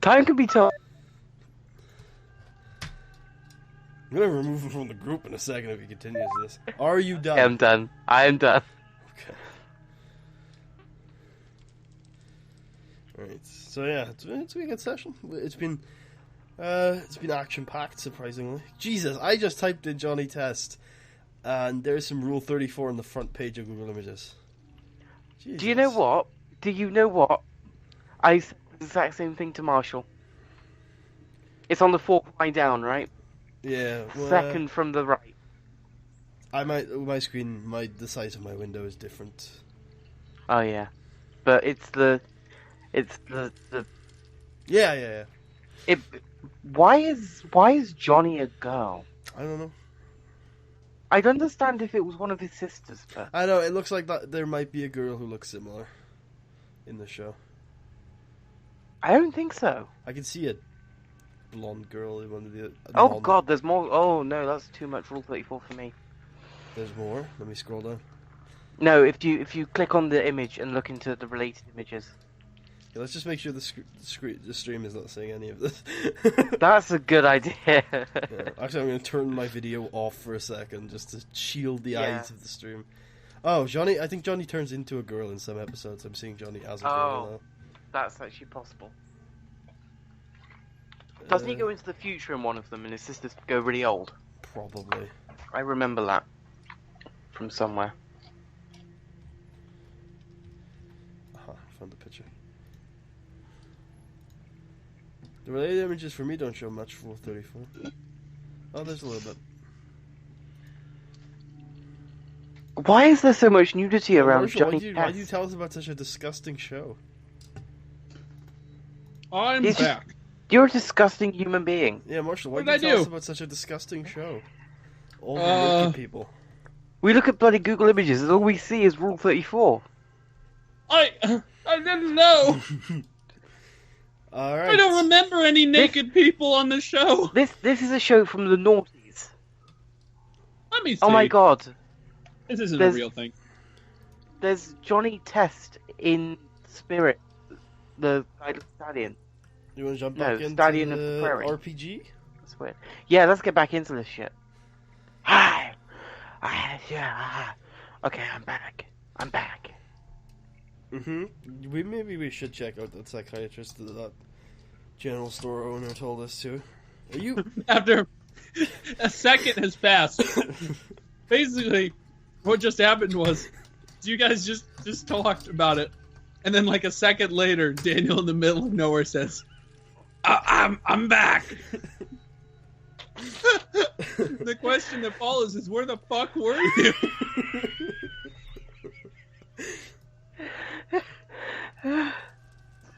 Time can be told. I'm gonna remove him from the group in a second if he continues this. Are you done? I am done. I am done. Okay. Alright, so yeah, it's been a good session. It's been action packed, surprisingly. Jesus, I just typed in Johnny Test, and there's some Rule 34 on the front page of Google Images. Jesus. Do you know what? I said the exact same thing to Marshall. It's on the fourth line down, right? Yeah. Well, Second from the right. My screen, the size of my window is different. Oh yeah, but it's the. Yeah. Why is Johnny a girl? I don't know. I'd understand if it was one of his sisters, but I know, it looks like that there might be a girl who looks similar in the show. I don't think so. I can see a blonde girl in one of the... Oh god, there's more. Oh no, that's too much Rule 34 for me. There's more. Let me scroll down. No, if you click on the image and look into the related images. Yeah, let's just make sure the stream is not saying any of this. That's a good idea. Yeah. Actually, I'm going to turn my video off for a second just to shield the eyes of the stream. Oh, Johnny! I think Johnny turns into a girl in some episodes. I'm seeing Johnny as a girl now. That's actually possible. Doesn't he go into the future in one of them and his sisters go really old? Probably. I remember that from somewhere. Aha, found the picture. The related images for me don't show much for 34. Oh, there's a little bit. Why is there so much nudity around Marshall, Johnny why do you Test? tell us about such a disgusting show? I'm He's just- back. You're a disgusting human being. Yeah, Marshall, why What do you did I tell us do? about such a disgusting show? All the naked people. We look at bloody Google Images and all we see is Rule 34. I didn't know. Alright. I don't remember any naked people on the show. This is a show from the noughties. Let me see. Oh my god. This isn't There's- a real thing. There's Johnny Test in Spirit, the Idle Stallion. You want to jump No, back into Stallion of the the Prairie. RPG? That's weird. Yeah, let's get back into this shit. Hi! Okay, I'm back. Mm-hmm. Maybe we should check out that psychiatrist that general store owner told us to. Are you... After a second has passed, basically, what just happened was you guys just talked about it, and then like a second later, Daniel in the middle of nowhere says, "I'm back." The question that follows is, where the fuck were you?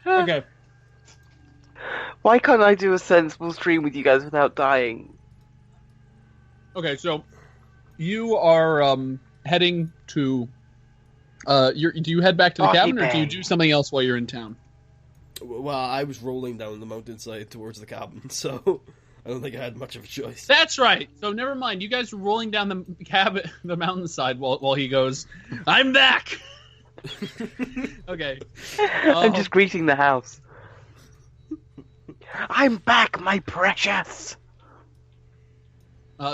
Okay. Why can't I do a sensible stream with you guys without dying? Okay, so you are heading to. Do you head back to the Rocky cabin, or do you Bay. do something else while you're in town? Well, I was rolling down the mountainside towards the cabin, so I don't think I had much of a choice. That's right. So never mind. You guys were rolling down the cabin, the mountainside, while he goes, "I'm back." Okay. I'm just greeting the house. I'm back, my precious.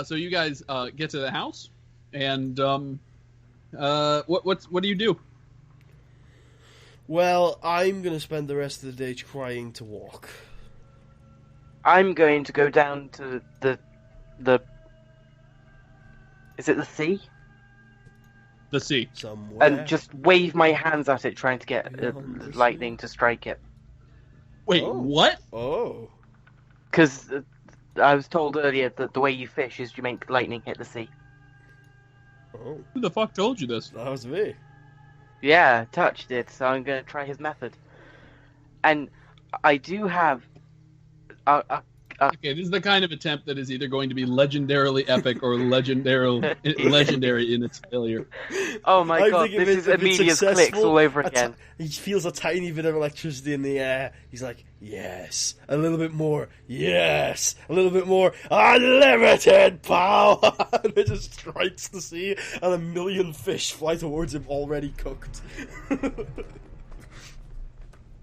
So you guys get to the house, and what do you do? Well, I'm gonna spend the rest of the day trying to walk. I'm going to go down to the. Is it the sea? The sea. Somewhere. And just wave my hands at it, trying to get lightning to strike it. Wait, Oh. what? Oh. Because I was told earlier that the way you fish is you make lightning hit the sea. Oh. Who the fuck told you this? That was me. Yeah, Touch did, so I'm going to try his method. And I do have Okay, this is the kind of attempt that is either going to be legendarily epic or legendary in its failure. Oh my I god, think if this it's is Amelia's clicks successful, all over again. He feels a tiny bit of electricity in the air. He's like, yes. A little bit more. Yes. A little bit more. Unlimited power! And it just strikes the sea, and a million fish fly towards him already cooked.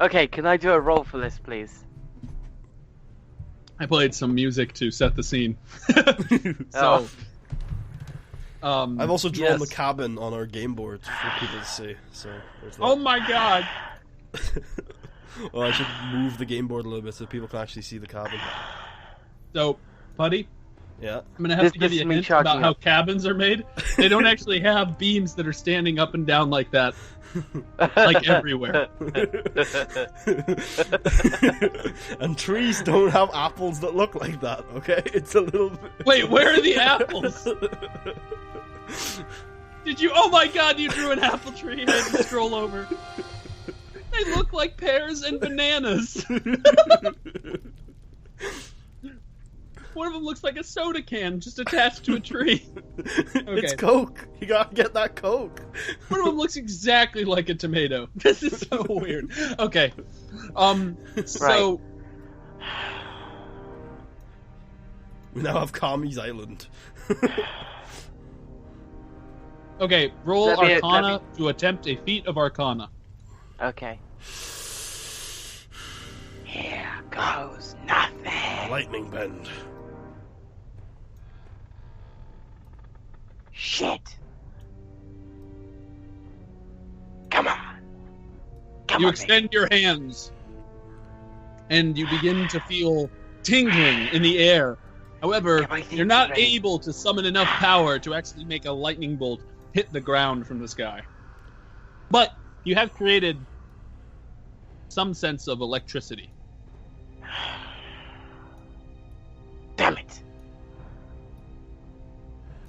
Okay, can I do a roll for this, please? I played some music to set the scene. Oh. I've also drawn yes. the cabin on our game board for people to see. So there's that. Oh my god! Well, I should move the game board a little bit so people can actually see the cabin. So, buddy, Yeah. I'm gonna have to give This you a is me hint charging about how up. cabins are made. They don't actually have beams that are standing up and down like that, like everywhere. And trees don't have apples that look like that, okay? It's a little bit... Wait, where are the apples? Did you? Oh my god, you drew an apple tree and I had to scroll over. They look like pears and bananas. One of them looks like a soda can just attached to a tree. It's Coke. You gotta get that Coke. One of them looks exactly like a tomato. This is so weird. Okay. So We now have Kami's Island. okay, roll Let me- Arcana to attempt a feat of Arcana. Okay. Here goes nothing. Lightning bend. Shit. Come on. Come You on, extend your hands, and you begin to feel tingling in the air. However, Get my feet you're not ready. able to summon enough power to actually make a lightning bolt hit the ground from the sky. But you have created some sense of electricity. Damn it.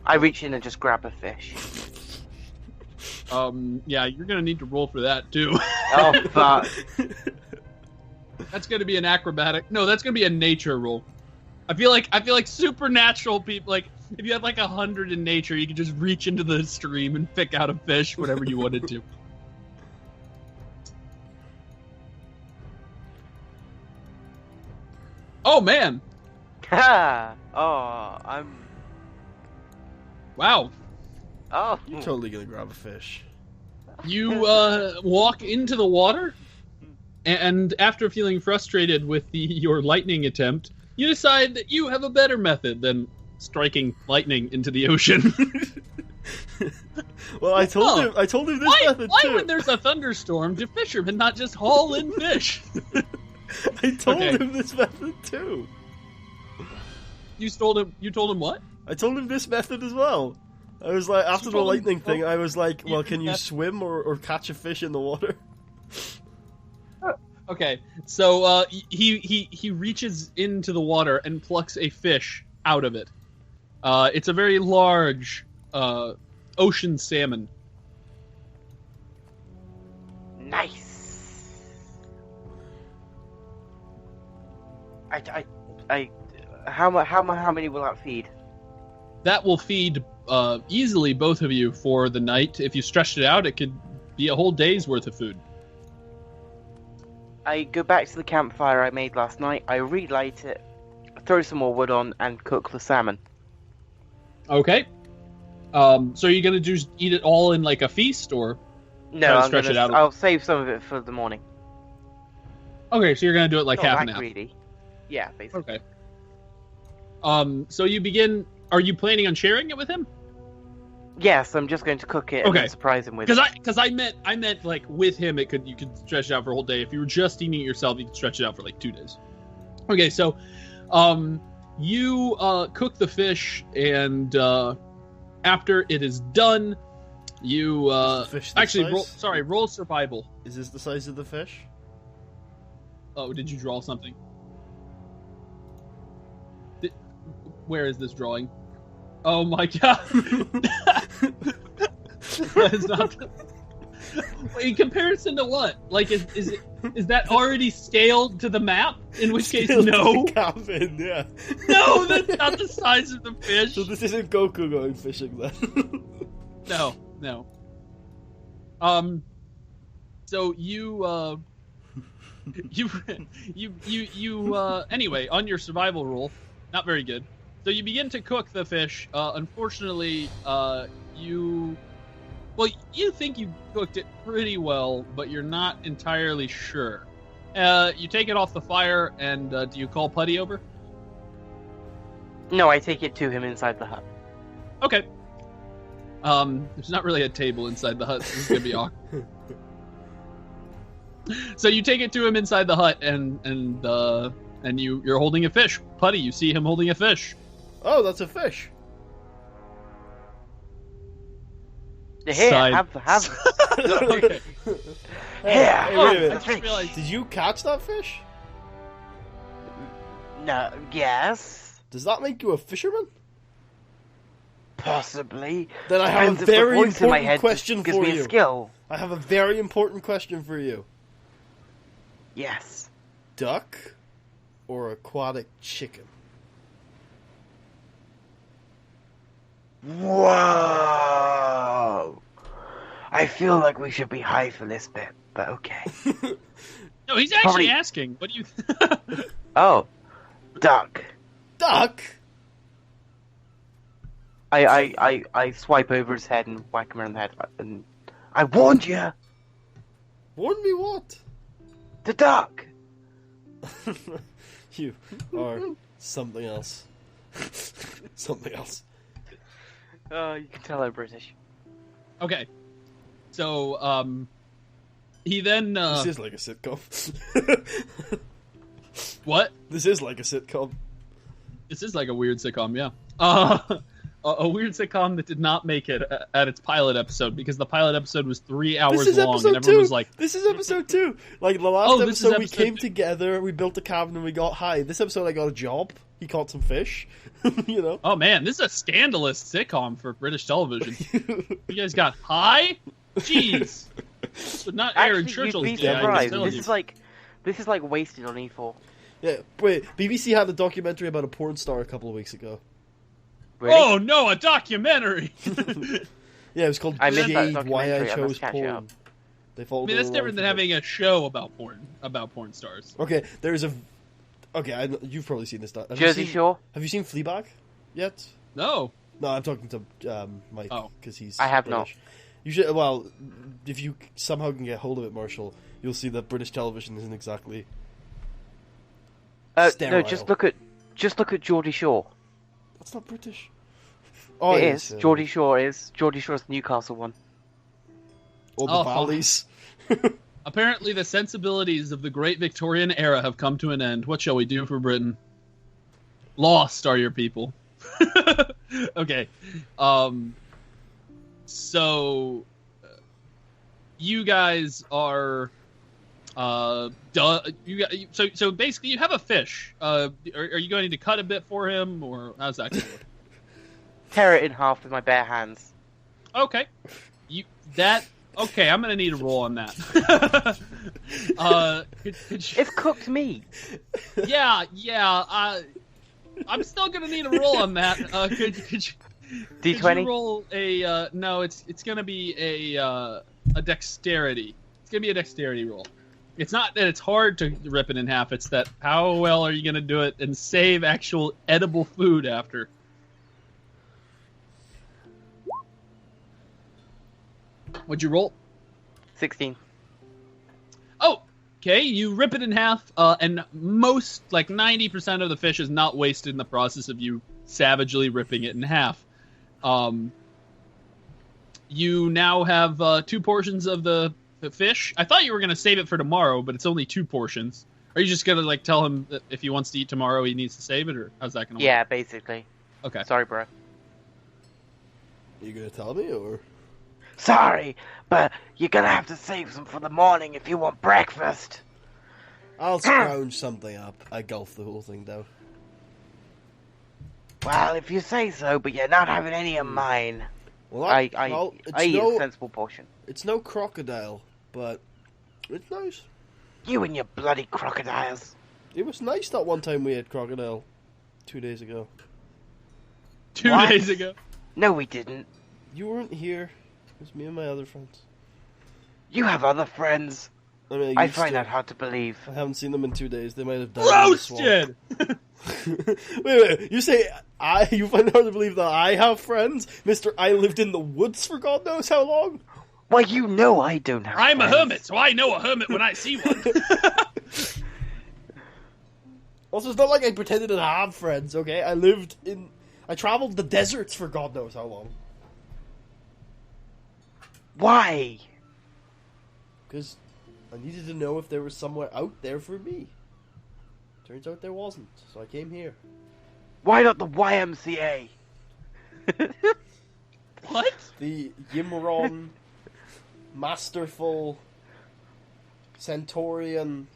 I reach in and just grab a fish. Yeah, you're gonna need to roll for that too. Oh, fuck. That's gonna be an acrobatic. No, that's gonna be a nature roll. I feel like supernatural people. Like if you had like 100 in nature, you could just reach into the stream and pick out a fish, whatever you wanted to. Oh man! Ha! Oh, I'm... Wow. Oh. You're totally gonna grab a fish. You walk into the water, and after feeling frustrated with your lightning attempt, you decide that you have a better method than striking lightning into the ocean. Well, I told him this method why too. when there's a thunderstorm do fishermen not just haul in fish? I told Okay. him this method too. You told him what? I told him this method as well. I was like, after the told him- lightning thing, I was like, well, can you that- swim or catch a fish in the water? Okay, so he reaches into the water and plucks a fish out of it. It's a very large ocean salmon. Nice. How many will that feed? That will feed easily both of you for the night. If you stretched it out, it could be a whole day's worth of food. I go back to the campfire I made last night, I relight it, throw some more wood on, and cook the salmon. Okay. So are you gonna just eat it all in like a feast, or No, Try to I'm stretch gonna, it out. I'll save some of it for the morning. Okay, so you're gonna do it like Not half that an hour. greedy. Yeah, basically. Okay. So you begin. Are you planning on sharing it with him? Yes, I'm just going to cook it and Okay. then surprise him with it. Because I meant like with him, you could stretch it out for a whole day. If you were just eating it yourself, you could stretch it out for like 2 days. Okay, so, you cook the fish, and after it is done, you Is the fish this actually size? roll survival. Is this the size of the fish? Oh, did you draw something? Where is this drawing? Oh my god! That is not. Wait, in comparison to what? Like, is that already scaled to the map? In which case, no. Cabin, yeah. No, that's not the size of the fish. So this isn't Goku going fishing then. No. So you anyway, on your survival roll, not very good. So you begin to cook the fish. Unfortunately, you think you cooked it pretty well, but you're not entirely sure. You take it off the fire, and do you call Putty over? No, I take it to him inside the hut. Okay. There's not really a table inside the hut, so this is gonna be awkward. So you take it to him inside the hut, and you're holding a fish. Putty, you see him holding a fish. Oh, that's a fish. Here, Side. have. Okay. Here. Hey, wait a Oh, minute. I just realized. Did you catch that fish? No, yes, Does that make you a fisherman? possibly. Then I have Depends a if the very voice in my important head question gives for me you. a skill. I have a very important question for you. Yes. Duck or aquatic chicken? Whoa! I feel like we should be high for this bit, but okay. No, he's actually Probably- asking. What do you? Oh, duck. Duck? I swipe over his head and whack him around the head. And I warned you. Warn me what? The duck. You are something else. Something else. You can tell I'm British. Okay. So, he then. This is like a sitcom. What? This is like a sitcom. This is like a weird sitcom, yeah. A weird sitcom that did not make it at its pilot episode because the pilot episode was 3 hours This is long, and episode everyone 2. was like, This is episode 2. Like the last Oh, this is episode, we episode came 2. together, we built a cabin, and we got high. This episode, I got a job. He caught some fish. You know. "Oh man, this is a scandalous sitcom for British television." You guys got high? Jeez, this would not air in Actually, Churchill's you'd be day. I can surprised. tell This you. is like wasted on E4. Yeah. Wait. BBC had a documentary about a porn star a couple of weeks ago. Really? Oh no, a documentary! Yeah, it was called I missed that Jade. Why I documentary. I must Chose catch it Porn. up. They I followed mean, her that's around different than for having a show about porn stars. Okay, there's a. Okay, you've probably seen this. Have you Jersey seen- Shore. Have you seen Fleabag yet? No. No, I'm talking to Mike Oh. because he's. I have not. British. You should. Well, if you somehow can get hold of it, Marshall, you'll see that British television isn't exactly. No, sterile. just look at Geordie Shore. That's not British. Oh, It yes, is. Geordie Shore is. Geordie Shore's the Newcastle one. All the Oh, valleys. Apparently, the sensibilities of the great Victorian era have come to an end. What shall we do for Britain? Lost are your people. Okay. So you guys are so basically you have a fish. Are you going to cut a bit for him, or how's that going to work? Tear it in half with my bare hands. Okay. Okay, I'm gonna need a roll on that. Could you, It's cooked meat. yeah. I'm still gonna need a roll on that. Could you D20. roll a? No, it's gonna be a dexterity. It's gonna be a dexterity roll. It's not that it's hard to rip it in half. It's that how well are you gonna do it and save actual edible food after. What'd you roll? 16. Oh, okay. You rip it in half, and most, like 90% of the fish is not wasted in the process of you savagely ripping it in half. You now have 2 portions of the fish. I thought you were going to save it for tomorrow, but it's only 2 portions. Are you just going to, like, tell him that if he wants to eat tomorrow, he needs to save it, or how's that going to work? Yeah, basically. Okay. Sorry, bro. You gonna tell me, or? Sorry, but you're gonna have to save some for the morning if you want breakfast. I'll scrounge something up. I gulp the whole thing down. Well, if you say so, but you're not having any of mine. Well, I eat a sensible portion. It's no crocodile, but it's nice. You and your bloody crocodiles. It was nice that one time we had crocodile 2 days ago. 2 What? days ago. No, we didn't. You weren't here. It was me and my other friends. You have other friends. I mean, I find that hard to believe. I haven't seen them in 2 days. They might have died. In the swamp. Roasted! wait. You say you find it hard to believe that I have friends? Mister, I lived in the woods for God knows how long? Well, you know I don't have I'm a friends. hermit, so I know a hermit when I see one. Also, it's not like I pretended to have friends, okay? I traveled the deserts for God knows how long. Why? Because I needed to know if there was somewhere out there for me. Turns out there wasn't, so I came here. Why not the YMCA? What? The Yimron Masterful Centaurian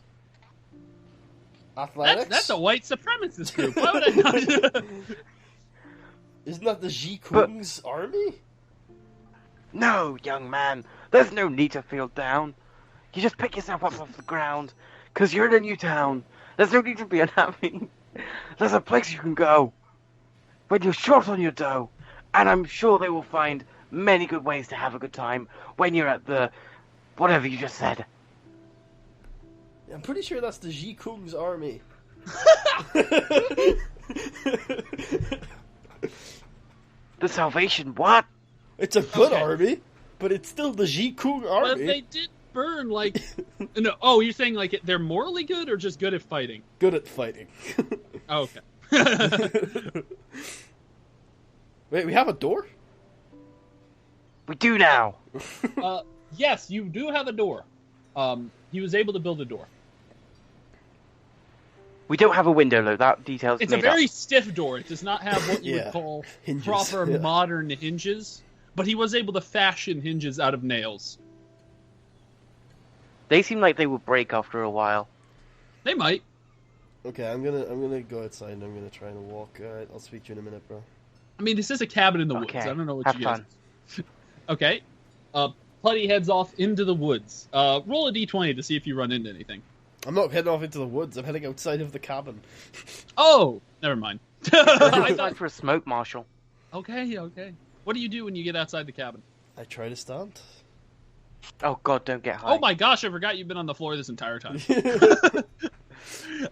Athletics? That's a white supremacist group. Why would I not? Isn't that the Ji Kung's army? No, young man. There's no need to feel down. You just pick yourself up off the ground. Because you're in a new town. There's no need to be unhappy. There's a place you can go. When you're short on your dough. And I'm sure they will find many good ways to have a good time when you're at the... whatever you just said. I'm pretty sure that's the Ji Kung's army. The Salvation what? It's a good Okay. army, but it's still the Ji Kung army. But they did burn, like... No, oh, you're saying, like, they're morally good or just good at fighting? Good at fighting. Oh, okay. Wait, we have a door? We do now. Yes, you do have a door. He was able to build a door. We don't have a window though. That detail's It's a made very up. stiff door. It does not have what you Yeah. would call Hinges, proper yeah. modern hinges, but he was able to fashion hinges out of nails. They seem like they will break after a while. They might. Okay, I'm gonna go outside and I'm gonna try and walk. Alright, I'll speak to you in a minute, bro. I mean, this is a cabin in the woods. Okay, I don't know what have you guys... fun. Okay. Putty heads off into the woods. Roll a d20 to see if you run into anything. I'm not heading off into the woods, I'm heading outside of the cabin. Oh! Never mind. I It's thought... like for a smoke marshal. Okay. What do you do when you get outside the cabin? I try to stand. Oh God, don't get high. Oh my gosh, I forgot you've been on the floor this entire time.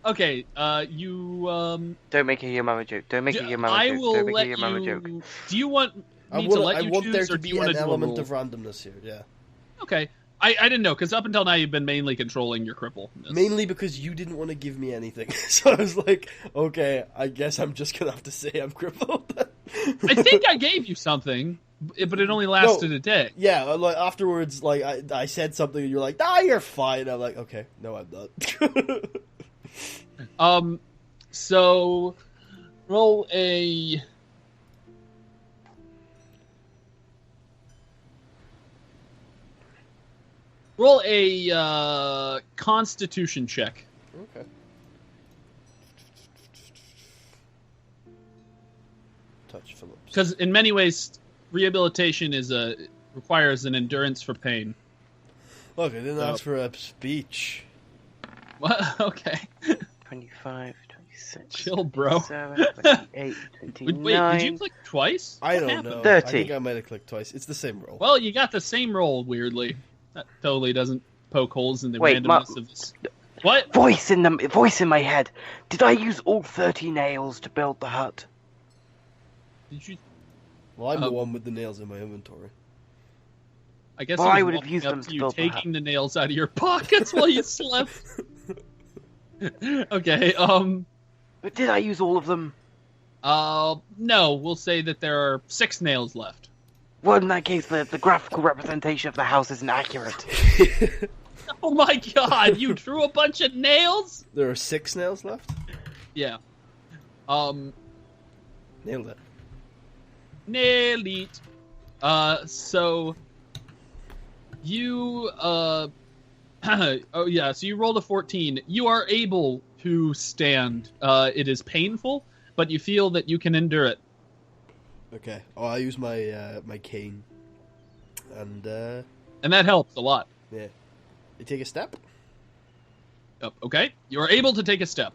Okay, you, Don't make a your mama joke. Don't make a your mama I joke. will Don't make let a your mama joke. you... Do you want I me to let I you want choose, there or to do be you want an to do a element roll? of randomness here, yeah. Okay. I didn't know, because up until now you've been mainly controlling your cripple. Mainly because you didn't want to give me anything. So I was like, okay, I guess I'm just gonna have to say I'm crippled. I think I gave you something, but it only lasted a day. Yeah, like afterwards, like I said something and you're like, nah, you're fine. I'm like, okay, no, I'm not. So roll a... Roll a Constitution check. Okay. Touch Phillips. Because in many ways, rehabilitation requires an endurance for pain. Look, I didn't ask for a speech. What? Okay. 25, 26, Chill, bro. 27, 28, 29. Wait, did you click twice? I What don't happened? know. 30. I think I might have clicked twice. It's the same roll. Well, you got the same roll, weirdly. That totally doesn't poke holes in the Wait, randomness of this. What? Voice in my head. Did I use all 30 nails to build the hut? Did you... Well, I'm the one with the nails in my inventory. I guess Well, he was I would have walking used up them to to you, build the taking the nails out of your pockets while you slept. Okay. But did I use all of them? No. We'll say that there are 6 nails left. Well, in that case, the graphical representation of the house isn't accurate. Oh my God! You drew a bunch of nails. There are 6 nails left? Yeah. Nailed it. Nailed it. So you oh yeah, so you rolled a 14. You are able to stand. It is painful, but you feel that you can endure it. Okay. Oh, I use my my cane. And that helps a lot. yeah. You take a step? Okay. You are able to take a step.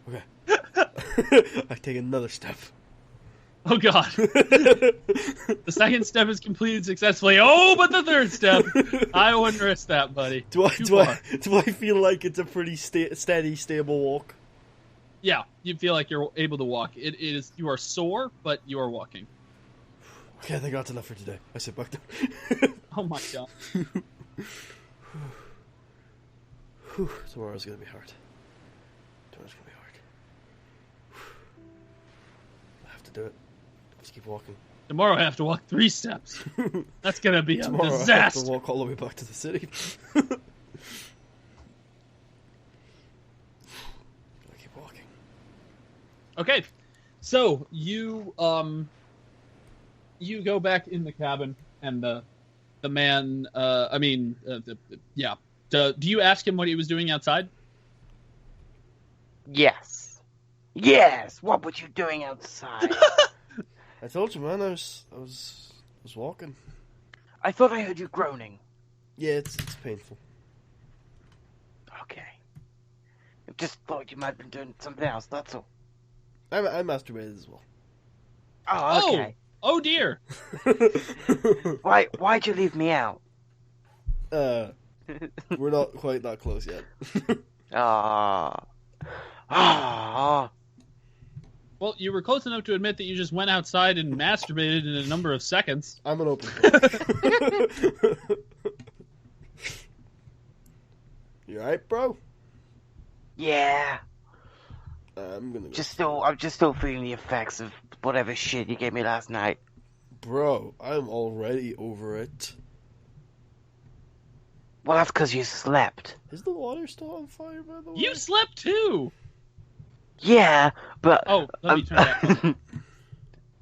Okay. I take another step. Oh God. The second step is completed successfully. Oh, but the third step, I wouldn't risk that, buddy. Do I Too far. feel like it's a pretty steady, stable walk? Yeah, you feel like you're able to walk. It is. You are sore, but you are walking. Okay, I think that's enough for today. I sit back down. Oh my God. Tomorrow's gonna be hard. Tomorrow's gonna be hard. I have to do it. Let's keep walking. Tomorrow I have to walk 3 steps. That's gonna be a Tomorrow I have disaster. to walk all the way back to the city. Gotta keep walking. Okay, so you go back in the cabin, and the man. Yeah. Do you ask him what he was doing outside? Yes. Yes. What were you doing outside? I told you, man. I was walking. I thought I heard you groaning. Yeah, it's painful. Okay. I just thought you might have been doing something else. That's all. I masturbated as well. Oh, okay. Oh dear. Why'd you leave me out? We're not quite that close yet. Ah. Well, you were close enough to admit that you just went outside and masturbated in a number of seconds. I'm an open book. You alright, bro? Yeah. I'm gonna I'm just still feeling the effects of whatever shit you gave me last night. Bro, I'm already over it. Well, that's because you slept. Is the water still on fire, by the way? You slept too. Yeah, but Oh, let me turn that on.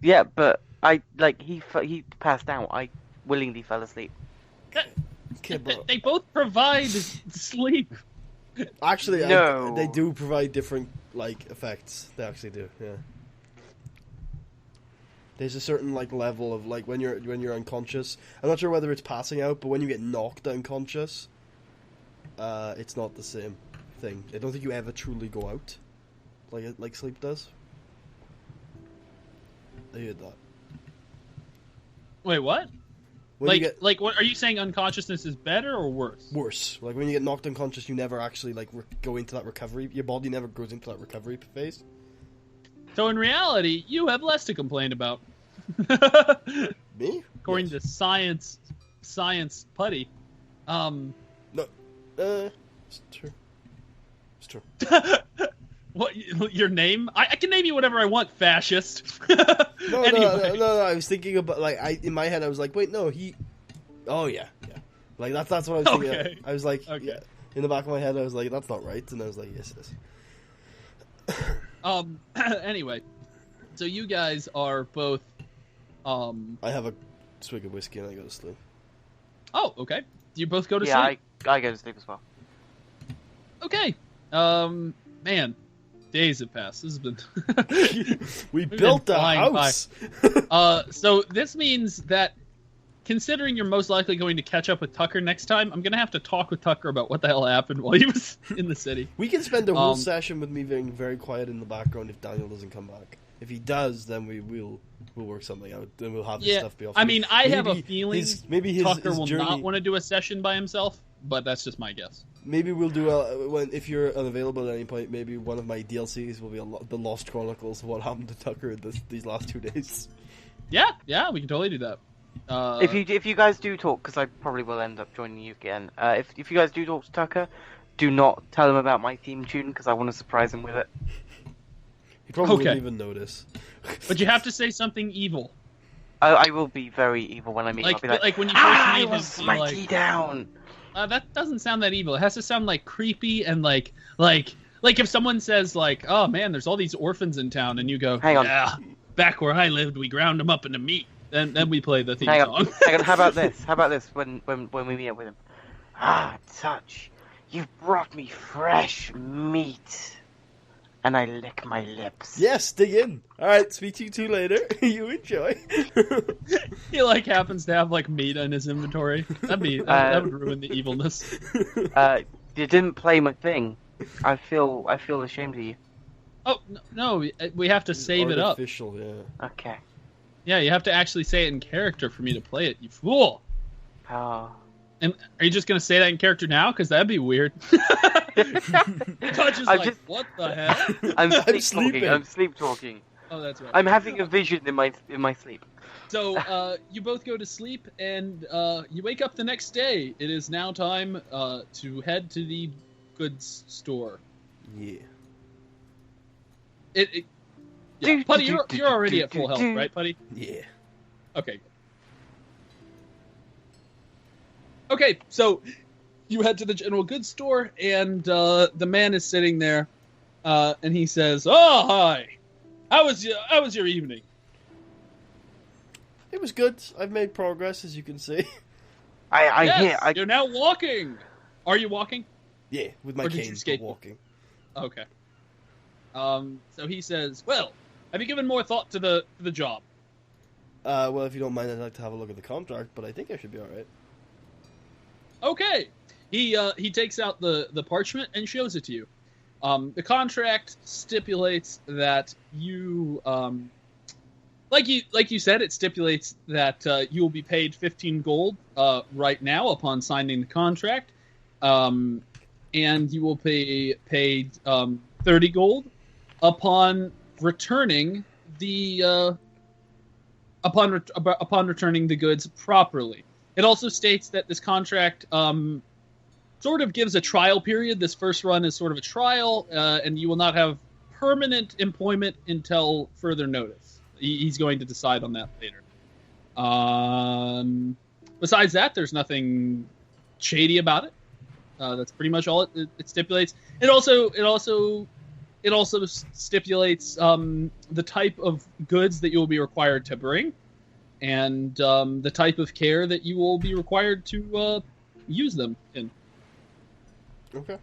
yeah, but he passed out. I willingly fell asleep. Okay, bro. They both provide sleep. Actually, No. they do provide different, effects. They actually do, yeah. There's a certain, level of, when you're unconscious. I'm not sure whether it's passing out, but when you get knocked unconscious, it's not the same thing. I don't think you ever truly go out, like sleep does. I heard that. Wait, what? When you get What are you saying? Unconsciousness is better or worse? worse, when you get knocked unconscious, you never actually, go into that recovery. Your body never goes into that recovery phase. So in reality, you have less to complain about. Me? According Yes. to science putty. No. It's true. It's true. What, your name? I can name you whatever I want, fascist. No, Anyway. no. I was thinking about in my head I was like, wait, no, he. Oh yeah. That's what I was thinking. Okay. I was like, Okay. yeah. In the back of my head, I was like, that's not right, and I was like, yes, it is. Anyway, so you guys are both. I have a swig of whiskey and I go to sleep. Oh, okay. Do you both go to Yeah, sleep? I go to sleep as well. Okay. Man, days have passed. This has been. We We've built been a flying house. So this means that, considering you're most likely going to catch up with Tucker next time, I'm gonna have to talk with Tucker about what the hell happened while he was in the city. We can spend a whole session with me being very quiet in the background if Daniel doesn't come back. If he does, then we'll work something out. Then we'll have this stuff be off. I mean, I have a feeling maybe Tucker his will journey, not want to do a session by himself, but that's just my guess. Maybe we'll do if you're unavailable at any point. Maybe one of my DLCs will be the Lost Chronicles of what happened to Tucker these last 2 days. Yeah, we can totally do that. If you guys do talk, because I probably will end up joining you again. If you guys do talk to Tucker, do not tell him about my theme tune because I want to surprise him with it. He probably Okay. wouldn't even notice. But you have to say something evil. I will be very evil when I meet him. I'll be Like when you first I meet will him, smite be you down. that doesn't sound that evil. It has to sound like creepy and like if someone says like, "Oh man, there's all these orphans in town," and you go, Hang on. "Yeah, back where I lived, we ground them up into meat." Then we play the theme Hang song. on. Hang on. How about this? How about this? When we meet up with him. Ah, Touch, you've brought me fresh meat, and I lick my lips. Yes, dig in. Alright, speak to you two later. You enjoy. He like happens to have like meat in his inventory. That would ruin the evilness. You didn't play my thing. I feel ashamed of you. Oh no, we have to save it up. Artificial, yeah. Okay. Yeah, you have to actually say it in character for me to play it. You fool! Oh. And are you just gonna say that in character now? Because that'd be weird. Touch is I'm like, just- what the hell? I'm sleep sleeping. talking. I'm sleep talking. Oh, that's right. I'm having a vision in my sleep. So you both go to sleep, and you wake up the next day. It is now time to head to the goods store. Yeah. Yeah. Putty, you're already at full health, right, Putty? Yeah. Okay. Okay, so you head to the general goods store, and the man is sitting there, and he says, "Oh, hi. How was your evening?" It was good. I've made progress, as you can see. I You're now walking. Are you walking? Yeah, with my Or did you cane, skate? but walking. Okay. So he says, "Well, have you given more thought to the job?" Well, if you don't mind, I'd like to have a look at the contract, but I think I should be alright. Okay. He takes out the parchment and shows it to you. The contract stipulates that you like you said, it stipulates that you will be paid 15 gold right now upon signing the contract, and you will be paid 30 gold upon returning the upon returning the goods properly. It also states that this contract sort of gives a trial period. This first run is sort of a trial, and you will not have permanent employment until further notice. He's going to decide on that later. Besides that, there's nothing shady about it. That's pretty much all it stipulates. It also stipulates the type of goods that you will be required to bring, and the type of care that you will be required to use them in. Okay.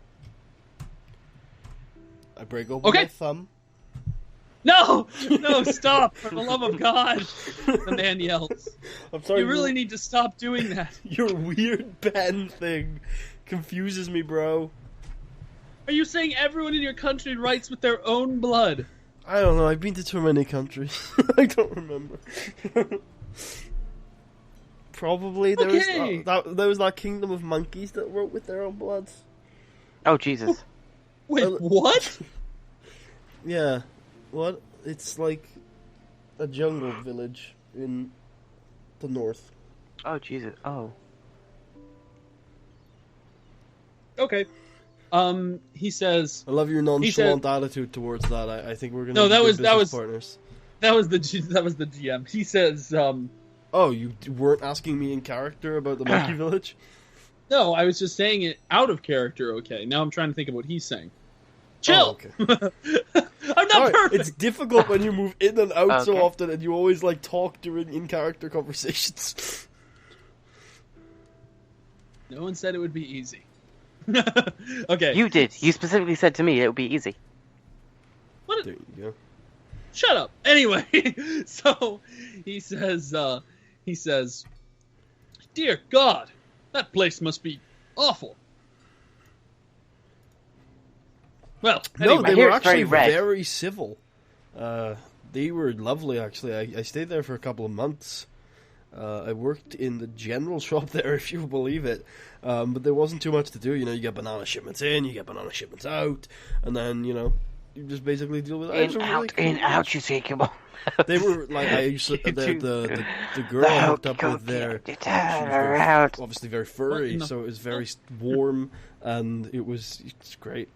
I break open my thumb. No, stop! For the love of God, the man yells. I'm sorry. You really need to stop doing that. Your weird pen thing confuses me, bro. Are you saying everyone in your country writes with their own blood? I don't know. I've been to too many countries. I don't remember. Probably there was that kingdom of monkeys that wrote with their own bloods. Oh Jesus! Wait, what? Yeah. What? It's like a jungle village in the north. Oh Jesus! Oh. Okay. He says. I love your nonchalant attitude towards that. I think we're gonna be business partners. That was the GM. He says. Oh, you weren't asking me in character about the monkey village? No, I was just saying it out of character. Okay, now I'm trying to think of what he's saying. Chill. Oh, okay. I'm not perfect. It's difficult when you move in and out so often, and you always like talk during in-character conversations. No one said it would be easy. Okay. You did. You specifically said to me it would be easy. What? There you go. Shut up. Anyway, so he says, "Dear God, that place must be awful." Well, no, anyway, they were it's very actually red. very civil. They were lovely, actually. I stayed there for a couple of months. I worked in the general shop there, if you believe it. But there wasn't too much to do. You know, you get banana shipments in, you get banana shipments out, and then, you know, you just basically deal with it. In, out, you take him on. They were like I used to, the girl I hooked up with there. She was obviously very furry, so it was very warm, and it's great.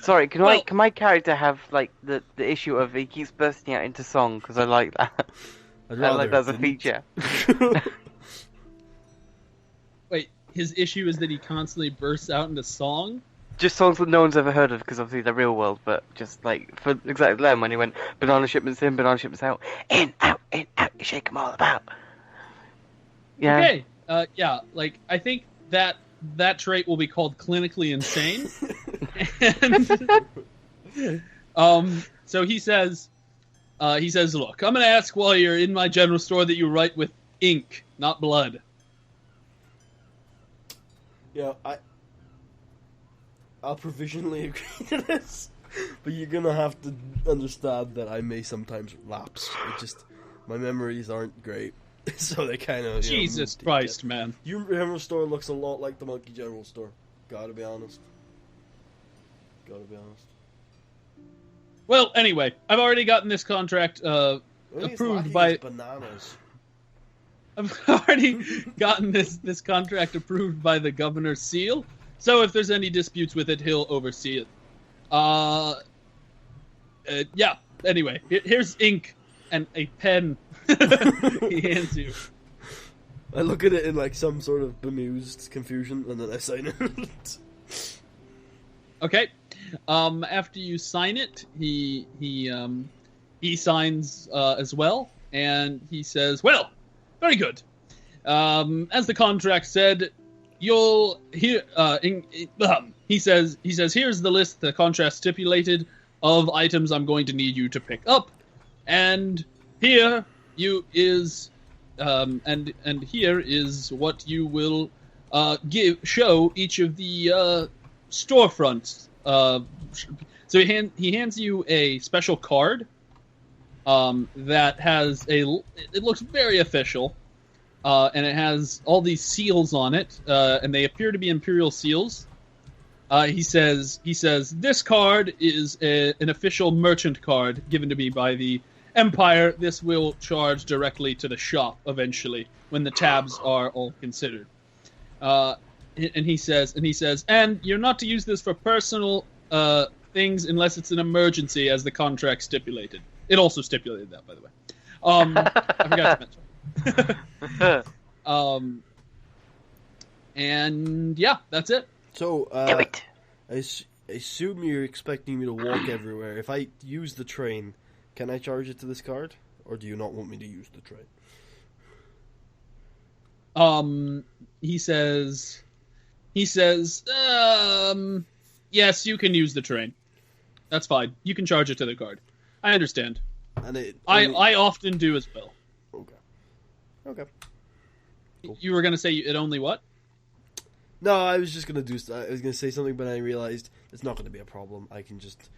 Sorry, can my character have like the issue of he keeps bursting out into song because I like that. I like that as a feature. Wait, his issue is that he constantly bursts out into song? Just songs that no one's ever heard of because obviously they're real world, but just like for exactly them when he went banana shipments in, banana shipments out, you shake them all about. Yeah. Okay. Yeah. Like I think that trait will be called clinically insane. And, so he says, look, I'm gonna ask while you're in my general store that you write with ink, not blood. Yeah, I'll provisionally agree to this, but you're gonna have to understand that I may sometimes lapse. My memories aren't great, so they kind of. Jesus Christ, man! Your general store looks a lot like the Monkey General Store. Gotta be honest. Well, anyway, I've already gotten this contract approved by bananas. I've already gotten this contract approved by the governor's seal. So if there's any disputes with it, he'll oversee it. Yeah. Anyway, here's ink and a pen. He hands you. I look at it in like some sort of bemused confusion, and then I sign it. Okay. After you sign it, he signs as well, and he says, "Well, very good. As the contract said." You'll hear. He says. Here's the list the contract stipulated of items I'm going to need you to pick up, and here is, and here is what you will show each of the storefronts. So he hands you a special card that has it looks very official. And it has all these seals on it, and they appear to be imperial seals. He says, this card is an official merchant card given to me by the Empire. This will charge directly to the shop eventually when the tabs are all considered. And he says, and you're not to use this for personal things unless it's an emergency, as the contract stipulated. It also stipulated that, by the way. I forgot to mention. And yeah, that's it. So, Do it. I assume you're expecting me to walk everywhere. If I use the train, can I charge it to this card? Or do you not want me to use the train? He says, yes, you can use the train. That's fine. You can charge it to the card. I understand. And I often do as well. Okay. Cool. You were gonna say it only what? No, I was just gonna I was gonna say something, but I realized it's not gonna be a problem. I can just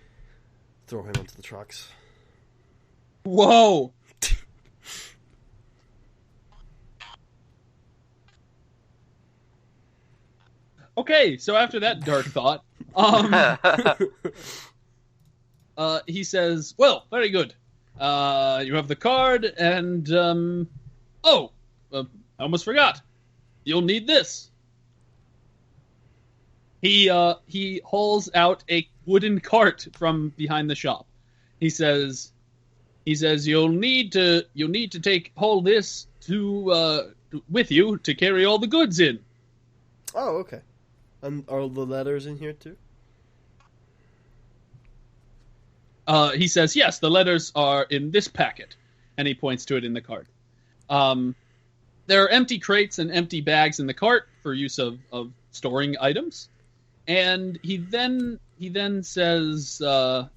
throw him onto the tracks. Whoa! Okay, so after that dark thought, he says, "Well, very good. You have the card, and I almost forgot. You'll need this." He hauls out a wooden cart from behind the shop. He says, you'll need to haul this with you to carry all the goods in. Oh, okay. And are the letters in here too? He says, yes, the letters are in this packet, and he points to it in the cart. There are empty crates and empty bags in the cart for use of storing items. And he then says, and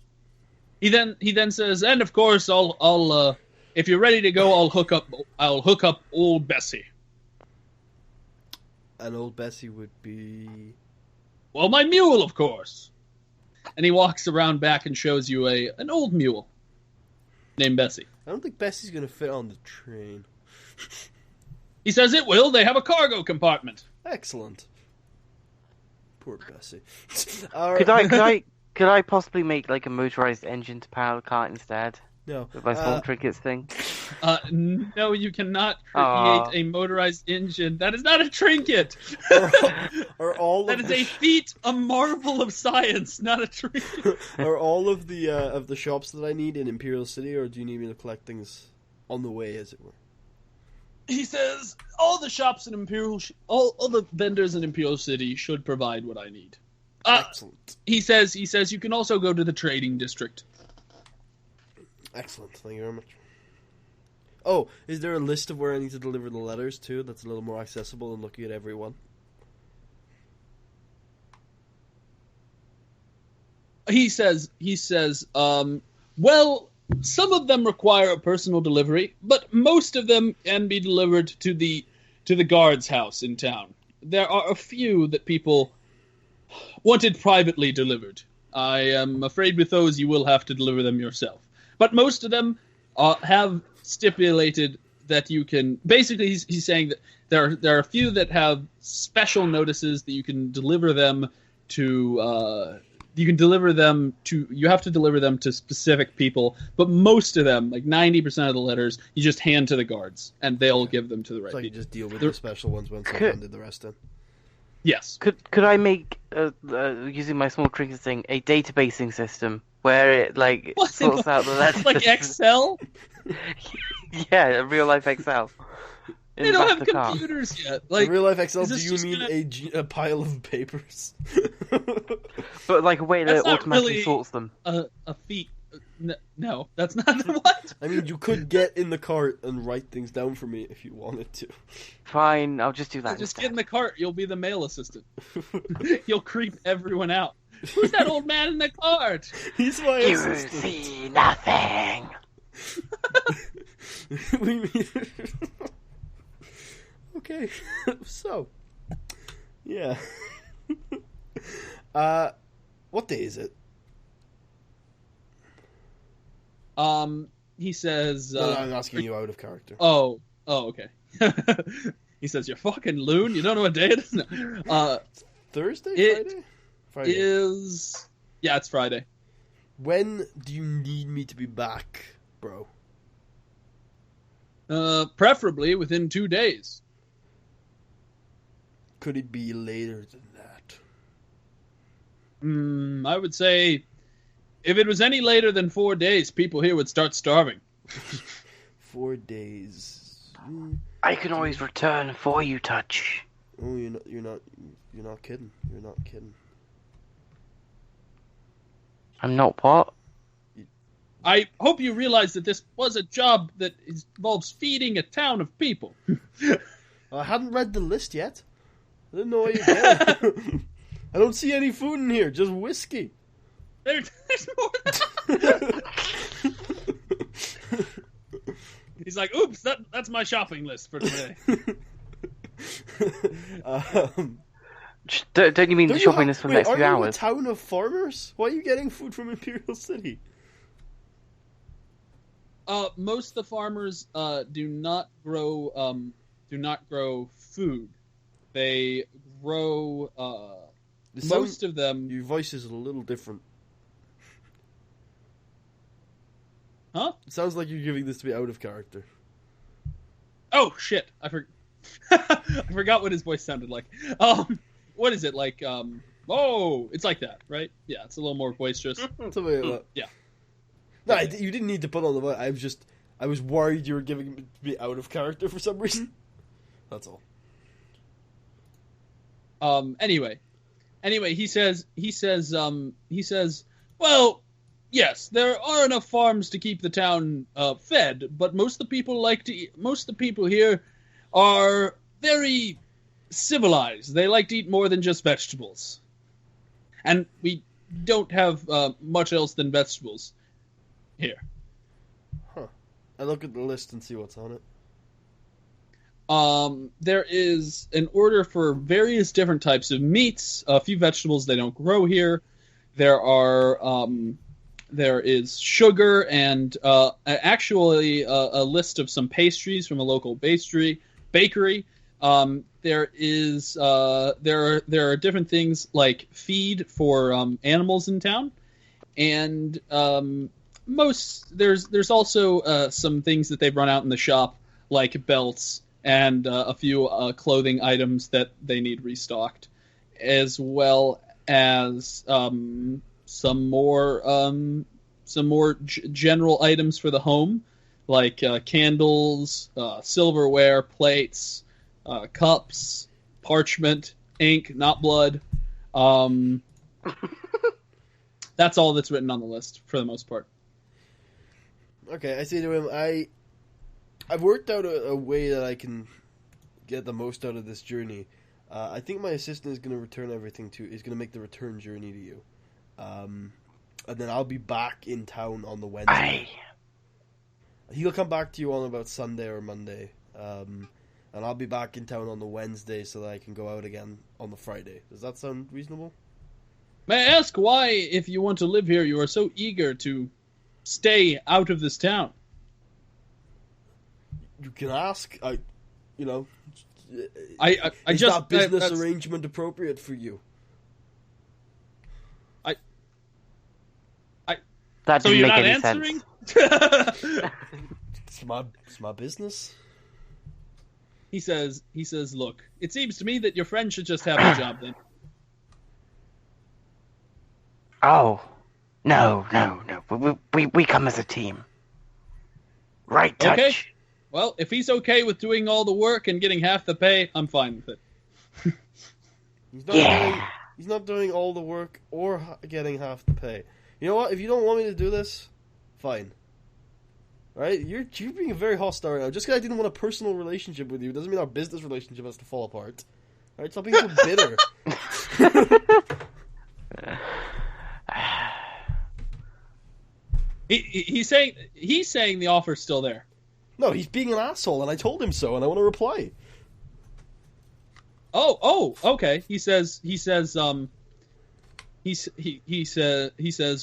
of course, I'll if you're ready to go, I'll hook up old Bessie. And old Bessie would be, well, my mule, of course. And he walks around back and shows you an old mule named Bessie. I don't think Bessie's gonna fit on the train. He says it will. They have a cargo compartment. Excellent. Poor Bessie. Could I Could I possibly make like a motorized engine to power the cart instead No. with my small trinkets thing? No, you cannot create Aw. a motorized engine. That is not a trinket. Are all That of is a feat, a marvel of science, not a trinket. Are all of the shops that I need in Imperial City, or do you need me to collect things on the way, as it were? He says all the shops in all the vendors in Imperial City should provide what I need. Excellent. He says you can also go to the trading district. Excellent. Thank you very much. Oh, is there a list of where I need to deliver the letters to that's a little more accessible than looking at every one? He says, well, some of them require a personal delivery, but most of them can be delivered to the guard's house in town. There are a few that people wanted privately delivered. I am afraid with those you will have to deliver them yourself. But most of them have stipulated that you can. Basically, he's saying that there are a few that have special notices that you can deliver them to. You have to deliver them to specific people, but most of them, like 90% of the letters, you just hand to the guards, and they'll give them to the right So you people. just deal with the special ones once I've handed the rest in. Yes. Could I make using my small trinkets thing a databasing system where it like What? sorts out the letters? Like Excel? Yeah, a real life Excel. In They the don't back have of the car. computers yet. In Like, real life Excel, is do this you just mean a pile of papers? But like a way that That's not automatically really- sorts them. a feat. No, that's not what. I mean, you could get in the cart and write things down for me if you wanted to. Fine, I'll just do that. Just instead. get in the cart. You'll be the mail assistant. You'll creep everyone out. Who's that old man in the cart? He's my You assistant. see nothing. Okay, so yeah. What day is it? He says. No, I'm asking you out of character. Oh, okay. He says, "You're fucking loon. You don't know what day it is." No. Thursday, it Friday. Yeah, it's Friday. When do you need me to be back, bro? Preferably within 2 days. Could it be later than that? I would say, if it was any later than 4 days, people here would start starving. 4 days. I can always return for you, Touch. Oh, you're not kidding. You're not kidding. I'm not what? I hope you realize that this was a job that involves feeding a town of people. I hadn't read the list yet. I didn't know what you're getting. I don't see any food in here, just whiskey. There's more than that. He's like, oops, that's my shopping list for today. Don't you mean the shopping list for the next are few you hours? a town of farmers? Why are you getting food from Imperial City? Most of the farmers do not grow food. They grow most of them. Your voice is a little different. Huh? It sounds like you're giving this to be out of character. Oh shit! I forgot what his voice sounded like. What is it like? Oh, it's like that, right? Yeah, it's a little more boisterous. Something like that. Yeah. No, you didn't need to put on the voice. I was worried you were giving it to be out of character for some reason. That's all. Anyway, he says, well, yes, there are enough farms to keep the town fed, but most of the people here are very civilized. They like to eat more than just vegetables. And we don't have much else than vegetables here. Huh. I look at the list and see what's on it. There is an order for various different types of meats, a few vegetables they don't grow here. There is sugar and actually a list of some pastries from a local bakery. There are different things like feed for animals in town. and there's also some things that they've run out in the shop, like belts and a few clothing items that they need restocked, as well as some more general items for the home, like candles, silverware, plates, cups, parchment, ink, not blood. That's all that's written on the list for the most part. Okay, I say to him, I've worked out a way that I can get the most out of this journey. I think my assistant is going to return everything is going to make the return journey to you. And then I'll be back in town on the Wednesday. He'll come back to you on about Sunday or Monday. And I'll be back in town on the Wednesday so that I can go out again on the Friday. Does that sound reasonable? May I ask why, if you want to live here, you are so eager to stay out of this town? You can ask. Is that business arrangement appropriate for you? That so didn't you're make not any answering? sense. It's my business. He says, look, it seems to me that your friend should just have the job then. Oh, no. We come as a team. Right, Touch? Okay. Well, if he's okay with doing all the work and getting half the pay, I'm fine with it. He's not doing all the work or getting half the pay. You know what? If you don't want me to do this, fine. Right? You're being very hostile right now. Just because I didn't want a personal relationship with you doesn't mean our business relationship has to fall apart. Alright? Stop being so bitter. He's saying the offer's still there. No, he's being an asshole, and I told him so, and I want to reply. Oh, okay. He says,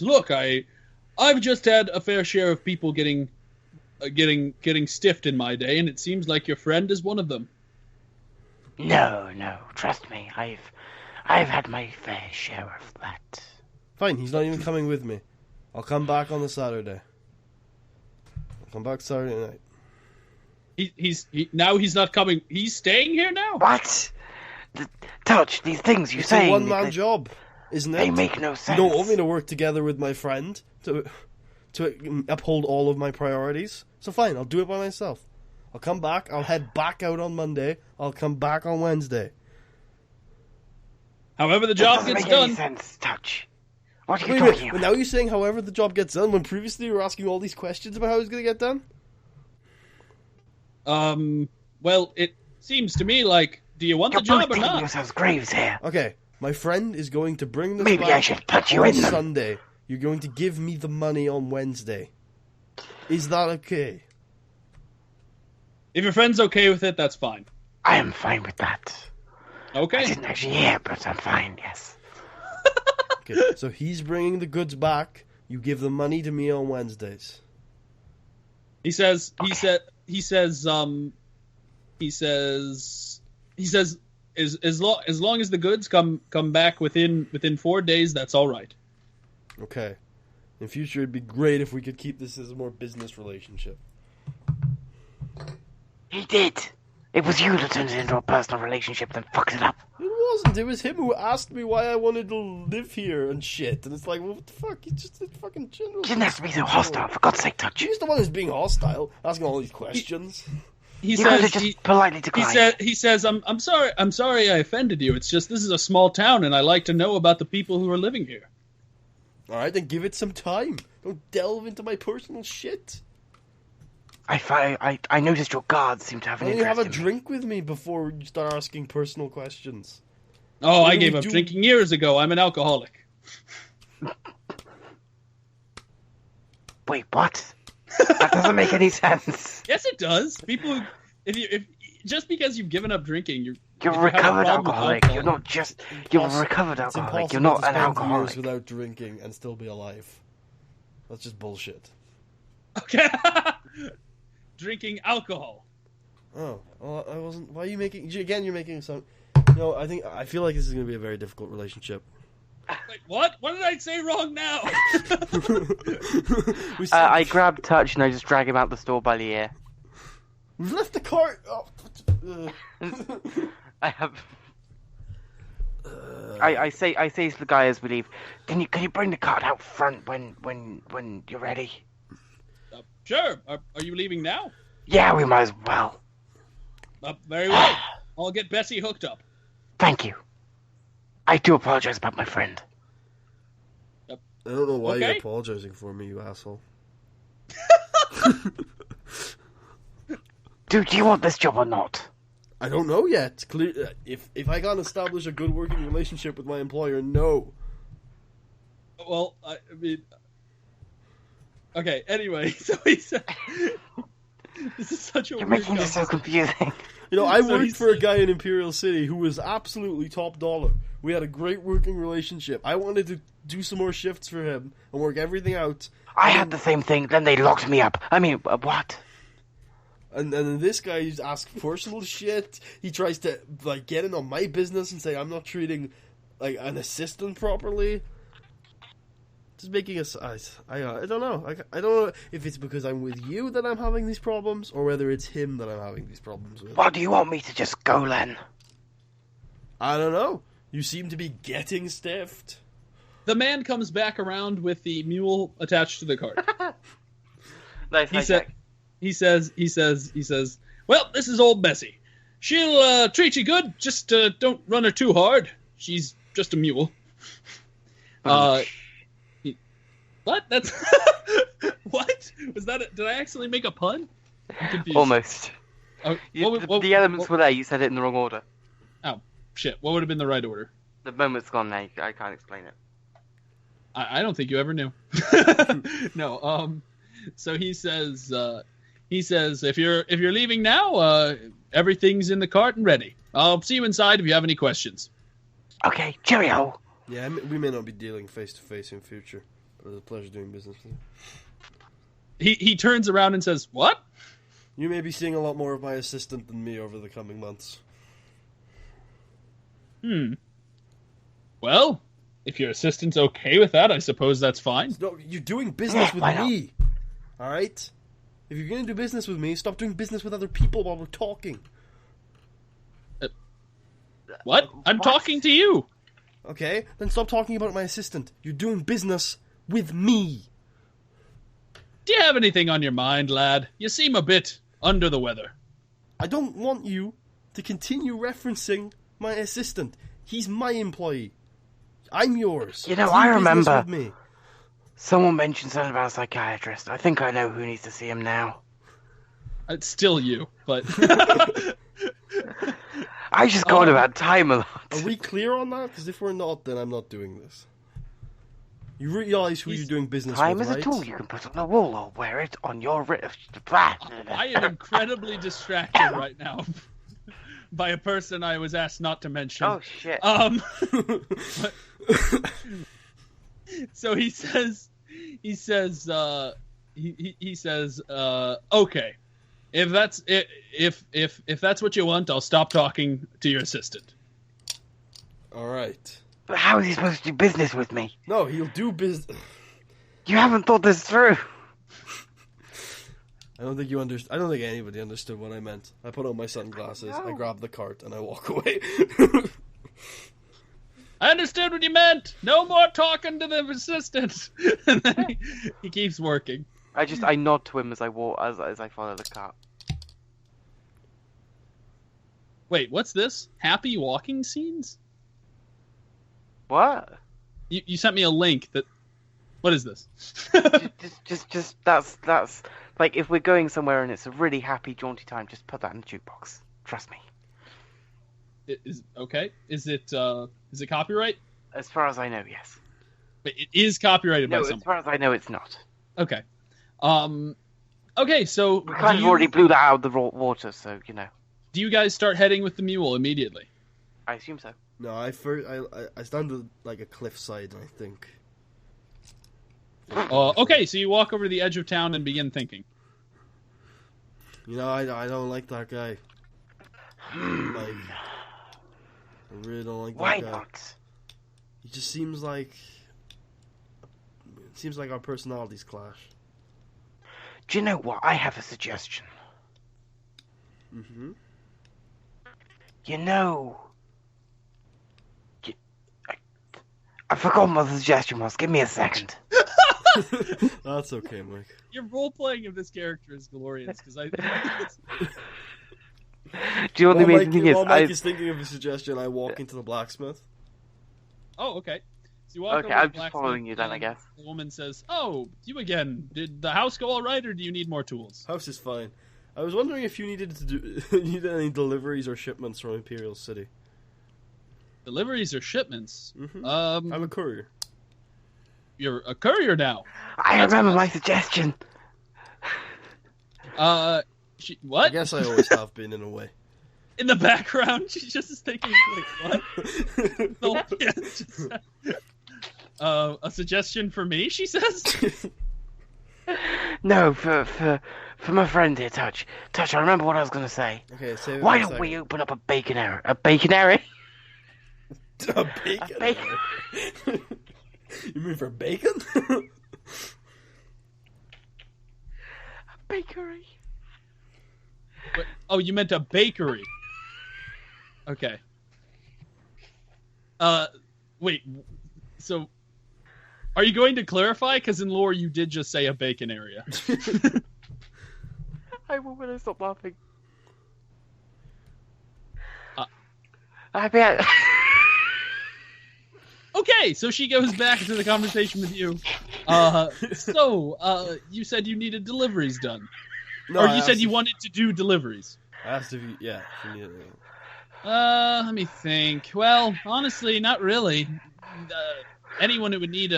look, I've just had a fair share of people getting stiffed in my day, and it seems like your friend is one of them. No, trust me. I've had my fair share of that. Fine, he's not even coming with me. I'll come back on the Saturday. I'll come back Saturday night. He's not coming. He's staying here now? What? Touch, these things you're it's saying... It's a one-man job, isn't it? They make no sense. You don't want me to work together with my friend to uphold all of my priorities. So fine, I'll do it by myself. I'll come back, I'll head back out on Monday, I'll come back on Wednesday. However the job gets done. Any sense, Touch. What are you Wait, talking about? now you're saying however the job gets done, when previously you were asking all these questions about how it was going to get done? Well, it seems to me like, do you want the job or not? Yourselves graves here. Okay, my friend is going to bring this Maybe back I should touch you on in them. Sunday. You're going to give me the money on Wednesday. Is that okay? If your friend's okay with it, that's fine. I am fine with that. Okay. I didn't actually hear, but I'm fine, yes. Okay, so he's bringing the goods back. You give the money to me on Wednesdays. He says, Okay. as long as the goods come back within 4 days, that's all right. Okay. In future, it'd be great if we could keep this as a more business relationship. He did. It was you that turned it into a personal relationship and fucked it up. It wasn't. It was him who asked me why I wanted to live here and shit. And it's like, well, what the fuck? It's just a fucking general... You didn't have to be so hostile, for God's sake, Touch. He's the one who's being hostile, asking all these questions. He You could have says, just politely declined. he says, I'm sorry I offended you. It's just this is a small town, and I like to know about the people who are living here. Alright, then give it some time. Don't delve into my personal shit. I noticed your guards seem to have an Why don't you interest have a in me. drink with me before you start asking personal questions? Oh, What I do gave we up do? drinking years ago. I'm an alcoholic. Wait, what? That doesn't make any sense. Yes, it does. People, if just because you've given up drinking, You're if you a have a recovered problem with alcoholic. alcohol- You're not just... You're a recovered It's alcoholic. impossible You're not to an spend alcoholic. years without drinking and still be alive. That's just bullshit. Okay. Drinking alcohol. Oh, well, I wasn't... Why are you making... Again, you're making some... I feel like this is going to be a very difficult relationship. Wait, what? What did I say wrong now? I grab Touch and I just drag him out the store by the ear. We've left the cart. Oh. I have. I say to the guy as we leave. Can you bring the cart out front when you're ready? Sure. Are you leaving now? Yeah, we might as well. Very well. I'll get Bessie hooked up. Thank you. I do apologize about my friend. I don't know why Okay. you're apologizing for me, you asshole. Dude, do you want this job or not? I don't know yet. If I can't establish a good working relationship with my employer, no. Well, I mean... Okay, anyway, so he said... This is such a You're weird making this so conversation. confusing. You know, I So worked he's- for a guy in Imperial City who was absolutely top dollar. We had a great working relationship. I wanted to do some more shifts for him and work everything out. I had the same thing, then they locked me up. I mean, what? And then this guy just asks personal shit. He tries to like get in on my business and say I'm not treating like an assistant properly. Just making us. I don't know. I don't know if it's because I'm with you that I'm having these problems, or whether it's him that I'm having these problems with. What, do you want me to just go, Len? I don't know. You seem to be getting stiffed. The man comes back around with the mule attached to the cart. Nice He says, well, this is old Bessie. She'll treat you good, just don't run her too hard. She's just a mule. What? That's... What? Was that did I actually make a pun? I'm confused. Almost. Oh, The elements were there, you said it in the wrong order. Oh, shit. What would have been the right order? The moment's gone now, I can't explain it. I don't think you ever knew. No, so he says, if you're leaving now, everything's in the cart and ready. I'll see you inside if you have any questions. Okay, cheerio! Yeah, we may not be dealing face to face in future, but it was a pleasure doing business with you. He turns around and says, what? You may be seeing a lot more of my assistant than me over the coming months. Well, if your assistant's okay with that, I suppose that's fine. No, you're doing business with why not? me. Alright? If you're going to do business with me, stop doing business with other people while we're talking. What? I'm talking to you. Okay? Then stop talking about my assistant. You're doing business with me. Do you have anything on your mind, lad? You seem a bit under the weather. I don't want you to continue referencing my assistant. He's my employee. I'm yours. You know, Do I business remember. with me. Someone mentioned something about a psychiatrist. I think I know who needs to see him now. It's still you, but... I just go on about time a lot. Are we clear on that? Because if we're not, then I'm not doing this. You realize who you're doing business Time with, is a right? tool you can put on the wall or wear it on your wrist. I am incredibly distracted right now by a person I was asked not to mention. Oh shit! So he says, okay, if that's it, if that's what you want, I'll stop talking to your assistant. All right. But how is he supposed to do business with me? No, he'll do business. You haven't thought this through. I don't think you understood. I don't think anybody understood what I meant. I put on my sunglasses, I grab the cart, and I walk away. I understood what you meant. No more talking to the assistant. And then he keeps working. I nod to him as I walk as I follow the cart. Wait, what's this? Happy walking scenes? What? You sent me a link that... What is this? just that's like if we're going somewhere and it's a really happy, jaunty time, just put that in the jukebox. Trust me. Okay. Is it copyright? As far as I know, yes. But it is copyrighted by No, someone. as far as I know, it's not. Okay. Okay, so We kind of already blew that out of the raw water, so you know. do you guys start heading with the mule immediately? I assume so. No, I stand at like a cliffside, I think. Okay, so you walk over to the edge of town and begin thinking. You know, I don't like that guy. Like, I really don't like that Why guy. not? It just seems like our personalities clash. Do you know what? I have a suggestion. Mm-hmm. You know... I forgot what the suggestion was. Give me a second. That's okay, Mike. Your role playing of this character is glorious because I. Do you want the amazing thing is? While Mike is thinking of a suggestion, I walk into the blacksmith. Oh, okay. So you walk Okay, over to I'm the just blacksmith, following you then, I and guess. The woman says, "Oh, you again? Did the house go all right, or do you need more tools?" House is fine. I was wondering if you needed any deliveries or shipments from Imperial City. Deliveries or shipments? Mm-hmm. I'm I'm a courier. You're a courier now. I remember my suggestion. I What? guess I always have been in a way. In the background, she's just thinking, like, what? No, yeah, just, a suggestion for me, she says. No, for my friend here, Touch. Touch, I remember what I was going to say. Okay, say Why don't we open up a baconary? A baconary? A bacon? A bacon. You mean for bacon? A bakery. But, oh, you meant a bakery. Okay. Wait. So, are you going to clarify? Because in lore, you did just say a bacon area. I will when I stop laughing. Uh, Okay, so she goes back to the conversation with you. You said you needed deliveries done. No, Or you said you wanted to do deliveries. I asked if you, yeah, if you needed it. Let me think. Well, honestly, not really. Anyone who would need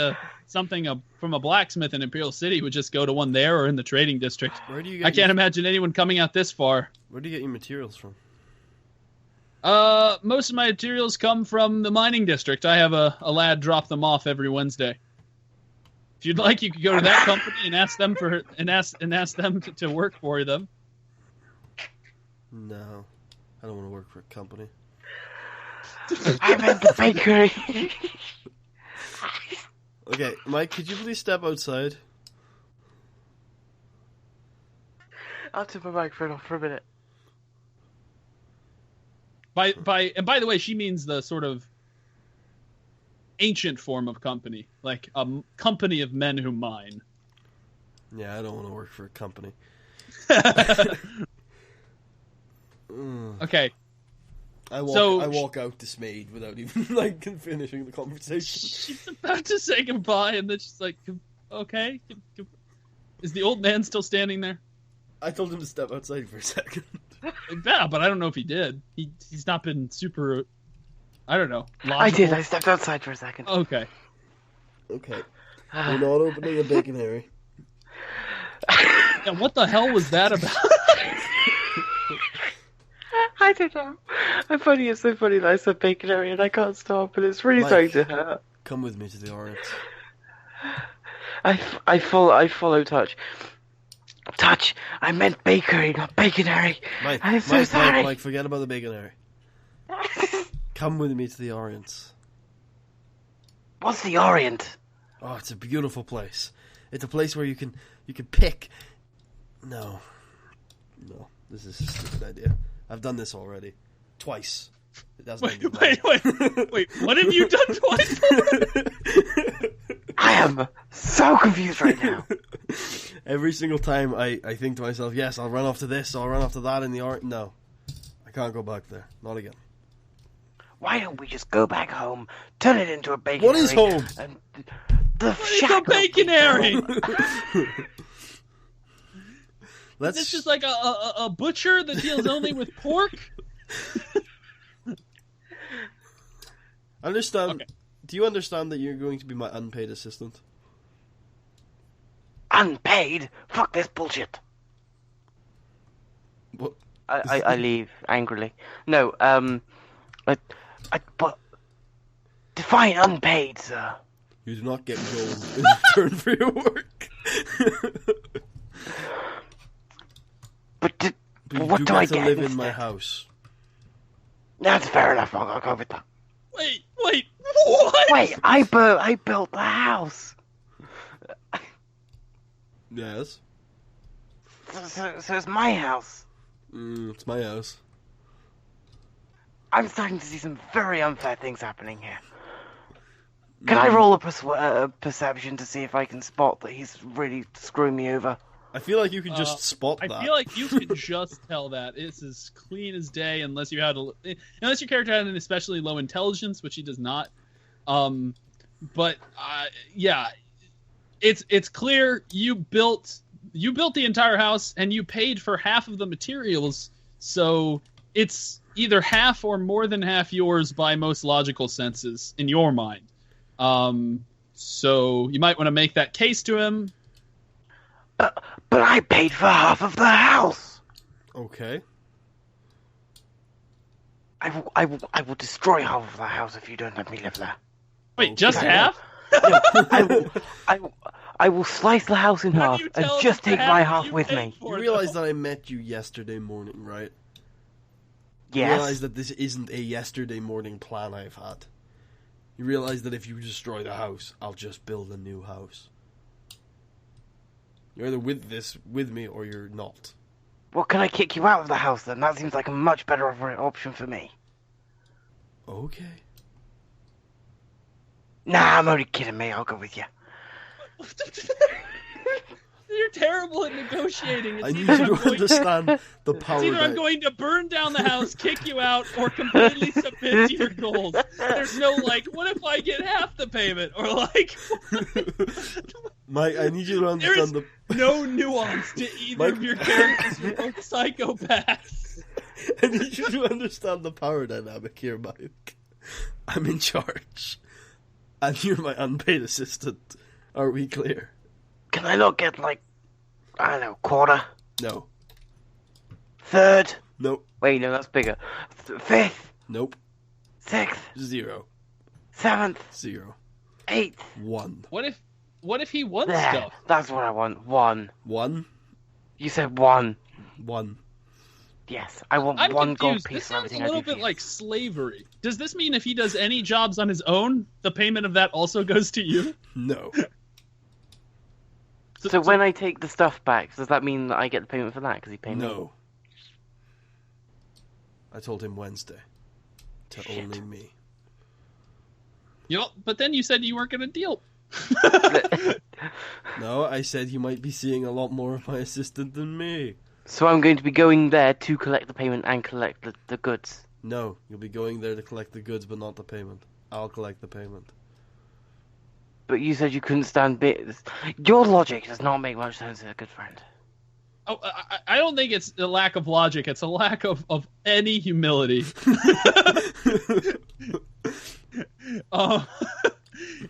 something from a blacksmith in Imperial City would just go to one there or in the trading district. Where do you get I can't imagine anyone coming out this far. Where do you get your materials from? Most of my materials come from the mining district. I have a lad drop them off every Wednesday. If you'd like, you could go to that company and ask them ask them to work for them. No, I don't want to work for a company. I meant the bakery. Okay, Mike, could you please step outside? I'll turn my microphone off for a minute. By the way, she means the sort of ancient form of company, like a company of men who mine. Yeah, I don't want to work for a company. Okay. I walk out dismayed without even finishing the conversation. She's about to say goodbye, and then she's like, "Okay." Is the old man still standing there? I told him to step outside for a second. Yeah, but I don't know if he did. He's not been super. I don't know. Logical. I did. I stepped outside for a second. Okay. Okay. We're not opening a baconary. And what the hell was that about? I don't know. It's so funny that I said baconary and I can't stop, and it's really starting to hurt. Come with me to the Orient. I follow Touch. Touch, I meant bakery, not baconary. I'm so sorry. Mike, forget about the baconary. Come with me to the Orient. What's the Orient? Oh, it's a beautiful place. It's a place where you can pick. No, this is a stupid idea. I've done this already, twice. It doesn't Wait! What have you done twice? I am so confused right now. Every single time I think to myself, yes, I'll run off to this, I'll run off to that in the Orient. No, I can't go back there. Not again. Why don't we just go back home, turn it into a baconary? What is home? And the It's a baconary. Let's Is this just like a butcher that deals only with pork? understand. Okay. Do you understand that you're going to be my unpaid assistant? Unpaid? Fuck this bullshit. What? I leave angrily. No, but define unpaid, sir. You do not get gold in return for your work. But you what do I to get live instead? in my house. That's fair enough. I'll go with that. Wait, what? Wait, I built the house. Yes. So it's my house. It's my house. I'm starting to see some very unfair things happening here. Can I roll a perception to see if I can spot that he's really screwing me over? I feel like you can just spot that. I feel like you can just tell that. It's as clean as day, unless your character had an especially low intelligence, which he does not. Yeah, it's clear you built the entire house and you paid for half of the materials, so it's either half or more than half yours by most logical senses in your mind. So you might want to make that case to him. But I paid for half of the house. Okay. I will destroy half of the house if you don't let me live there. Wait, just half? No, I will slice the house in How half do you and tell just the take half my that half you with paid me. You realize that I met you yesterday morning, right? You Yes. realize that this isn't a yesterday morning plan I've had. You realize that if you destroy the house, I'll just build a new house. You're either with me or you're not. Well, can I kick you out of the house then? That seems like a much better option for me. Okay. Nah, I'm only kidding, mate. I'll go with you. You're terrible at negotiating. It's I need either you I'm to going- understand the power It's either I'm that... going to burn down the house, kick you out, or completely submit to your goals. There's no, what if I get half the payment? Or, Mike, I need you to there is understand no nuance to either of your characters. You're both psychopaths. I need you to understand the power dynamic here, Mike. I'm in charge. And you're my unpaid assistant. Are we clear? Can I not get, I don't know, quarter? No. Third? Nope. Wait, no, that's bigger. Fifth? Nope. Sixth? 0. Seventh? 0. Eighth? 1. What if he wants There. stuff? That's what I want. 1. 1. You said 1. 1. Yes, I want I'm one gold confused. piece This for sounds everything a I do little for bit you. like slavery. Does this mean if he does any jobs on his own, the payment of that also goes to you? No. So when I take the stuff back, does that mean that I get the payment for that? Because he paid me? No. I told him Wednesday. To Shit. only me. But then you said you weren't going to deal. No, I said you might be seeing a lot more of my assistant than me. So I'm going to be going there to collect the payment and collect the goods. No, you'll be going there to collect the goods, but not the payment. I'll collect the payment. But you said you couldn't stand Your logic does not make much sense, a good friend. Oh, I don't think it's a lack of logic. It's a lack of any humility.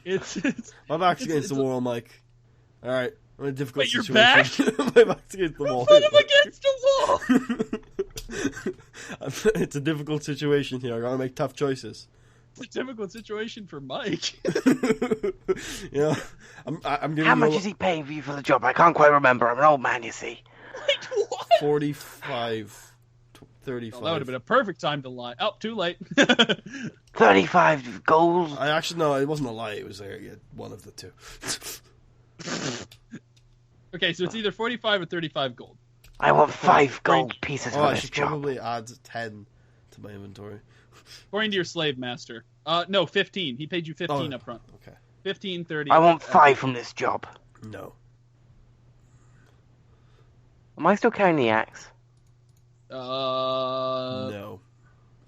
It's My back's against the wall, Mike. Alright, I'm in a difficult Wait, your situation. My back's against the wall. Put him against the wall. It's a difficult situation here. I gotta make tough choices. It's a difficult situation for Mike. You know, I'm giving How you much is he paying for you for the job? I can't quite remember. I'm an old man, you see. Wait, what? 45, 35. Well, that would have been a perfect time to lie. Oh, too late. 35 gold. I actually, no, it wasn't a lie. It was one of the two. Okay, so it's either 45 or 35 gold. I want 5 gold pieces Oh, for I this should job. probably add 10 to my inventory. According to your slave master. No, 15. He paid you 15 Oh, up front. Okay. 15, 30. I want 5 from this job. No. Am I still carrying the axe? No.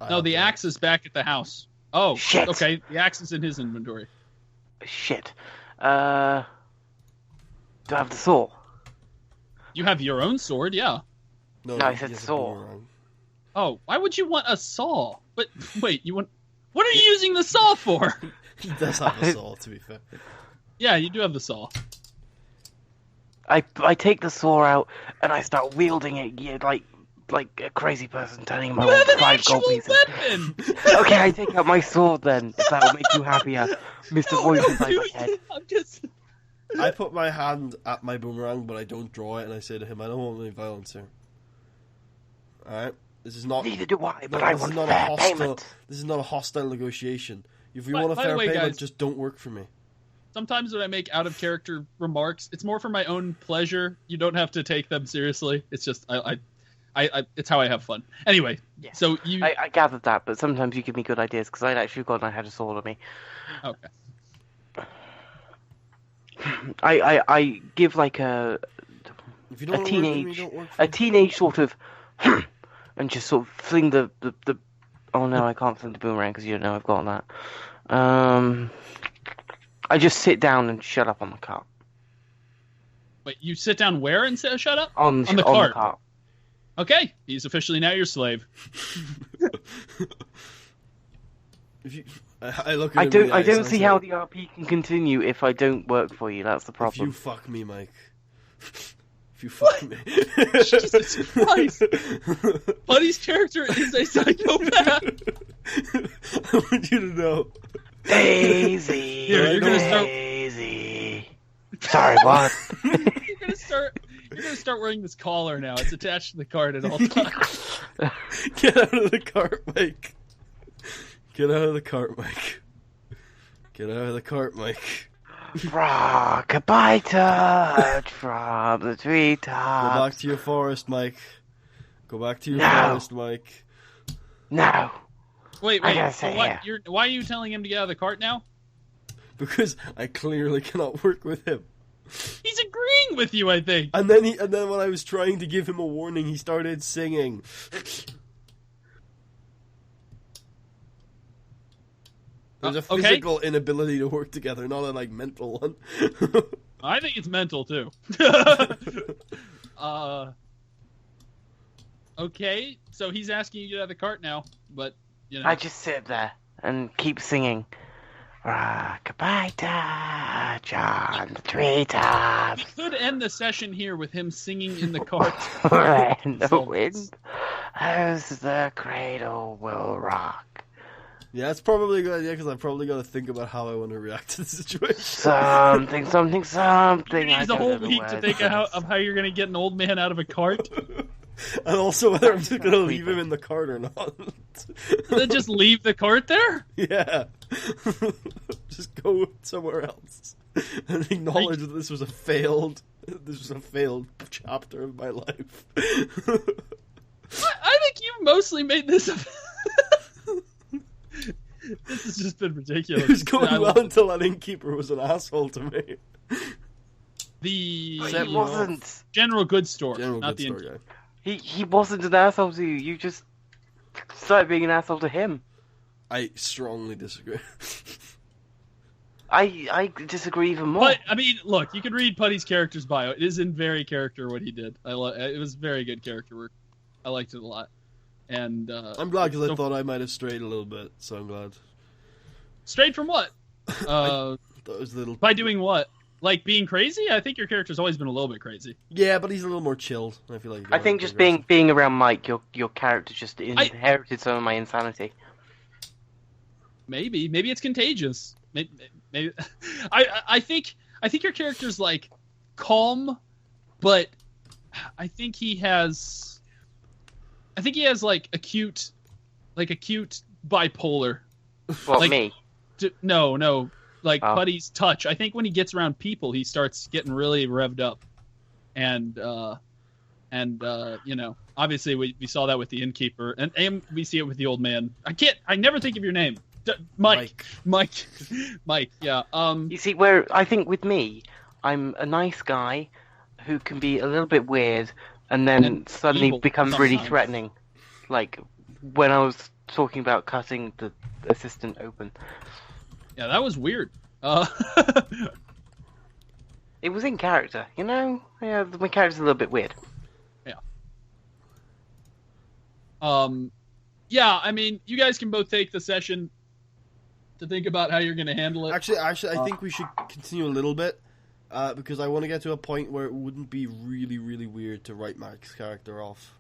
No, the axe is back at the house. Oh, Shit. Okay, the axe is in his inventory. Shit. Do I have the saw? You have your own sword, yeah. No, I he said has a saw. boomerang. Oh, why would you want a saw? But wait, you want? What are you using the saw for? He does have a saw, to be fair. Yeah, you do have the saw. I take the saw out and I start wielding it like a crazy person, telling him I You have want an 5 actual gold pieces. weapon. Okay, I take out my sword then, if that will make you happier, Mr. No, Voice inside my dude, head. I'm just. I put my hand at my boomerang, but I don't draw it, and I say to him, I don't want any violence here. Alright? This is not. Neither do I, but No, I this want is not fair a hostile. payment. This is not a hostile negotiation. If you By- want a by the fair way, payment, guys- just don't work for me. Sometimes when I make out of character remarks, it's more for my own pleasure. You don't have to take them seriously. It's just I it's how I have fun. Anyway, Yes. so you I gathered that, but sometimes you give me good ideas because I'd actually forgotten I had a sword on me. okay. I give like If you don't a want to work for me, teenage don't work for a me. teenage sort of and just sort of fling the oh no, I can't fling the boomerang because you don't know I've got that. I just sit down and shut up on the cart. Wait, you sit down where and say, shut up? On the on cart. the cart. Okay, he's officially now your slave. If you, I look at I him in don't the I eyes don't and see say, how the RP can continue if I don't work for you. That's the If problem. you fuck me, Mike. If you fuck me. Jesus Christ. Buddy's character is a psychopath. I want you to know. Daisy. Here, you're gonna start- Daisy. Sorry, what? You're gonna start wearing this collar now. It's attached to the cart at all times. Get out of the cart, Mike. Get out of the cart, Mike. Get out of the cart, Mike. Rock-a-bye touch from the Go back treetops. to your forest, Mike. Go back to your No. forest, Mike. No. Wait, I gotta so say, what? yeah. Why are you telling him to get out of the cart now? Because I clearly cannot work with him. He's agreeing with you, I think. And then when I was trying to give him a warning, he started singing. There's a Okay. physical inability to work together, not a mental one. I think it's mental too. Okay, so he's asking you to get out of the cart now, but you know. I just sit there and keep singing. Rock-a-bye touch on the We treetops. could end the session here with him singing in the cart. And the wind as the cradle will rock. Yeah, that's probably a good idea because I've probably got to think about how I want to react to the situation. Something, something, something. He I needs a don't whole know the week to words. think of how you're going to get an old man out of a cart. And also whether I'm just going to leave him in the cart or not. Then just leave the cart there? Yeah. Just go somewhere else. And acknowledge that this was a failed chapter of my life. I think you've mostly made this a... This has just been ridiculous. It was going I well love it. until that innkeeper was an asshole to me. The But he wasn't. general goods store, General not good the story, guy. He wasn't an asshole to you. You just started being an asshole to him. I strongly disagree. I disagree even more. But I mean, look, you can read Putty's character's bio. It is in very character what he did. It was very good character work. I liked it a lot. And I'm glad because I so- thought I might have strayed a little bit, so I'm glad. straight from what? That was a little. By doing what? Like being crazy? I think your character's always been a little bit crazy. Yeah, but he's a little more chilled. I feel like. I think just being around Mike, your character just inherited some of my insanity. Maybe it's contagious. Maybe I think your character's like calm, but I think he has like acute bipolar. What, Like- me? No, like Oh. Putty's touch. I think when he gets around people, he starts getting really revved up, and you know, obviously we saw that with the innkeeper, and we see it with the old man. I never think of your name, Mike. Yeah. You see, where I think with me, I'm a nice guy who can be a little bit weird, and then And suddenly evil becomes really sometimes. threatening. Like when I was talking about cutting the assistant open. Yeah, that was weird. It was in character, you know? Yeah, my character's a little bit weird. Yeah, I mean, you guys can both take the session to think about how you're going to handle it. Actually, I think we should continue a little bit because I want to get to a point where it wouldn't be really, really weird to write Mike's character off.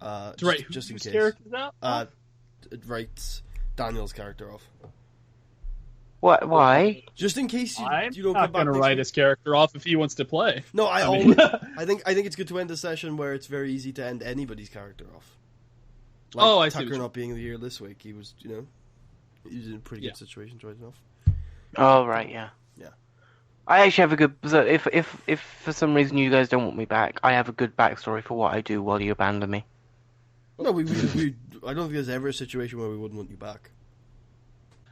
Right, just in whose case. character's out? It writes Daniel's character off. What? Why? Just in case I'm you don't not come back going to next write week. his character off if he wants to play. No, I mean- I think it's good to end a session where it's very easy to end anybody's character off. Like Oh, I see what Tucker you- not being here this week, he was, he was in a pretty Yeah. good situation, right enough. Oh right, yeah. Yeah. I actually have a good. So if for some reason you guys don't want me back, I have a good backstory for what I do while you abandon me. No, we I don't think there's ever a situation where we wouldn't want you back.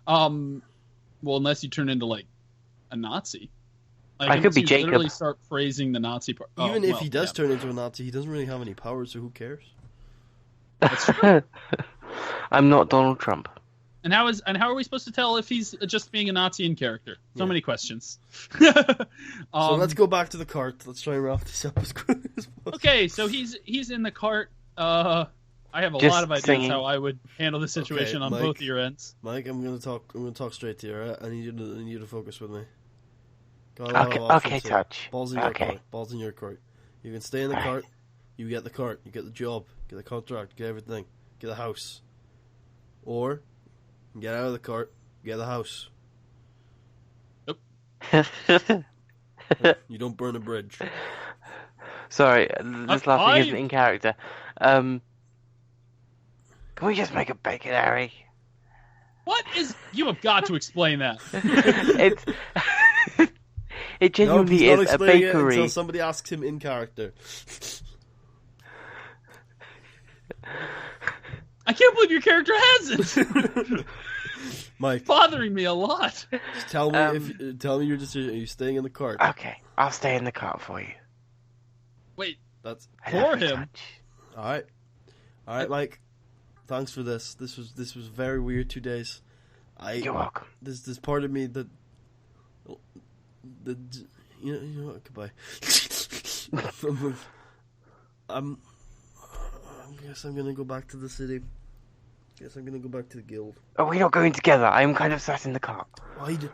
Well, unless you turn into like a Nazi. Like, I could unless be you Jacob. Literally start praising the Nazi part. Even if he does yeah. turn into a Nazi, he doesn't really have any powers, so who cares? I'm not Donald Trump. And how are we supposed to tell if he's just being a Nazi in character? So Yeah. many questions. So let's go back to the cart. Let's try and wrap this up as quick as possible. Okay, so he's in the cart. I have a Just lot of ideas singing. how I would handle the situation Okay, on Mike. both of your ends. Mike, I'm gonna talk straight to you. Right? I need you to focus with me. Got a Okay, lot of options okay, here. Touch. Balls in your Okay. court. Balls in your court. You can stay in the cart. You get the cart. You get the job. Get the contract. Get everything. Get the house. Or get out of the cart. Get the house. You don't burn a bridge. Sorry, this laughing isn't I- in character. Can we just make a bacon, Harry? What is? You have got to explain that. It's it No, genuinely he's not is a explaining it bakery. until somebody asks him in character. I can't believe your character has it. Mike, Bothering me a lot. just tell me tell me your decision. Are you staying in the cart? Okay, I'll stay in the cart for you. Wait, That's I For love you, him. Touch. all right, Mike. Thanks for this. This was very weird 2 days. You're welcome. There's part of me that you know what? Goodbye. I guess I'm gonna go back to the city. Guess I'm gonna go back to the guild. Are we not going together? I am kind of sat in the cart.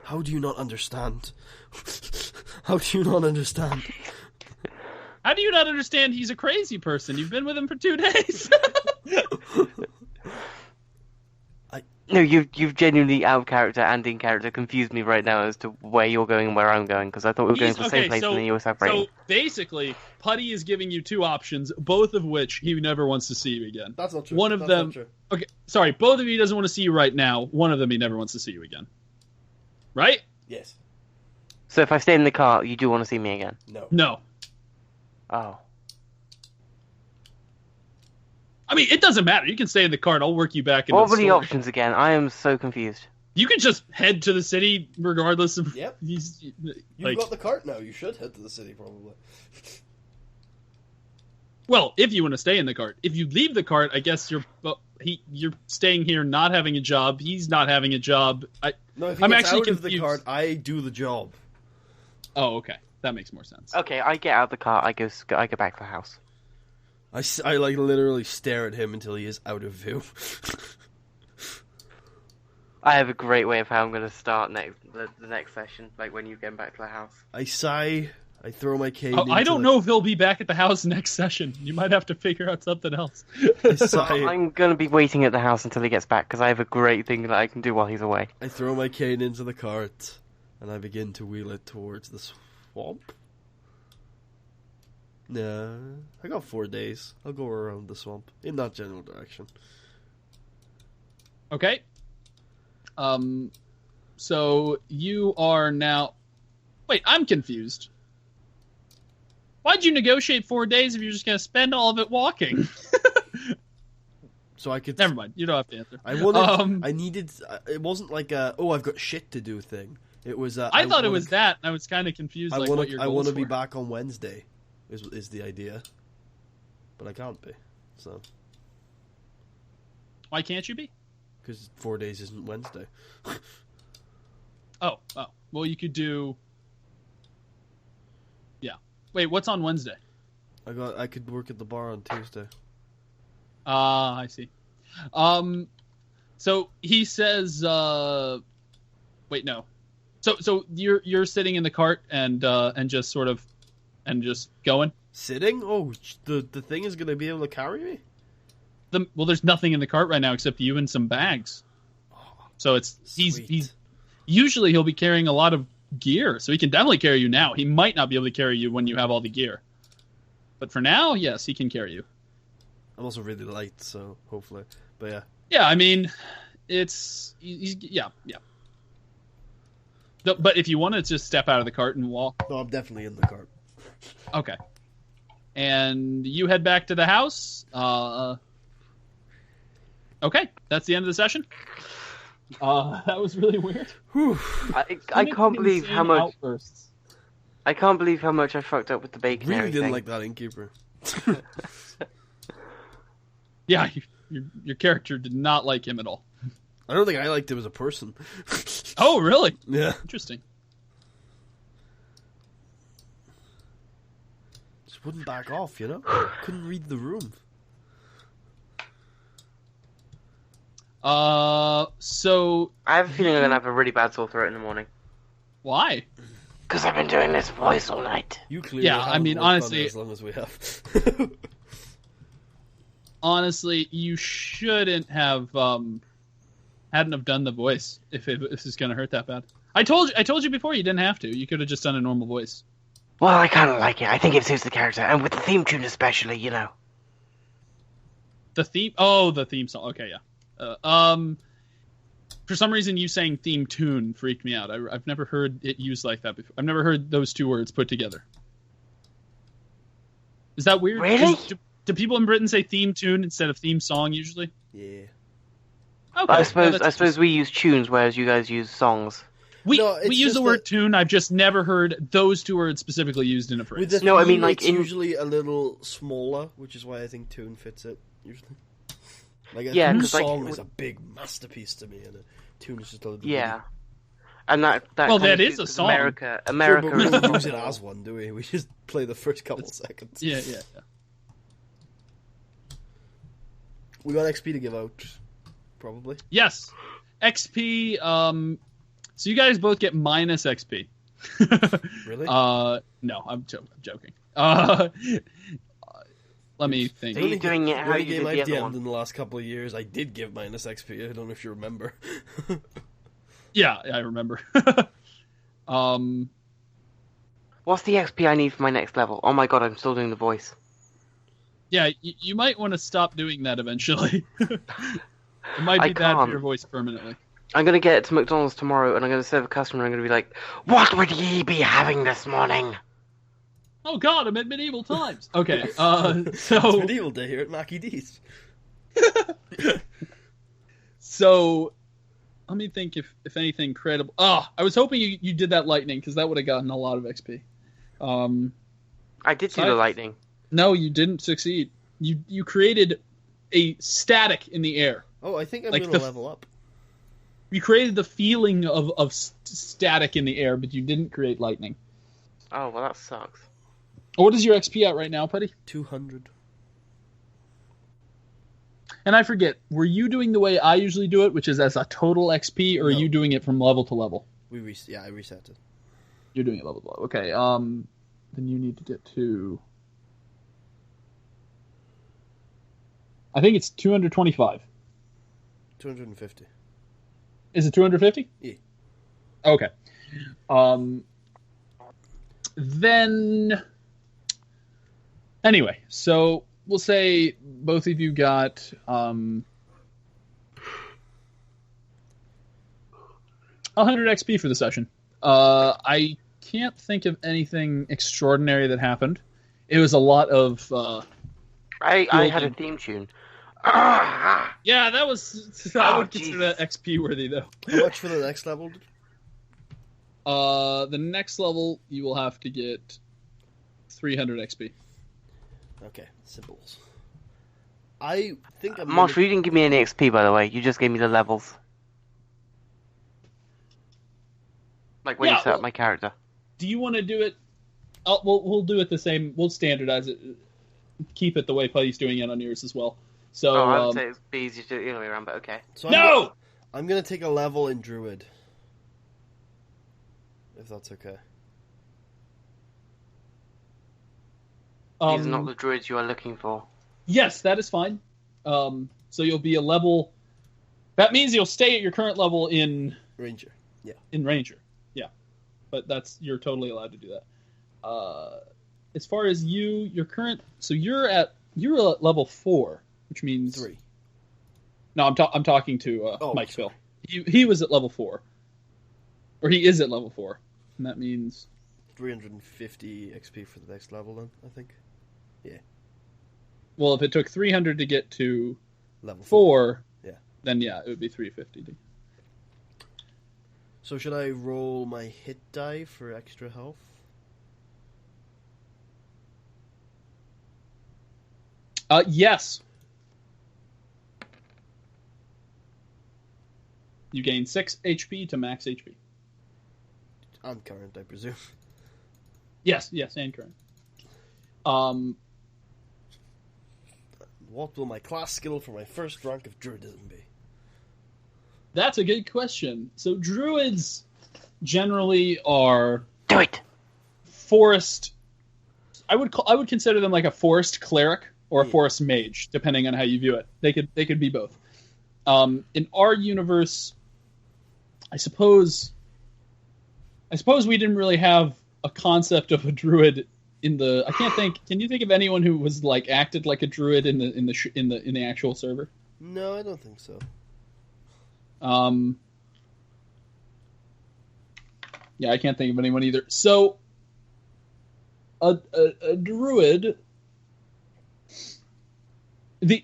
How do you not understand? How do you not understand? how do you not understand he's a crazy person? You've been with him for 2 days. No, you've genuinely out of character and in character confused me right now as to where you're going and where I'm going, because I thought we were going to the same place and then you were separating. So basically, Putty is giving you two options, both of which he never wants to see you again. That's not true. One of That's them. not true. Okay, sorry, both of you he doesn't want to see you right now. One of them he never wants to see you again. Right? Yes. So if I stay in the cart, you do want to see me again? No. No. Oh. I mean, it doesn't matter. You can stay in the cart. I'll work you back into What the were the store. options again? I am so confused. You can just head to the city regardless of. Yep. You've You've got the cart now. You should head to the city, probably. Well, if you want to stay in the cart. If you leave the cart, I guess you're staying here, not having a job. He's not having a job. No, if he I'm gets actually out of the confused. cart, I do the job. Oh, okay, that makes more sense. Okay, I get out of the cart, I go back to the house. I like literally stare at him until he is out of view. I have a great way of how I'm going to start the next session, like when you get back to the house. I sigh. I throw my cane. Oh, I into don't know if he'll be back at the house next session. You might have to figure out something else. I sigh. I'm going to be waiting at the house until he gets back, because I have a great thing that I can do while he's away. I throw my cane into the cart, and I begin to wheel it towards the swamp. Nah, I got 4 days. I'll go around the swamp in that general direction. Okay. So you are now. Wait, I'm confused. Why'd you negotiate 4 days if you're just going to spend all of it walking? So I could. Never mind. You don't have to answer. I wanted. Um, I needed. It wasn't like a I've got shit to do thing. It was. I thought it was that. And I was kind of confused. I like, want what to. your I goals want to be were. back on Wednesday. Is the idea, but I can't be. So Why can't you be? because 4 days isn't Wednesday. Oh. Well, you could do. Yeah. Wait, what's on Wednesday? I could work at the bar on Tuesday. Ah, I see. So he says, wait, no. So you're sitting in the cart and just sort of, and just going? Sitting? Oh, the thing is going to be able to carry me? Well, there's nothing in the cart right now except you and some bags. So he's Sweet. usually he'll be carrying a lot of gear, so he can definitely carry you now. He might not be able to carry you when you have all the gear. But for now, yes, he can carry you. I'm also really light, so hopefully. But yeah. Yeah, I mean, yeah. But if you want to just step out of the cart and walk. No, I'm definitely in the cart. Okay. And you head back to the house. Okay, that's the end of the session. That was really weird. I can't believe how much. Outbursts. I can't believe how much I fucked up with the bacon. Really didn't thing. like that innkeeper. Yeah, your character did not like him at all. I don't think I liked him as a person. Oh, really? Yeah. Interesting. Just wouldn't back off, you know? Couldn't read the room. So I have a feeling I'm gonna have a really bad sore throat in the morning. why? Because I've been doing this voice all night. You clearly Yeah, I haven't mean, worked on it honestly- as long as we have. Honestly, you shouldn't have hadn't have done the voice if this is going to hurt that bad. I told you before you didn't have to. You could have just done a normal voice. Well, I kind of like it. I think it suits the character, and with the theme tune especially, you know. The theme song. Okay, yeah. For some reason, you saying theme tune freaked me out. I've never heard it used like that before. I've never heard those two words put together. Is that weird? Really? Do people in Britain say theme tune instead of theme song usually? Yeah. Okay. But I yeah, suppose we use tunes, whereas you guys use songs. We No, it's use just the word that- tune. I've just never heard those two words specifically used in a phrase. With the No, I theme, mean, like, it's in- usually a little smaller, which is why I think tune fits it, usually. Like, a Yeah, theme 'cause, like, song is a big masterpiece to me, and a tune is just a little Yeah. And that Well, kind that of is suits a 'cause song. America, Sure, America. but we is don't not use it at all. as one, do we? We just play the first couple seconds. Yeah. We got XP to give out, probably. Yes. XP. So you guys both get minus XP. Really? No, I'm joking. Let me think. So you're doing it The how only you game did the I've other DM'd one. in the last couple of years, I did give minus XP. I don't know if you remember. Yeah, I remember. What's the XP I need for my next level? Oh my god, I'm still doing the voice. Yeah, you might want to stop doing that eventually. It might I be bad for can't. your voice permanently. I'm gonna get to McDonald's tomorrow, and I'm gonna serve a customer. And I'm gonna be like, "What would ye be having this morning?" Oh God, I'm at medieval times. Okay, It's so medieval day here at Mackie D's. so let me think if anything credible. I was hoping you did that lightning because that would have gotten a lot of XP. I did do the lightning. No, you didn't succeed. You created a static in the air. Oh, I think I'm Like going to the- level up. You created the feeling of static in the air, but you didn't create lightning. Oh well, that sucks. What is your XP at right now, Putty? 200. And I forget, were you doing the way I usually do it, which is as a total XP, or are No. you doing it from level to level? I reset it. You're doing it level to level. Okay, then you need to get to... I think it's 225. 250. Is it 250? Yeah. Okay. Then... Anyway, so we'll say both of you got... 100 XP for the session. I can't think of anything extraordinary that happened. It was a lot of... I had a theme tune. Ah! Yeah, that was... I would consider that XP worthy, though. How much for the next level? The next level, you will have to get 300 XP. Okay, symbols. I think I'm Marshall, you didn't give me any XP, by the way. You just gave me the levels. Like when Yeah, you set well- up my character. Do you want to do it... we'll do it the same. We'll standardize it. Keep it the way Putty's doing it on yours as well. So, Oh, I would say it'd be easier to do it the other way around, but okay. So No! I'm gonna take a level in Druid. If that's okay. These are not the druids you are looking for. Yes, that is fine. So you'll be a level... That means you'll stay at your current level in Ranger. Yeah. Ranger. Yeah. But you're totally allowed to do that. As far as your current... So you're at level 4. which means 3. No, I'm talking to Mike sorry. Phil. He was at level 4, or he is at level 4, and that means 350 XP for the next level. Then I think. Yeah. Well, if it took 300 to get to Level 4, then it would be 350. So should I roll my hit die for extra health? Yes. You gain 6 HP to max HP. And current, I presume. Yes, and current. What will my class skill for my first rank of druidism be? That's a good question. So druids generally are Do it. forest. I would consider them like a forest cleric or a forest mage, depending on how you view it. They could be both. In our universe, I suppose we didn't really have a concept of a druid in the. I can't think. Can you think of anyone who was like acted like a druid in the actual server? No, I don't think so. Yeah, I can't think of anyone either. So, a druid.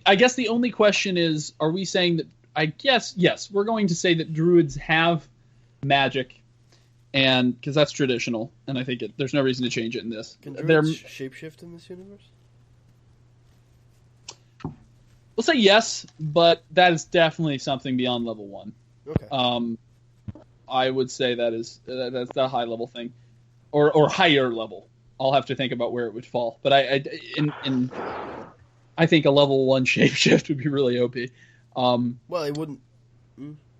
I guess the only question is, are we saying that? I guess yes, we're going to say that druids have magic, and because that's traditional, and I think there's no reason to change it in this. Can druids shapeshift in this universe? We'll say yes, but that is definitely something beyond level 1. Okay. I would say that's the high level thing, or higher level. I'll have to think about where it would fall. But I think a level 1 shapeshift would be really OP. Well, it wouldn't.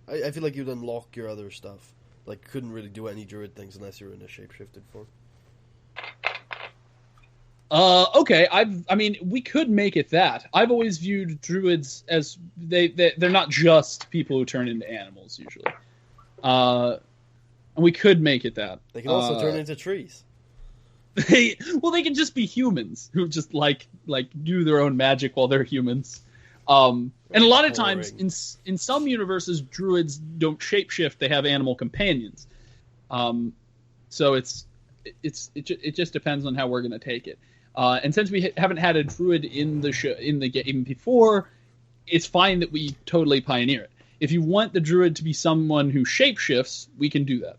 I feel like you'd unlock your other stuff. Like, couldn't really do any druid things unless you were in a shapeshifted form. Okay. I mean, we could make it that. I've always viewed druids as they're not just people who turn into animals usually. And we could make it that. They can also turn into trees. They can just be humans who just like do their own magic while they're humans. And a lot of times in some universes, druids don't shapeshift; they have animal companions. So it just depends on how we're going to take it. And since we haven't had a druid in the game before, it's fine that we totally pioneer it. If you want the druid to be someone who shapeshifts, we can do that.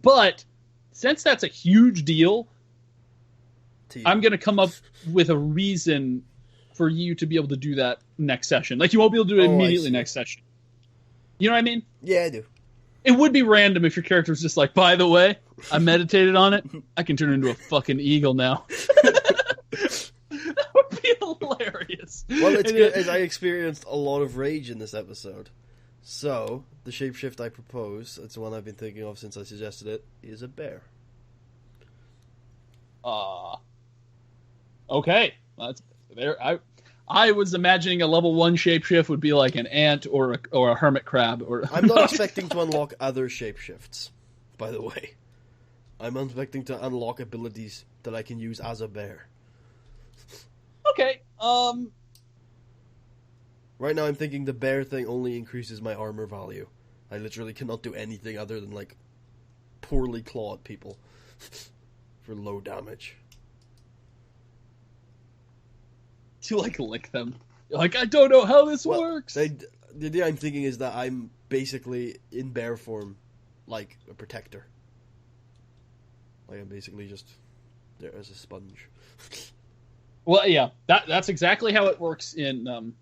But since that's a huge deal, I'm going to come up with a reason for you to be able to do that next session. Like, you won't be able to do it immediately next session. You know what I mean? Yeah, I do. It would be random if your character's just like, by the way, I meditated on it. I can turn into a fucking eagle now. That would be hilarious. Well, it's good as I experienced a lot of rage in this episode. So, the shapeshift I propose, it's the one I've been thinking of since I suggested it, is a bear. Okay. That's there. I was imagining a level 1 shapeshift would be like an ant or a hermit crab. I'm not expecting to unlock other shapeshifts, by the way. I'm expecting to unlock abilities that I can use as a bear. Okay. Right now I'm thinking the bear thing only increases my armor value. I literally cannot do anything other than, like, poorly clawed people for low damage. To, like, lick them. You're like, I don't know how this works. The idea I'm thinking is that I'm basically, in bear form, like a protector. Like, I'm basically just there as a sponge. Well, yeah, that's exactly how it works in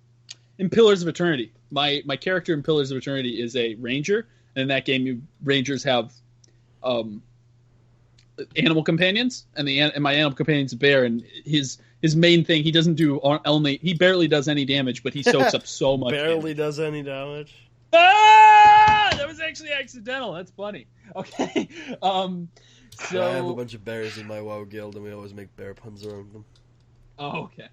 Pillars of Eternity. My character in Pillars of Eternity is a ranger, and in that game, rangers have animal companions, and my animal companion's a bear, and his main thing, he doesn't do he barely does any damage, but he soaks up so much. Barely does any damage. Ah! That was actually accidental. That's funny. Okay. So I have a bunch of bears in my WoW guild, and we always make bear puns around them. Oh, okay.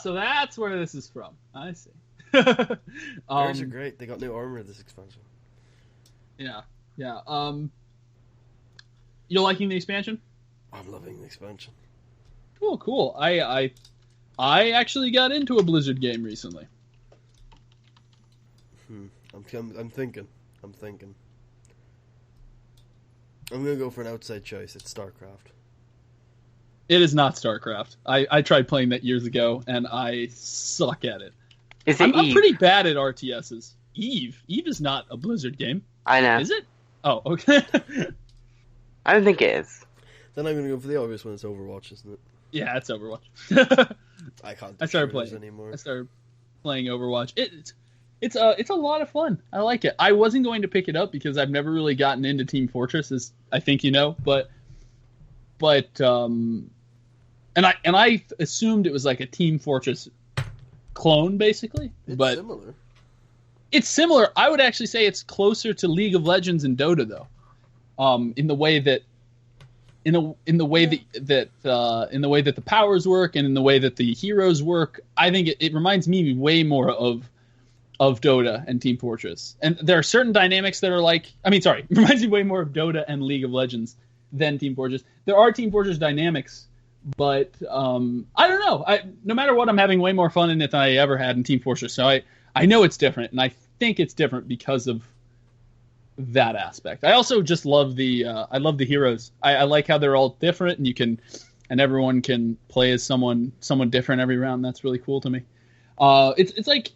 So that's where this is from. I see. Bears are great. They got new armor this expansion. Yeah. You're liking the expansion? I'm loving the expansion. Cool. I I actually got into a Blizzard game recently. I'm thinking. I'm gonna go for an outside choice. It's StarCraft. It is not StarCraft. I tried playing that years ago, and I suck at it. Is it I'm Eve? pretty bad at RTSs. Eve is not a Blizzard game, I know. is it? Oh, okay. I don't think it is. Then I'm gonna go for the obvious one. It's Overwatch, isn't it? Yeah, it's Overwatch. I can't. I started playing anymore. I started playing Overwatch. It's a lot of fun. I like it. I wasn't going to pick it up because I've never really gotten into Team Fortress, as I think you know, but and I assumed it was like a Team Fortress clone, basically. It's similar. It's similar. I would actually say it's closer to League of Legends and Dota, though, in the way that the powers work and in the way that the heroes work. I think it reminds me way more of Dota and Team Fortress. And there are certain dynamics that are like, it reminds me way more of Dota and League of Legends than Team Fortress. There are Team Fortress dynamics, but I don't know. No matter what, I'm having way more fun in it than I ever had in Team Fortress. So I know it's different, and I think it's different because of that aspect. I also just love the heroes. I like how they're all different, and everyone can play as someone different every round. That's really cool to me. It's like,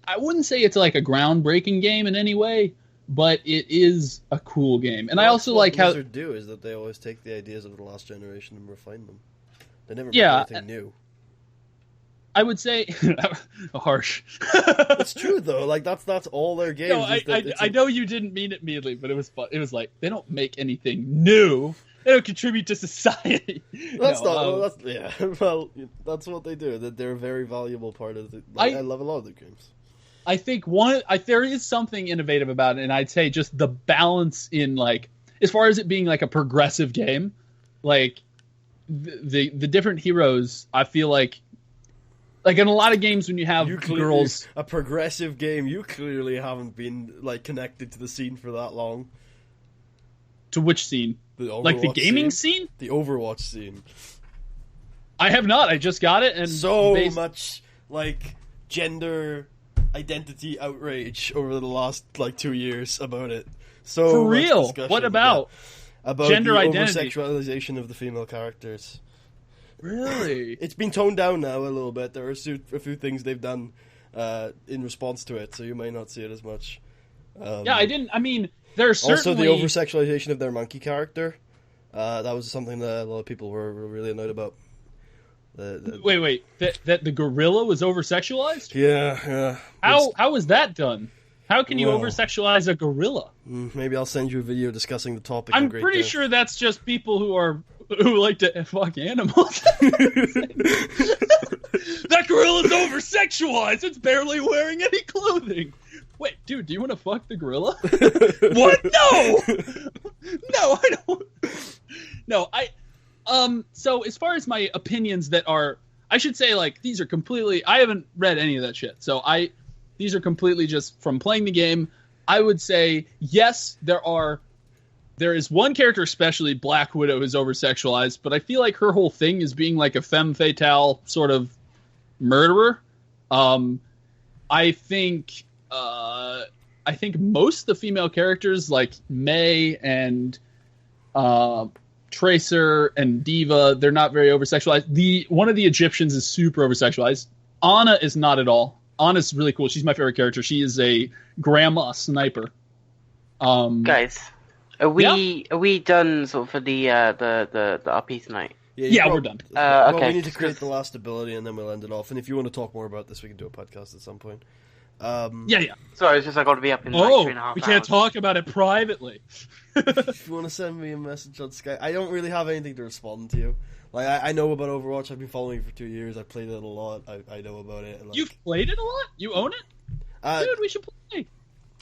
I wouldn't say it's like a groundbreaking game in any way, but it is a cool game. And I also like how Blizzard do is that they always take the ideas of the last generation and refine them. They never make anything new. I would say harsh. It's true though. Like that's all their games. No, I know you didn't mean it immediately, but it was fun. It was like they don't make anything new. They don't contribute to society. That's well, that's what they do. That they're a very valuable part of the. I love a lot of the games. I think there is something innovative about it, and I'd say just the balance in like as far as it being like a progressive game, like the different heroes. I feel like in a lot of games when you have girls, a progressive game, you clearly haven't been like connected to the scene for that long. To which scene? Like the gaming scene? The Overwatch scene. I have not. I just got it, and so much like gender identity outrage over the last like 2 years about it. So for real? What about gender the identity? Over-sexualization of the female characters. Really? It's been toned down now a little bit. There are a few things they've done in response to it, so you may not see it as much. Yeah, I didn't. I mean, there's certainly... Also, the over-sexualization of their monkey character. That was something that a lot of people were really annoyed about. Wait. That the gorilla was over-sexualized? Yeah. How was that done? How can you over-sexualize a gorilla? Maybe I'll send you a video discussing the topic. I'm pretty sure that's just people who like to fuck animals. That gorilla's over-sexualized. It's barely wearing any clothing. Wait, dude, do you want to fuck the gorilla? What? No, I don't. No, so as far as my opinions that are, I should say, like, these are completely, I haven't read any of that shit. So these are completely just from playing the game. I would say, yes, there is one character, especially Black Widow, who's over-sexualized, but I feel like her whole thing is being like a femme fatale sort of murderer. I think most of the female characters, like Mei and Tracer and Diva, they're not very over-sexualized. One of the Egyptians is super over-sexualized. Ana is not at all. Ana's really cool. She's my favorite character. She is a grandma sniper. Guys, are we done sort of for the RP tonight? Yeah, we're done. Okay. Well, we need to create the last ability and then we'll end it off. And if you want to talk more about this, we can do a podcast at some point. Yeah. Sorry, it's just I got to be up in like 3.5 hours. We can't talk about it privately. If you want to send me a message on Skype, I don't really have anything to respond to you. Like I know about Overwatch. I've been following it for 2 years. I played it a lot. I know about it. And, like, You've played it a lot? You own it? Dude, we should play.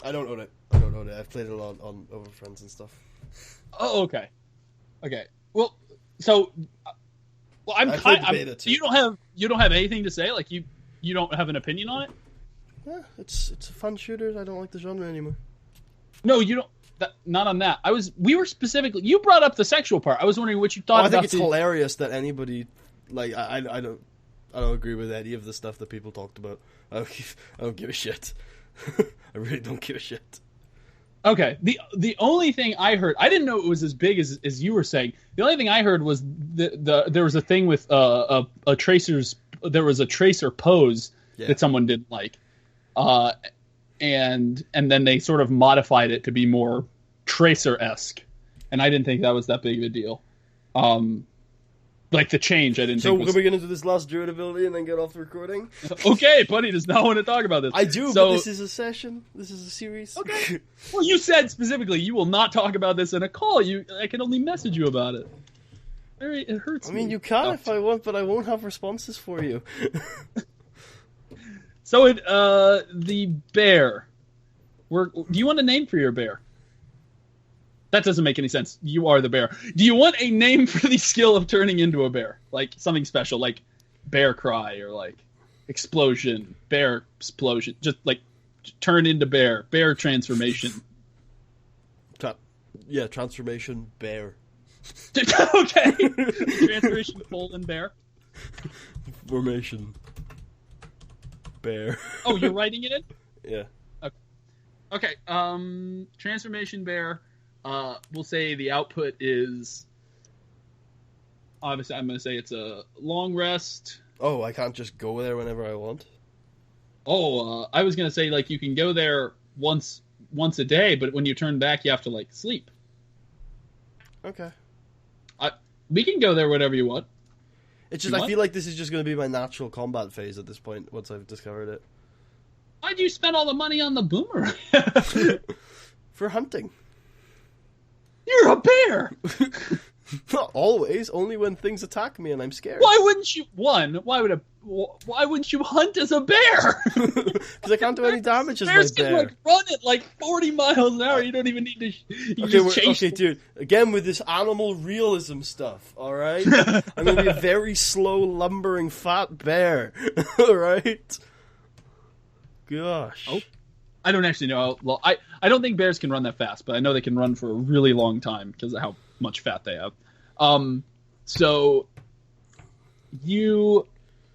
I don't own it. I've played it a lot on over friends and stuff. Oh, okay. Well, so, I'm you don't have anything to say. Like you don't have an opinion on it. Yeah, it's a fun shooter. I don't like the genre anymore. No, you don't. Not on that. We were specifically. You brought up the sexual part. I was wondering what you thought. I think it's hilarious that anybody like I don't. I don't agree with any of the stuff that people talked about. I don't give a shit. I really don't give a shit. Okay, the only thing I heard, I didn't know it was as big as you were saying. The only thing I heard was there was a thing with a tracer's. There was a tracer pose that someone didn't like, and then they sort of modified it to be more Tracer-esque, and I didn't think that was that big of a deal. Like the change, I didn't think. So are we going to do this last druid ability and then get off the recording? Okay, Buddy does not want to talk about this. I do, but this is a session. This is a series. Okay. Well, you said specifically you will not talk about this in a call. I can only message you about it. It hurts. I mean, you can if I want, but I won't have responses for you. So the bear. Do you want a name for your bear? That doesn't make any sense. You are the bear. Do you want a name for the skill of turning into a bear? Like something special, like bear cry or like explosion, bear explosion. Just like turn into bear transformation. Transformation bear. Okay. Transformation bear. Formation bear. Oh, you're writing it in? Yeah. Okay. Transformation bear. We'll say the output is. Obviously, I'm going to say it's a long rest. Oh, I can't just go there whenever I want? Oh, I was going to say, like, you can go there once a day, but when you turn back, you have to, like, sleep. Okay. We can go there whenever you want. It's just, I feel like this is just going to be my natural combat phase at this point, once I've discovered it. Why'd you spend all the money on the boomerang? For hunting. You're a bear! Not always, only when things attack me and I'm scared. Why wouldn't you? Why wouldn't you hunt as a bear? Because I can't do any damage as Bears my bear. can like run at like 40 miles an hour. You don't even need to. Okay, dude. Again with this animal realism stuff. All right, I'm gonna be a very slow, lumbering, fat bear. All right. Gosh. Oh. I don't actually know. Well, I don't think bears can run that fast, but I know they can run for a really long time because of how much fat they have. So you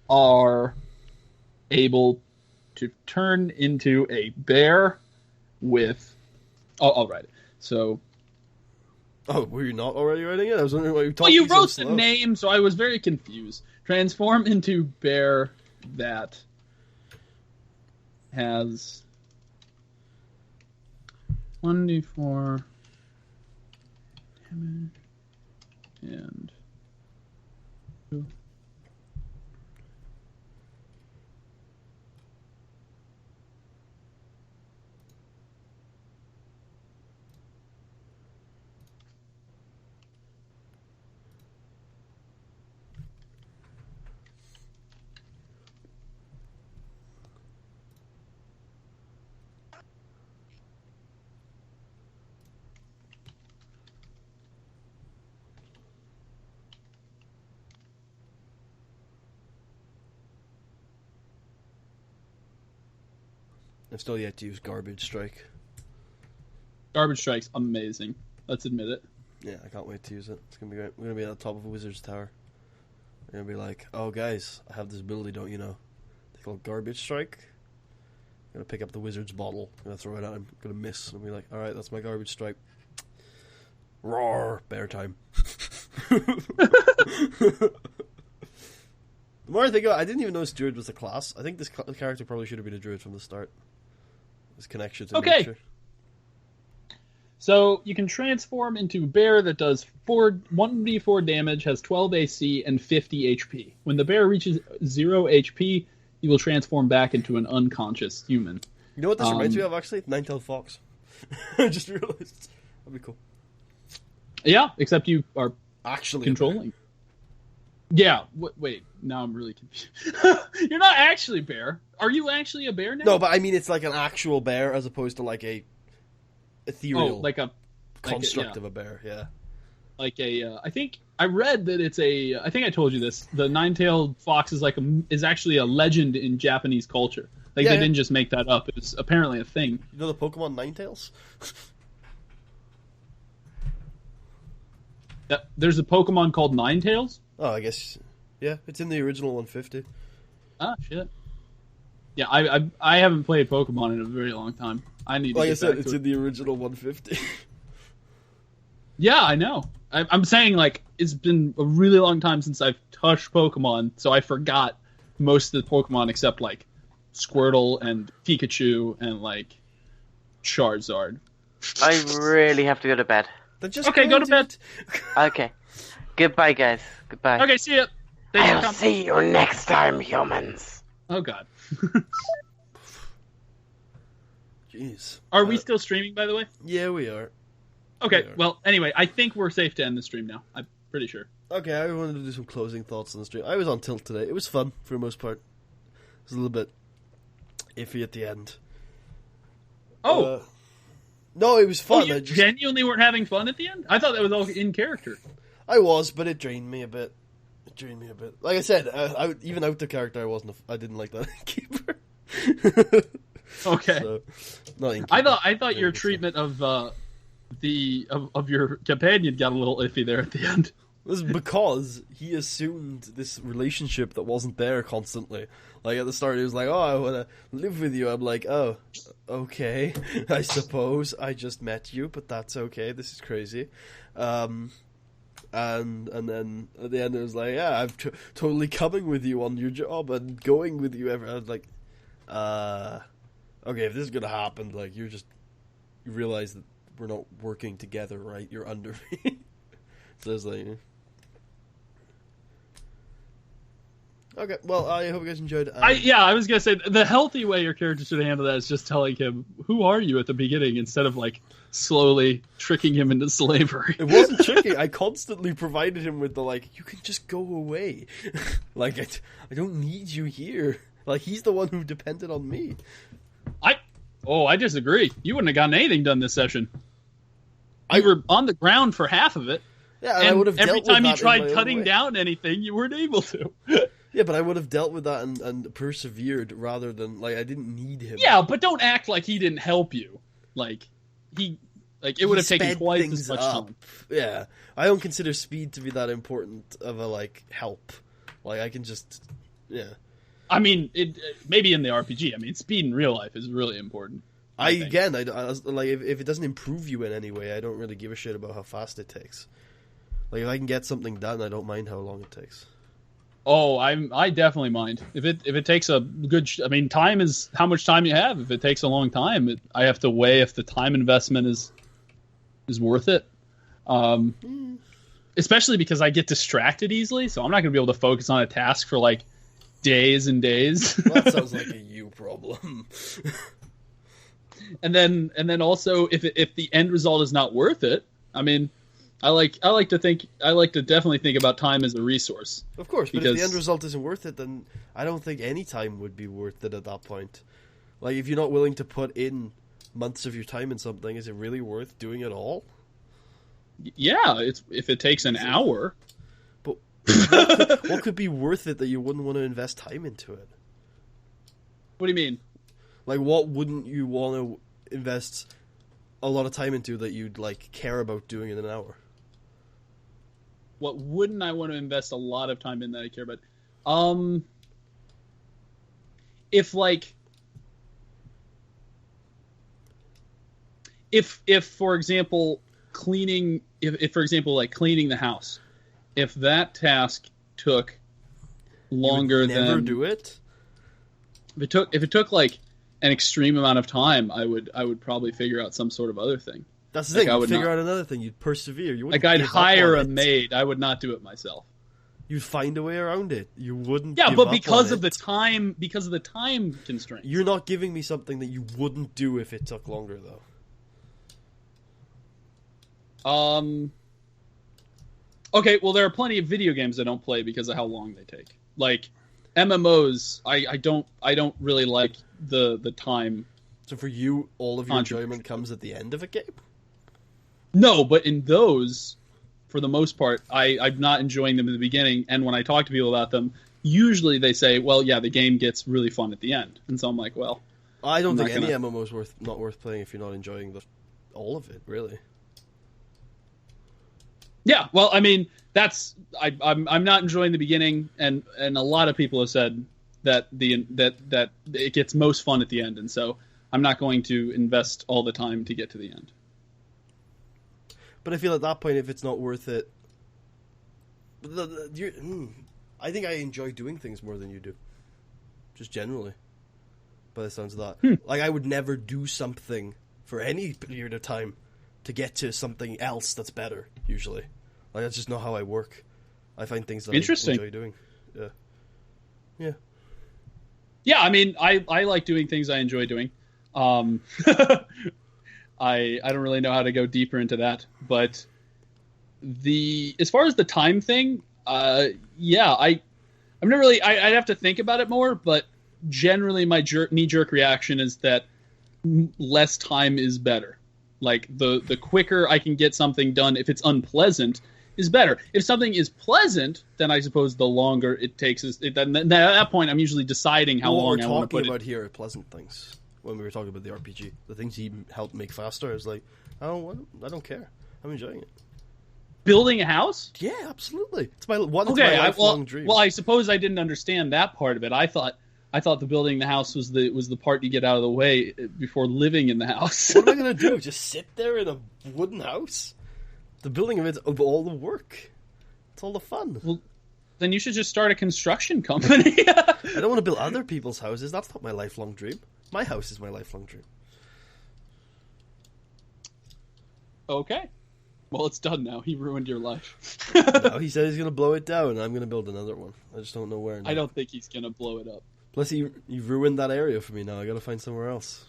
are able to turn into a bear with. I'll write it. So. Oh, were you not already writing it? I was wondering why you were Well, talking you wrote so the slow. name, so I was very confused. Transform into bear that has 1d4 damage and 2. I've still yet to use Garbage Strike. Garbage Strike's amazing. Let's admit it. Yeah, I can't wait to use it. It's gonna be great. We're gonna be at the top of a wizard's tower. We're gonna be like, oh guys, I have this ability, don't you know? They call it Garbage Strike. I'm gonna pick up the wizard's bottle. I'm gonna throw it at him. I'm gonna miss. And be like, alright, that's my Garbage Strike. Roar! Bear time. The more I think about it, I didn't even know this druid was a class. I think this character probably should have been a druid from the start. This connection to nature. So you can transform into a bear that does 1d4 damage, has 12 AC, and 50 HP. When the bear reaches 0 HP, you will transform back into an unconscious human. You know what this reminds me of, actually? Nine-tailed fox. I just realized. That'd be cool. Yeah, except you are actually controlling. Yeah, wait, now I'm really confused. You're not actually a bear. Are you actually a bear now? No, but I mean it's like an actual bear as opposed to like a ethereal like a construct of a bear, yeah. Like I think I read that it's I think I told you this. The nine-tailed fox is actually a legend in Japanese culture. Like they didn't just make that up. It's apparently a thing. You know the Pokemon Ninetales? There's a Pokemon called Ninetales? Oh, I guess. Yeah, it's in the original 150. Ah, shit. Yeah, I haven't played Pokemon in a very long time. I need to Like get I said, back it's to in it. the original 150. Yeah, I know. I'm saying, like, it's been a really long time since I've touched Pokemon, so I forgot most of the Pokemon except, like, Squirtle and Pikachu and, like, Charizard. I really have to go to bed. Then just Okay, go to bed. Okay. Goodbye, guys. Goodbye. Okay, see ya. Thanks for I'll coming. see you next time, humans. Oh, God. Jeez. Are we still streaming, by the way? Yeah, we are. Okay, Yeah. well, anyway, I think we're safe to end the stream now. I'm pretty sure. Okay, I wanted to do some closing thoughts on the stream. I was on tilt today. It was fun for the most part. It was a little bit iffy at the end. Oh, no, it was fun. you genuinely weren't having fun at the end? I thought that was all in character. I was, but it drained me a bit. Like I said, even out the character, I didn't like that keeper. Okay. So, not in I thought your treatment of of your companion got a little iffy there at the end. This is because he assumed this relationship that wasn't there constantly. Like at the start, he was like, "Oh, I want to live with you." I'm like, "Oh, okay, I suppose I just met you, but that's okay. This is crazy." And then at the end, it was like, "Yeah, I'm totally coming with you on your job and going with you ever." I was like, "Okay, if this is gonna happen, like you realize that we're not working together, right? You're under me." So it's like. Okay, well, I hope you guys enjoyed. I was gonna say the healthy way your character should handle that is just telling him, "Who are you?" at the beginning, instead of like slowly tricking him into slavery. It wasn't tricky. I constantly provided him with the like, "You can just go away." Like I don't need you here. Like he's the one who depended on me. I disagree. You wouldn't have gotten anything done this session. You were on the ground for half of it. Yeah, and I would have every dealt with time you that in tried my own cutting way. down anything, you weren't able to. Yeah, but I would have dealt with that and persevered rather than like I didn't need him. Yeah, but don't act like he didn't help you. It would have taken sped twice things as much up. time. Yeah, I don't consider speed to be that important of a like help. Like I can just I mean, maybe in the RPG. I mean, speed in real life is really important. I think. Like if it doesn't improve you in any way, I don't really give a shit about how fast it takes. Like if I can get something done, I don't mind how long it takes. Oh, I definitely mind if it takes a good. I mean, time is how much time you have. If it takes a long time, I have to weigh if the time investment is worth it. Especially because I get distracted easily, so I'm not going to be able to focus on a task for like days and days. Well, that sounds like a you problem. And then also if the end result is not worth it, I mean, I like to definitely think about time as a resource. Of course, but if Because- the end result isn't worth it, then I don't think any time would be worth it at that point. Like if you're not willing to put in months of your time in something, is it really worth doing it all? Yeah, if it takes an hour. But what could be worth it that you wouldn't want to invest time into it? What do you mean? Like, what wouldn't you want to invest a lot of time into that you'd like care about doing in an hour? What wouldn't I want to invest a lot of time in that I care about? If for example cleaning cleaning the house, if that task took longer You would never than do it. if it took like an extreme amount of time, I would probably figure out some sort of other thing. That's the Like, thing. I You'd would figure not- out another thing. You'd persevere. You wouldn't Like I'd give up hire on a it. maid. I would not do it myself. You'd find a way around it. You wouldn't. Yeah, give but up because on of the it. time constraints. You're not giving me something that you wouldn't do if it took longer, though. Okay, well, there are plenty of video games I don't play because of how long they take. Like MMOs, I don't really like the time. So for you, all of your Contribution. enjoyment comes at the end of a game? No, but in those, for the most part, I'm not enjoying them in the beginning. And when I talk to people about them, usually they say, "Well, yeah, the game gets really fun at the end." And so I'm like, "Well, I don't I'm think not any gonna- MMO is not worth playing if you're not enjoying all of it, really. yeah." Well, I mean, I'm not enjoying the beginning, and a lot of people have said that that it gets most fun at the end, and so I'm not going to invest all the time to get to the end. But I feel at that point, if it's not worth it, I think I enjoy doing things more than you do, just generally. By the sounds of that, like I would never do something for any period of time to get to something else that's better. Usually, like that's just not how I work. I find things that I enjoy doing. Yeah. I mean, I like doing things I enjoy doing. I don't really know how to go deeper into that, but as far as the time thing, I'd have to think about it more, but generally my knee-jerk reaction is that less time is better. Like the quicker I can get something done, if it's unpleasant, is better. If something is pleasant, then I suppose the longer it takes at that point I'm usually deciding how long I want to put it. What we're talking about here are pleasant things. When we were talking about the RPG, the things he helped make faster, I was like, I don't care. I'm enjoying it. Building a house? Yeah, absolutely. It's my lifelong dream. Well, I suppose I didn't understand that part of it. I thought the building the house was the part you get out of the way before living in the house. What am I going to do? Just sit there in a wooden house? The building of it's all the work. It's all the fun. Well, then you should just start a construction company. I don't want to build other people's houses. That's not my lifelong dream. My house is my lifelong dream. Okay. Well, it's done now. He ruined your life. No, he said he's going to blow it down, and I'm going to build another one. I just don't know where now. I don't think he's going to blow it up. Plus, you ruined that area for me now. I got to find somewhere else.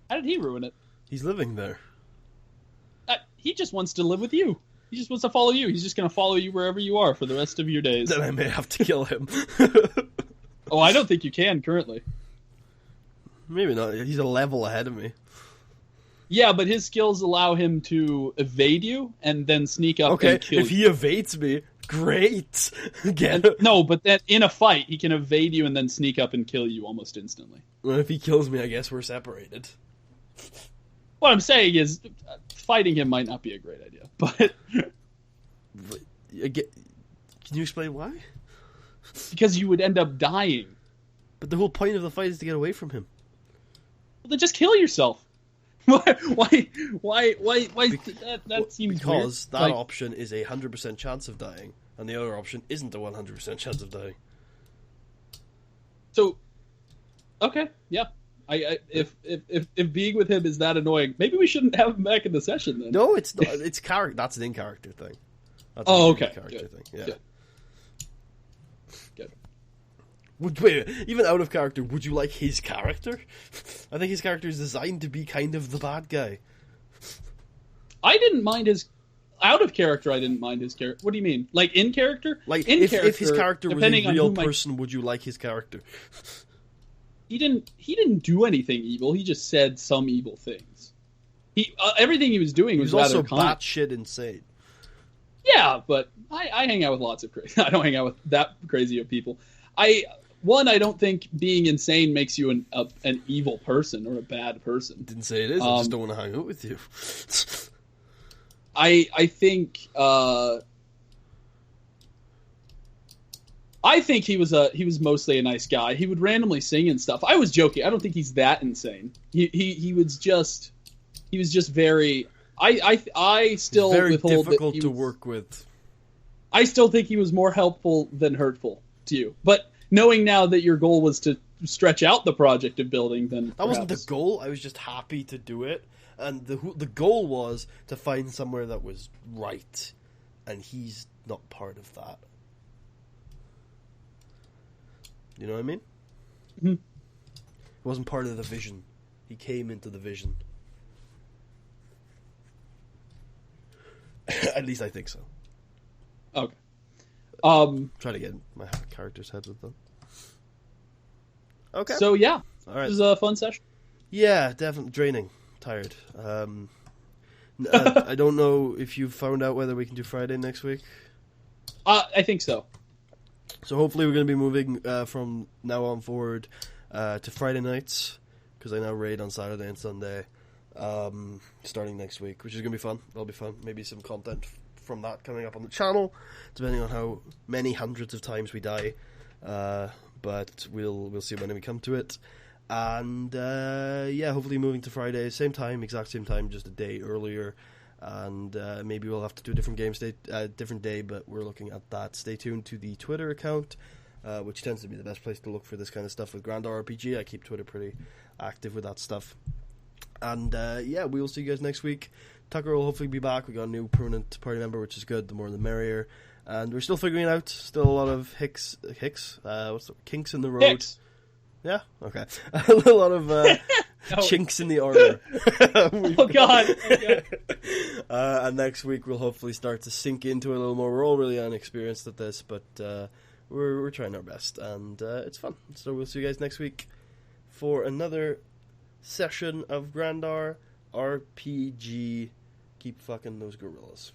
How did he ruin it? He's living there. He just wants to live with you. He just wants to follow you. He's just going to follow you wherever you are for the rest of your days. Then I may have to kill him. Oh, I don't think you can currently. Maybe not. He's a level ahead of me. Yeah, but his skills allow him to evade you and then sneak up and kill you. If he evades me, great. No, but then in a fight, he can evade you and then sneak up and kill you almost instantly. Well, if he kills me, I guess we're separated. What I'm saying is, fighting him might not be a great idea, but... Can you explain why? Because you would end up dying. But the whole point of the fight is to get away from him. Well, then just kill yourself. Why? That seems because weird. That option is a 100% chance of dying, and the other option isn't a 100% chance of dying. So, okay, yeah. If being with him is that annoying, maybe we shouldn't have him back in the session then. No, it's not. It's character. That's an in-character thing. That's okay. Character Good. thing. Yeah. Good. Wait, even out of character, would you like his character? I think his character is designed to be kind of the bad guy. I didn't mind his... Out of character, I didn't mind his character. What do you mean? Like, in character? Like, in if character, his character was a real person, would you like his character? He didn't do anything evil. He just said some evil things. Everything he was doing was also rather kind. batshit insane. Yeah, but I hang out with lots of crazy... I don't hang out with that crazy of people. I don't think being insane makes you an evil person or a bad person. Didn't say it is. I just don't want to hang out with you. I think he was mostly a nice guy. He would randomly sing and stuff. I was joking. I don't think he's that insane. He was just very. I still very withhold difficult that to work with. I still think he was more helpful than hurtful to you. But knowing now that your goal was to stretch out the project of building, then that wasn't the goal. I was just happy to do it, and the goal was to find somewhere that was right, and he's not part of that. You know what I mean? Mm-hmm. It wasn't part of the vision. He came into the vision. At least I think so. Okay. Try to get my character's head with them. Okay. So yeah, all right. This was a fun session. Yeah, definitely draining, tired. I don't know if you found out whether we can do Friday next week. I think so. So hopefully we're going to be moving from now on forward to Friday nights, because I now raid on Saturday and Sunday, starting next week, which is going to be fun. That'll be fun. Maybe some content from that coming up on the channel, depending on how many hundreds of times we die. but we'll see when we come to it. And hopefully moving to Friday, exact same time, just a day earlier. And maybe we'll have to do a different day, but we're looking at that. Stay tuned to the Twitter account, which tends to be the best place to look for this kind of stuff with Grandaar RPG. I keep Twitter pretty active with that stuff. And we will see you guys next week. Tucker will hopefully be back. We got a new permanent party member, which is good. The more the merrier. And we're still figuring it out. Still a lot of kinks in the road. Hicks. Yeah, okay. A lot of chinks in the armor. Oh god. And next week we'll hopefully start to sink into it a little more. We're all really unexperienced at this, but we're trying our best, and it's fun. So we'll see you guys next week for another session of Grandaar RPG. Keep fucking those gorillas.